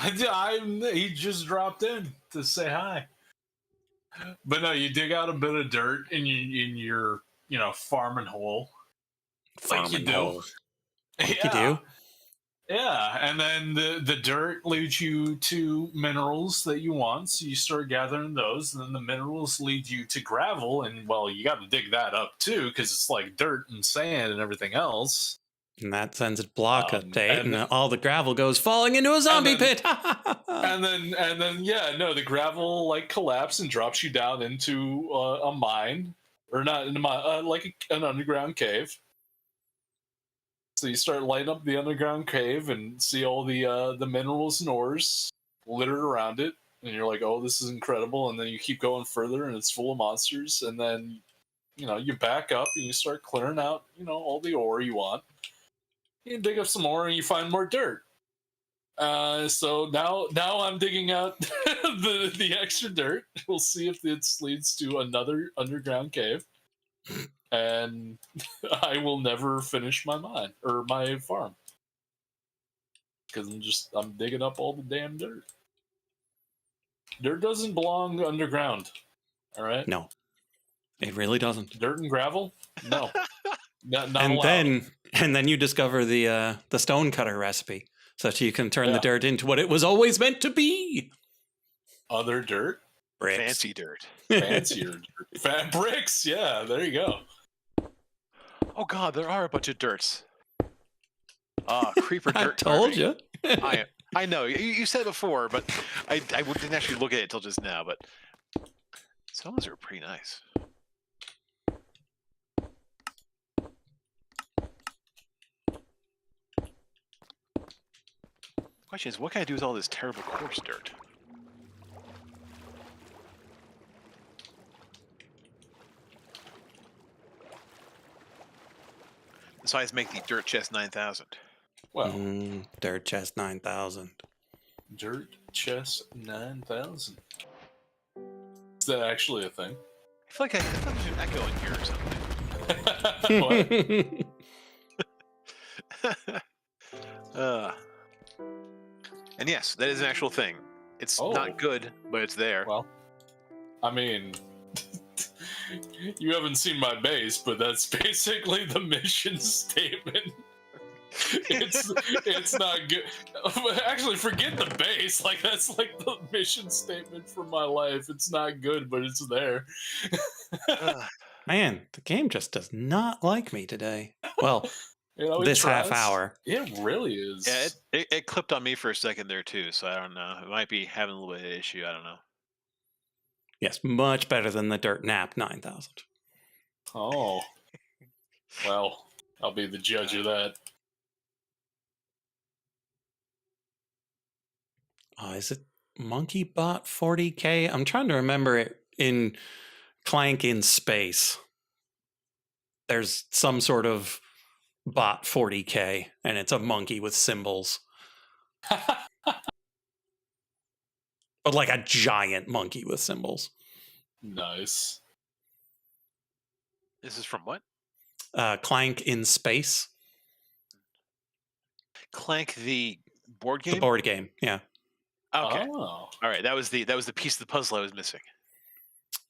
He just dropped in to say hi. But no, you dig out a bit of dirt in your farming hole. Like you Farming do. hole. Like you Yeah. do? Yeah, and then the dirt leads you to minerals that you want, so you start gathering those, and then the minerals lead you to gravel, and well, you got to dig that up too, because it's like dirt and sand and everything else. And that sends a block update, and and all the gravel goes falling into a zombie then- pit. and then yeah, no, the gravel like collapses and drops you down into a mine, or not in a mine, like an underground cave. So you start lighting up the underground cave and see all the minerals and ores littered around it, and you're like, "Oh, this is incredible!" And then you keep going further, and it's full of monsters. And then, you back up and you start clearing out, all the ore you want. You dig up some ore, and you find more dirt. So now I'm digging out the extra dirt. We'll see if this leads to another underground cave. And I will never finish my mine or my farm because I'm digging up all the damn dirt. Dirt doesn't belong underground. All right. No, it really doesn't. Dirt and gravel, no, not And allowed. then you discover the stone cutter recipe, so that you can turn the Yeah. dirt into what it was always meant to be. Other dirt, Bricks. Fancy dirt. fancier dirt, fat bricks. Yeah, there you go. Oh God, there are a bunch of dirts. Creeper I dirt. told carving. you. I know. You said it before, but I didn't actually look at it till just now. But some of those are pretty nice. Question is, what can I do with all this terrible coarse dirt? Besides, make the dirt chest 9,000. Well, Dirt chest 9,000. dirt chest 9,000. Is that actually a thing? I feel like there's an echo in here or something. What? And yes, that is an actual thing. It's Oh. not good, but it's there. Well, I mean, you haven't seen my base, but that's basically the mission statement. It's not good. Actually, forget the base. Like that's like the mission statement for my life. It's not good, but it's there. Man, the game just does not like me today. Well, It this half tries. hour. It really is. Yeah, it clipped on me for a second there too, so I don't know. It might be having a little bit of an issue. I don't know. Yes, much better than the Dirt Nap 9,000. Oh. Well, I'll be the judge of that. Is it Monkey Bot 40K? I'm trying to remember it in Clank in Space. There's some sort of bot 40K, and it's a monkey with symbols. But like a giant monkey with symbols. Nice. This is from what? Clank in Space. Clank the board game. The board game, yeah. Okay. Oh. All right. That was the piece of the puzzle I was missing.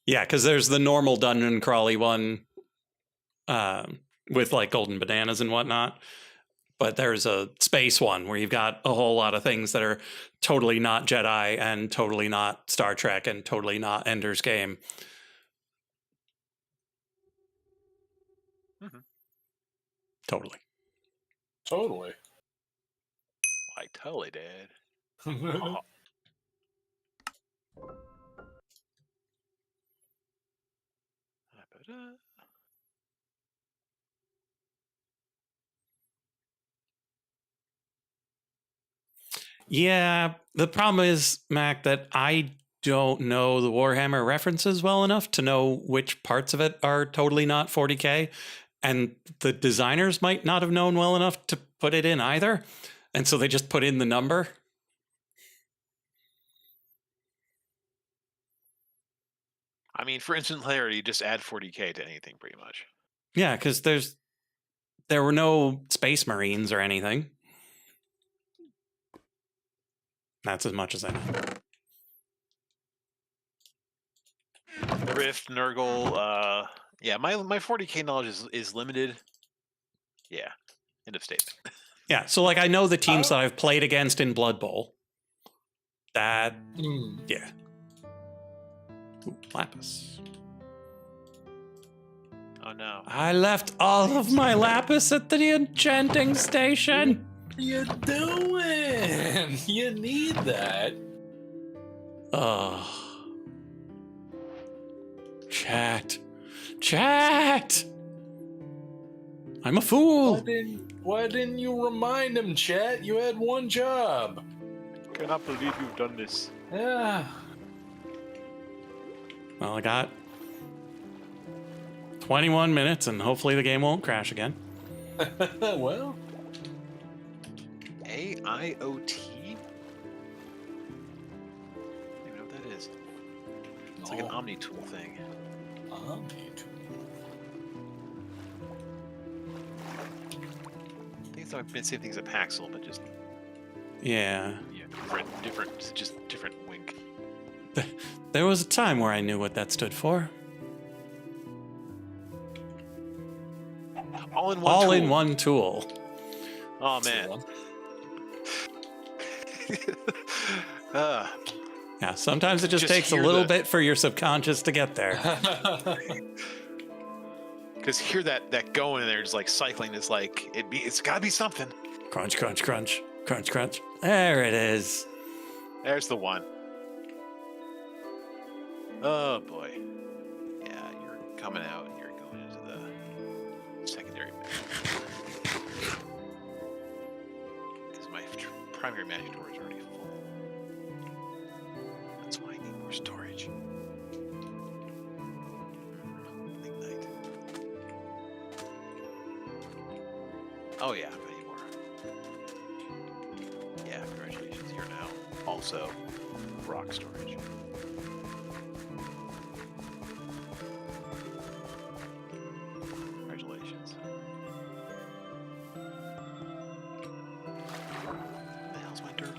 Yeah, because there's the normal dungeon crawly one, with like golden bananas and whatnot. But there's a space one where you've got a whole lot of things that are totally not Jedi and totally not Star Trek and totally not Ender's Game. Mm-hmm. Totally. Totally. I totally did. Oh. Yeah, the problem is, Mac, that I don't know the Warhammer references well enough to know which parts of it are totally not 40K. And the designers might not have known well enough to put it in either. And so they just put in the number. I mean, for instant clarity, just add 40K to anything pretty much. Yeah, because there were no Space Marines or anything. That's as much as I know. Rift, Nurgle, yeah, my 40K knowledge is limited. Yeah, end of statement. Yeah, so like I know the teams that I've played against in Blood Bowl. That, yeah. Ooh, Lapis. Oh no. I left all of my Lapis at the enchanting station. What are you doing? You need that. Oh. Chat. Chat! I'm a fool. Why didn't you remind him, chat? You had one job. Cannot believe you've done this. Yeah. Well, I got 21 minutes, and hopefully the game won't crash again. Well. AIoT? I don't even know what that is. It's like an Omni-tool thing. Omni-tool. I think it's the same thing as a Paxel, but just Yeah. different wink. There was a time where I knew what that stood for. All in one All tool. in one tool. Oh man. Yeah, sometimes it just takes a hear little bit for your subconscious to get there. Because hear that going in there, just like cycling. It's like it's got to be something. Crunch, crunch, crunch, crunch, crunch. There it is. There's the one. Oh boy. Yeah, you're coming out and you're going into the secondary. Because my primary magic door is already full. That's why I need more storage. Ignite. Oh yeah, I need more. Yeah, congratulations. You're now also rock storage. Congratulations. What the hell's my dirt?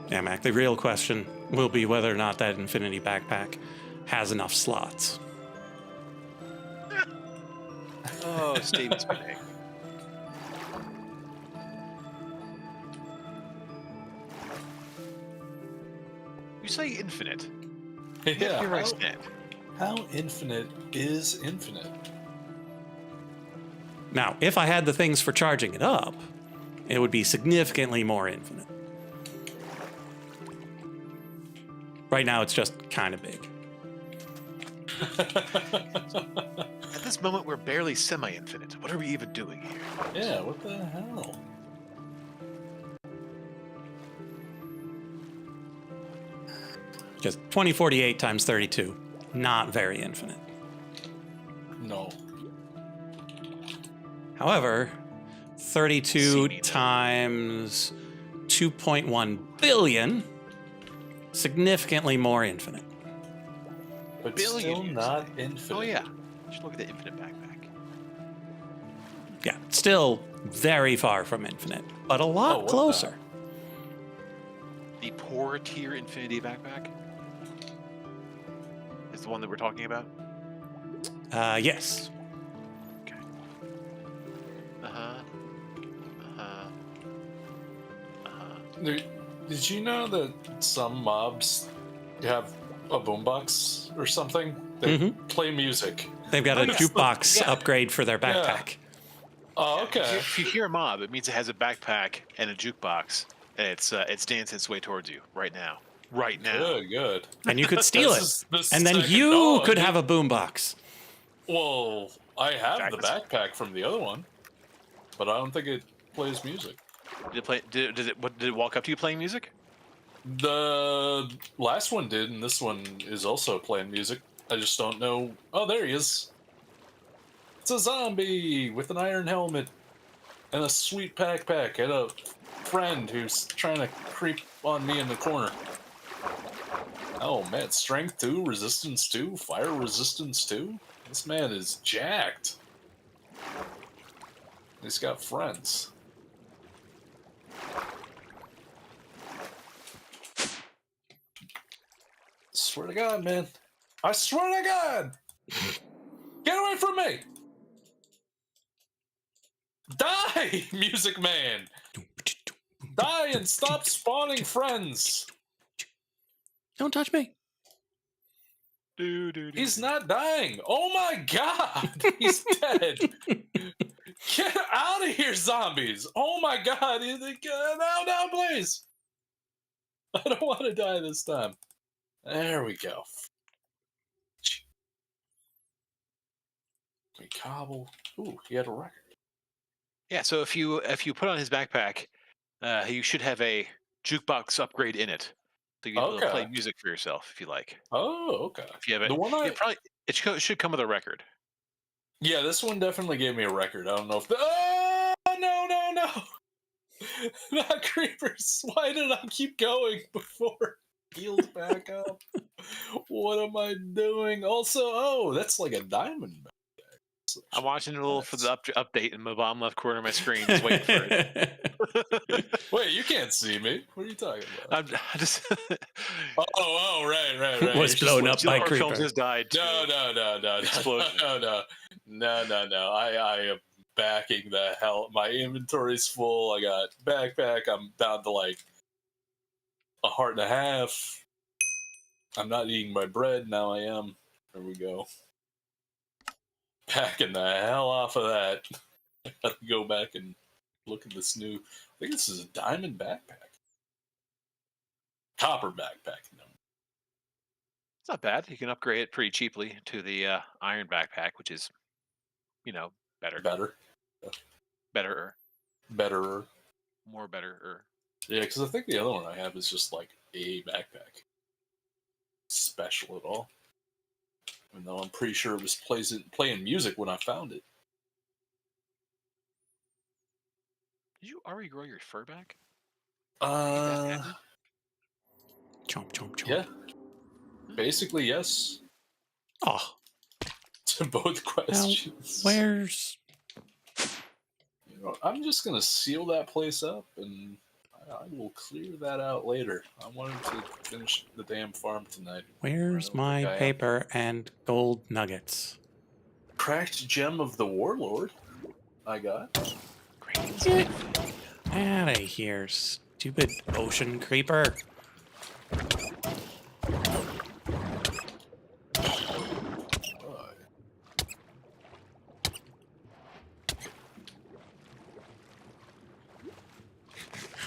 Yeah, Mac, the real question will be whether or not that Infinity Backpack has enough slots. Oh, Steven's big. You say infinite. Yeah. You're extent. How infinite is infinite? Now, if I had the things for charging it up, it would be significantly more infinite. Right now, it's just kind of big. At this moment, we're barely semi-infinite. What are we even doing here? Yeah, what the hell? Just 2048 times 32. Not very infinite. No. However, 32 times 2.1 billion, significantly more infinite. But Billion still years. not infinite. Oh yeah. You should look at the infinite backpack. Yeah, still very far from infinite, but a lot what closer. The poor tier infinity backpack is the one that we're talking about. Yes. Okay. Uh-huh. Uh-huh. Uh-huh. Did you know that some mobs have a boombox or something? They play music. They've got Oh, a yeah. jukebox Yeah. upgrade for their backpack. Oh, If you, okay. if you hear a mob, it means it has a backpack and a jukebox, and it's dancing its way towards you right now. Right now. Good. And you could steal it. This is the And then second. you Oh, could have a boombox. Well, I have the Exactly. backpack from the other one, but I don't think it plays music. Did it play? Did it walk up to you playing music? The last one did, and this one is also playing music. I just don't know. Oh, there he is. It's a zombie with an iron helmet and a sweet backpack and a friend who's trying to creep on me in the corner. Oh man, strength 2, resistance 2, fire resistance 2. This man is jacked. He's got friends. Swear to God, man. I swear to God! Get away from me! Die, Music Man! Die and stop spawning friends! Don't touch me. He's He's not dying! Oh my God! He's dead! Get out of here, zombies! Oh my God! No, please! I don't want to die this time. There we go. We cobble. Ooh, he had a record. Yeah. So if you put on his backpack, you should have a jukebox upgrade in it, so you'd be able to play Okay. music for yourself if you like. Oh, okay. If you have it, The one it probably it should come with a record. Yeah, this one definitely gave me a record. I don't know if oh no. Not creepers. Why did I keep going before it healed back up? What am I doing? Also, oh, that's like a diamond. I'm watching a little for the update in the bottom left corner of my screen, just waiting for it. Wait, you can't see me. What are you talking about? I just Oh, right. Was blown up by Film creeper. just died. No. Explosion. No. I am backing the hell. My inventory's full. I got backpack. I'm down to like a heart and a half. I'm not eating my bread. Now I am. There we go. Packing the hell off of that. I gotta go back and look at this new. I think this is a diamond backpack. Copper backpack. No. It's not bad. You can upgrade it pretty cheaply to the iron backpack, which is, better, Better. more better. Yeah, because I think the other one I have is just like a backpack. Special at all. Even though I'm pretty sure it was playing music when I found it. Did you already grow your fur back? Chomp, chomp, chomp. Yeah. Basically, yes. Oh, To both questions. where's... I'm just gonna seal that place up, and I will clear that out later. I wanted to finish the damn farm tonight. Where's my paper and gold nuggets? Cracked gem of the warlord. I got. Get out of here, stupid ocean creeper.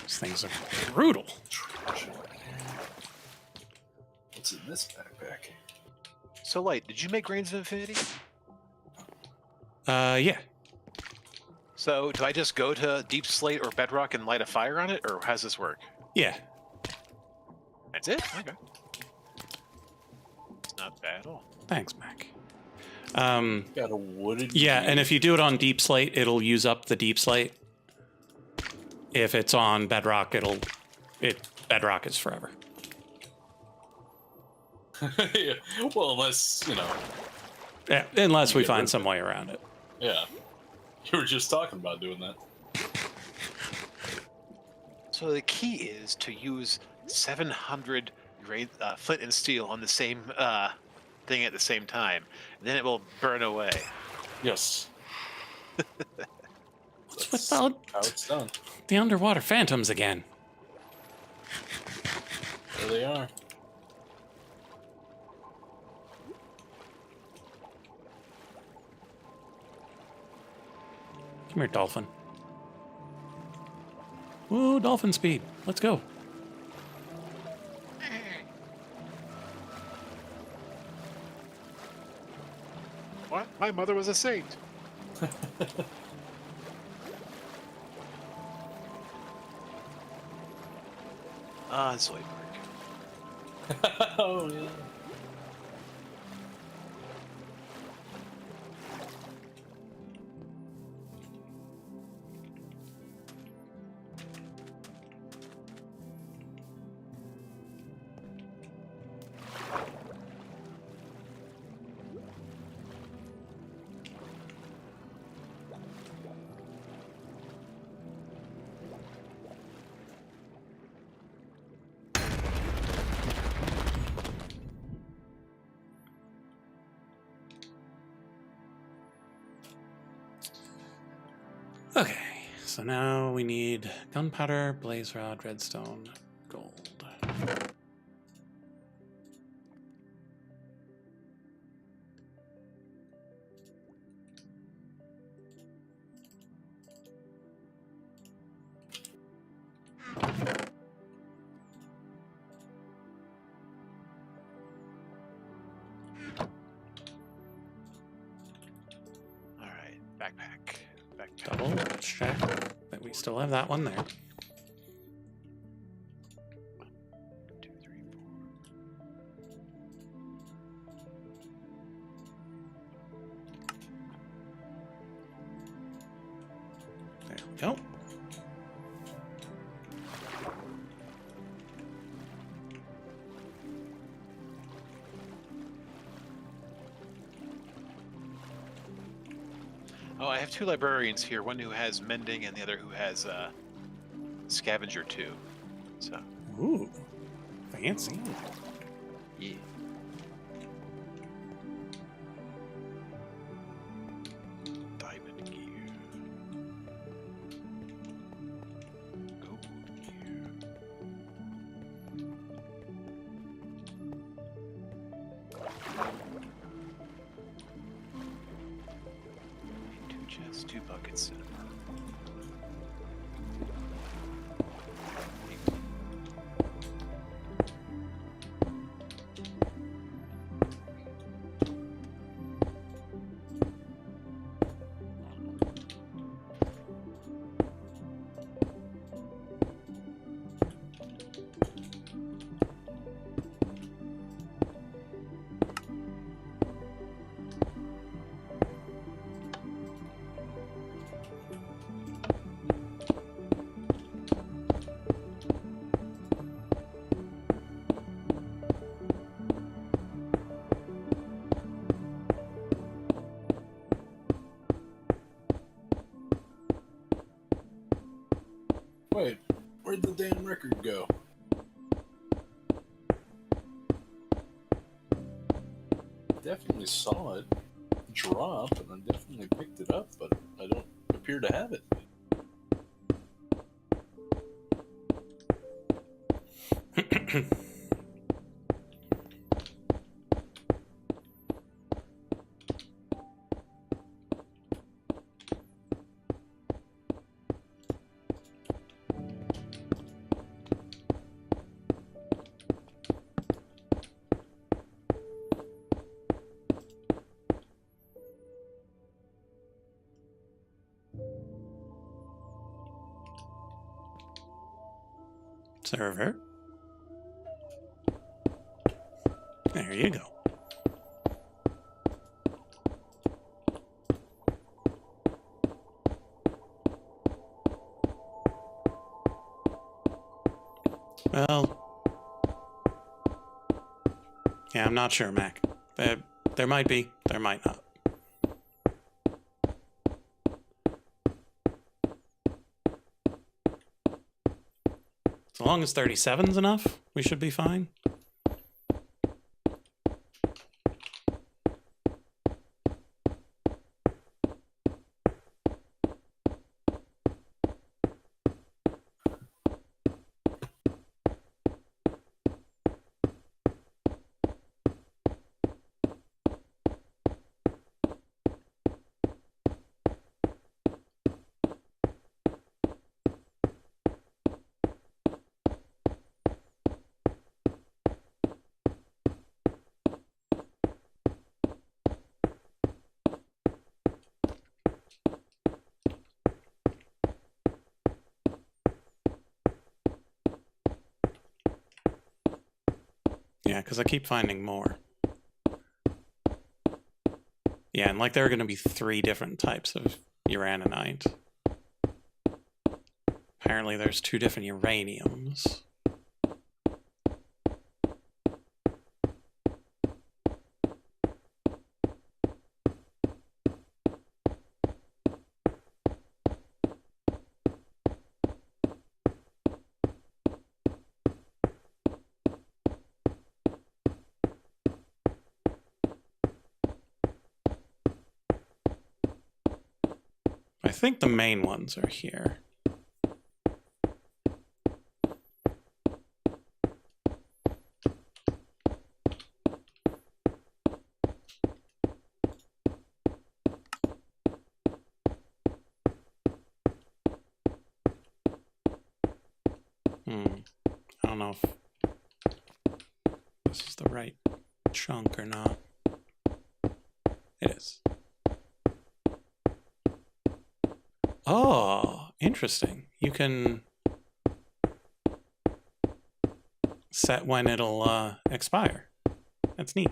These things are brutal. What's in this backpack? So, Light, did you make Grains of Infinity? Yeah. So, do I just go to Deep Slate or Bedrock and light a fire on it, or how does this work? Yeah. That's it? Okay. It's not bad at all. Thanks, Mac. Got a wooden. Yeah, and if you do it on deep slate, it'll use up the deep slate. If it's on bedrock, bedrock is forever. Yeah. Well, unless Yeah, unless we find some way around it. Yeah. You were just talking about doing that. So the key is to use 700 flint and steel on the same thing at the same time. Then it will burn away. Yes. What's That's with all how it's done. the underwater phantoms again? There they are. Come here, dolphin. Whoa, dolphin speed. Let's go. What? My mother was a saint. Ah, Soy Park. Oh yeah. Okay, so now we need gunpowder, blaze rod, redstone, gold. All right, backpack. Double check that we still have that one there. 2, 3, 4. There we go. Oh, I have 2 librarians here. One who has mending, and the other who has scavenger 2. So Ooh, fancy. yeah. Diamond gear. Gold gear. Two chests, 2 buckets, and a Wait, where'd the damn record go? Definitely saw it drop, and I definitely picked it up, but I don't appear to have it. Server. There you go. Well, yeah, I'm not sure, Mac. There might be, there might not. As long as 37's enough, we should be fine. Yeah, because I keep finding more. Yeah, and like there are going to be 3 different types of uraninite. Apparently there's 2 different uraniums. I think the main ones are here. I don't know if this is the right chunk or not. It is. Oh, interesting. You can set when it'll expire. That's neat.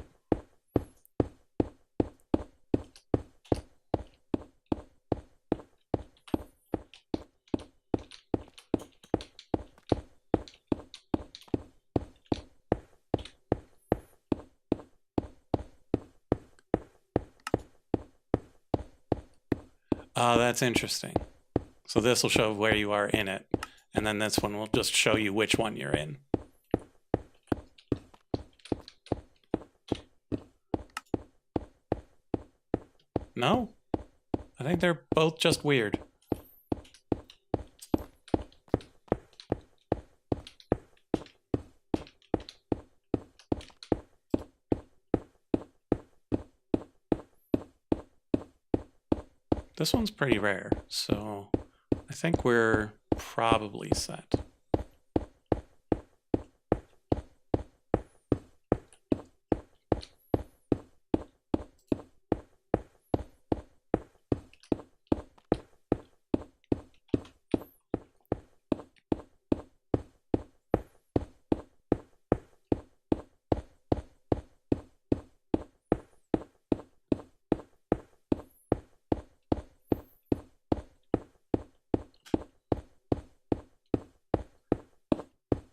Oh, that's interesting. So this will show where you are in it, and then this one will just show you which one you're in. No? I think they're both just weird. This one's pretty rare, so I think we're probably set.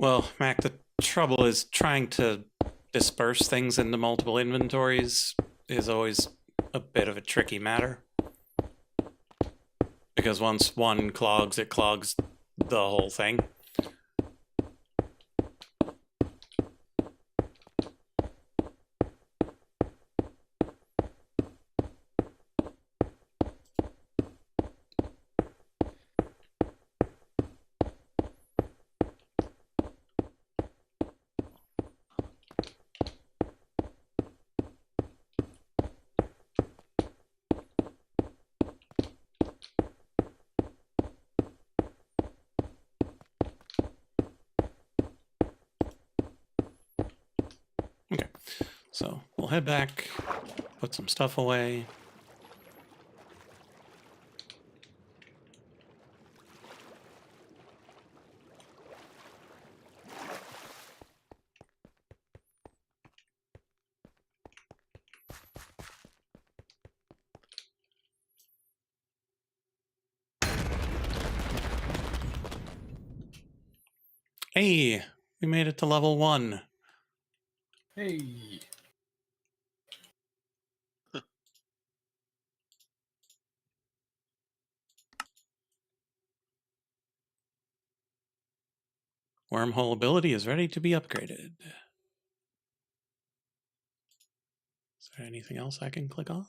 Well, Mac, the trouble is trying to disperse things into multiple inventories is always a bit of a tricky matter. Because once one clogs, it clogs the whole thing. Okay, so we'll head back, put some stuff away. Hey, we made it to level 1. Hey. Wormhole ability is ready to be upgraded. Is there anything else I can click on?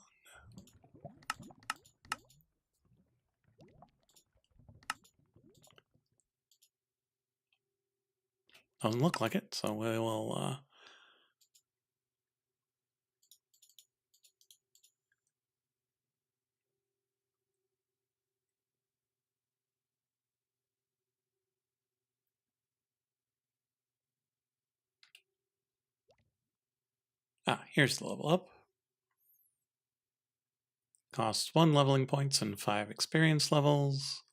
Doesn't look like it, so we will here's the level up. Costs 1 leveling points and 5 experience levels.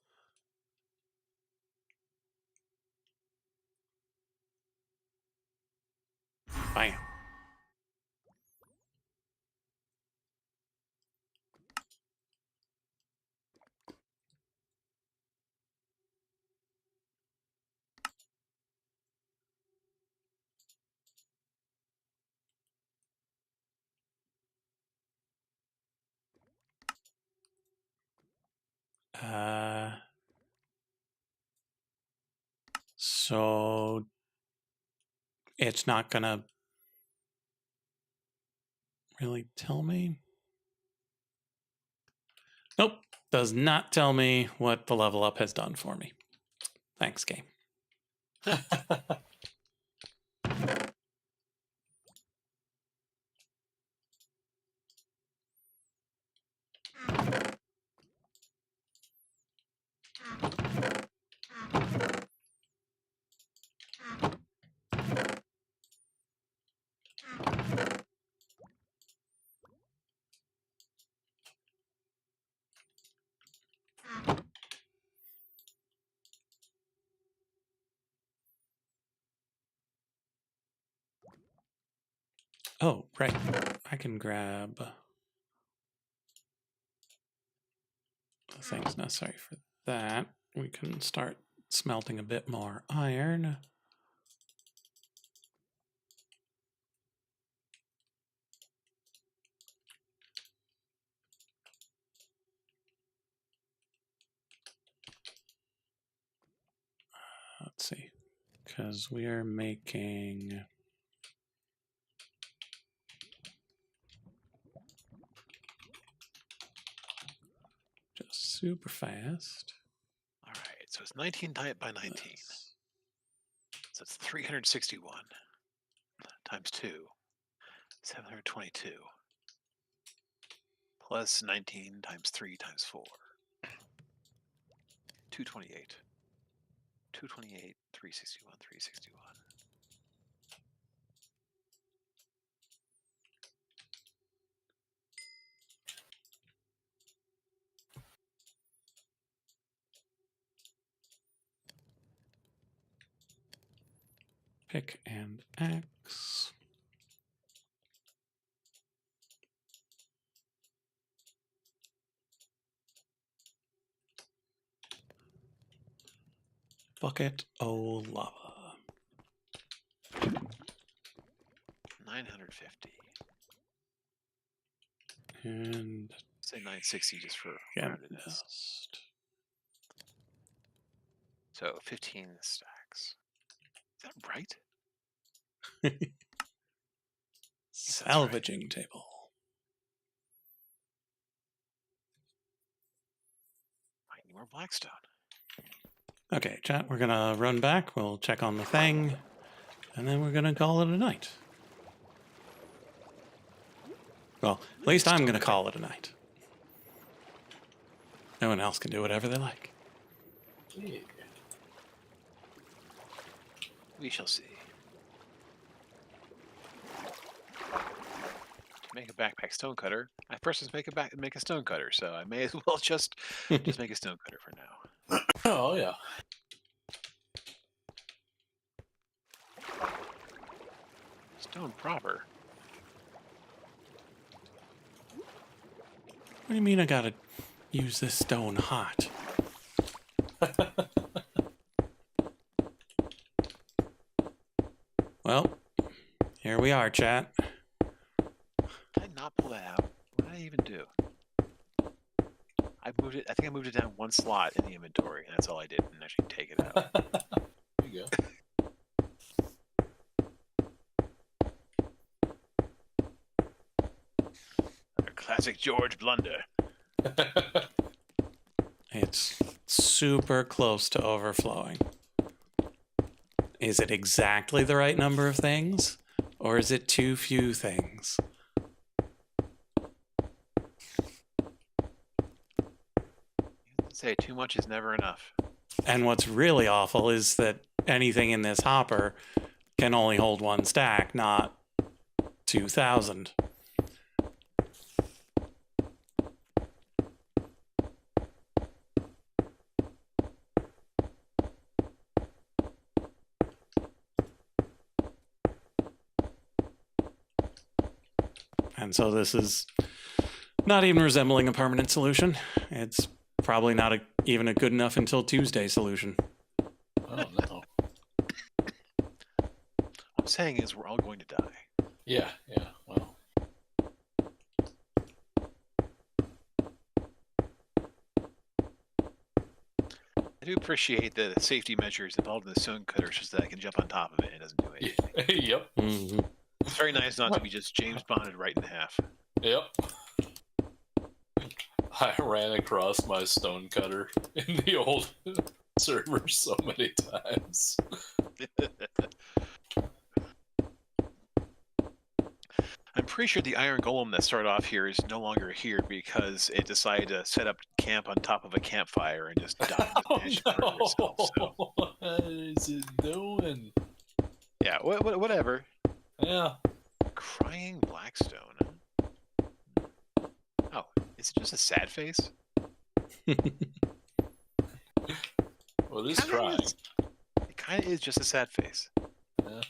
Bam. So it's not gonna really tell me. Nope, does not tell me what the level up has done for me. Thanks, game. Oh, right. I can grab the things necessary for that. We can start smelting a bit more iron. Let's see, because we are making just super fast. All right, so it's 19 by 19. This. So it's 361 times 2, 722, plus 19 times 3 times 4, 228. 228, 361, 361. Pick and axe. Bucket o' lava. 950. And Say 960 just for yeah, roundedness. dust. So 15 stacks. Is that right? Salvaging table. I need more blackstone. Okay, chat, we're gonna run back. We'll check on the thing, and then we're gonna call it a night. Well, at least I'm gonna call it a night. No one else can do whatever they like. Yeah. We shall see. To make a backpack stone cutter, I first must make a stone cutter, so I may as well just make a stone cutter for now. Oh yeah. Stone proper. What do you mean I gotta use this stone hot? Well, here we are, chat. Did I not pull that out? What did I even do? I think I moved it down one slot in the inventory, and that's all I did, and actually take it out. There you go. A classic George blunder. It's super close to overflowing. Is it exactly the right number of things? Or is it too few things? I'd say too much is never enough. And what's really awful is that anything in this hopper can only hold one stack, not 2,000. And so this is not even resembling a permanent solution. It's probably not even a good enough until Tuesday solution. Oh no. What I'm saying is we're all going to die. Yeah. Well. I do appreciate the safety measures involved in the stone cutter, just that I can jump on top of it and it doesn't do anything. Yep. Mm-hmm. It's very nice not to be just James Bonded right in half. Yep. I ran across my stone cutter in the old server so many times. I'm pretty sure the iron golem that started off here is no longer here because it decided to set up camp on top of a campfire and just died. Oh, Herself, so. What is it doing? Yeah, whatever. Yeah. Crying Blackstone. Oh, is it just a sad face? Well, it is crying. It kind of is just a sad face. Yeah.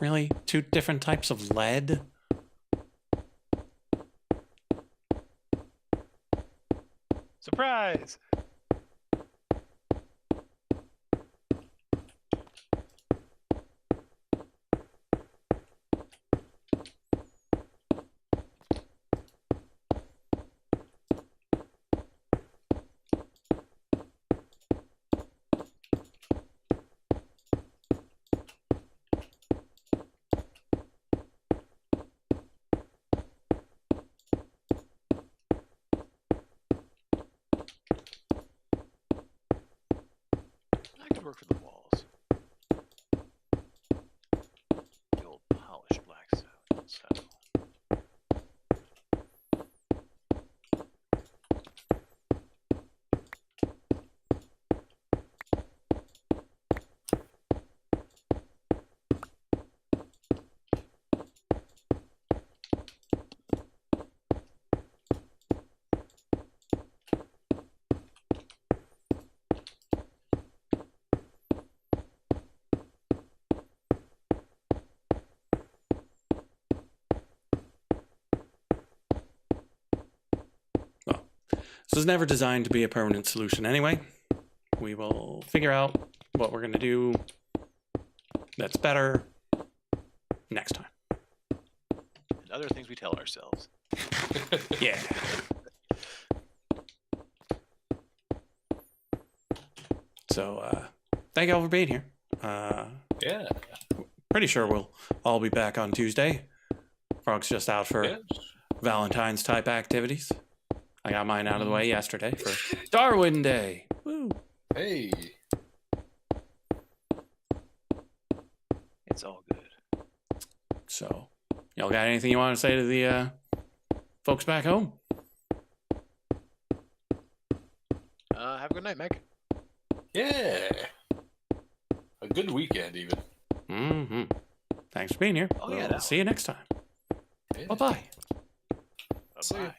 Really? 2 different types of lead? Surprise! I could work for the walls. The old polished Blackstone. So. This was never designed to be a permanent solution anyway. We will figure out what we're going to do that's better next time. And other things we tell ourselves. Yeah. So, thank you all for being here. Yeah. Pretty sure we'll all be back on Tuesday. Frog's just out for Yeah. Valentine's type activities. I got mine out of the way yesterday for Darwin Day. Woo. Hey. It's all good. So, y'all got anything you want to say to the folks back home? Have a good night, Meg. Yeah. A good weekend, even. Mm-hmm. Thanks for being here. Oh, yeah, We'll that see you next time. Yeah. Bye-bye. See ya. Bye-bye.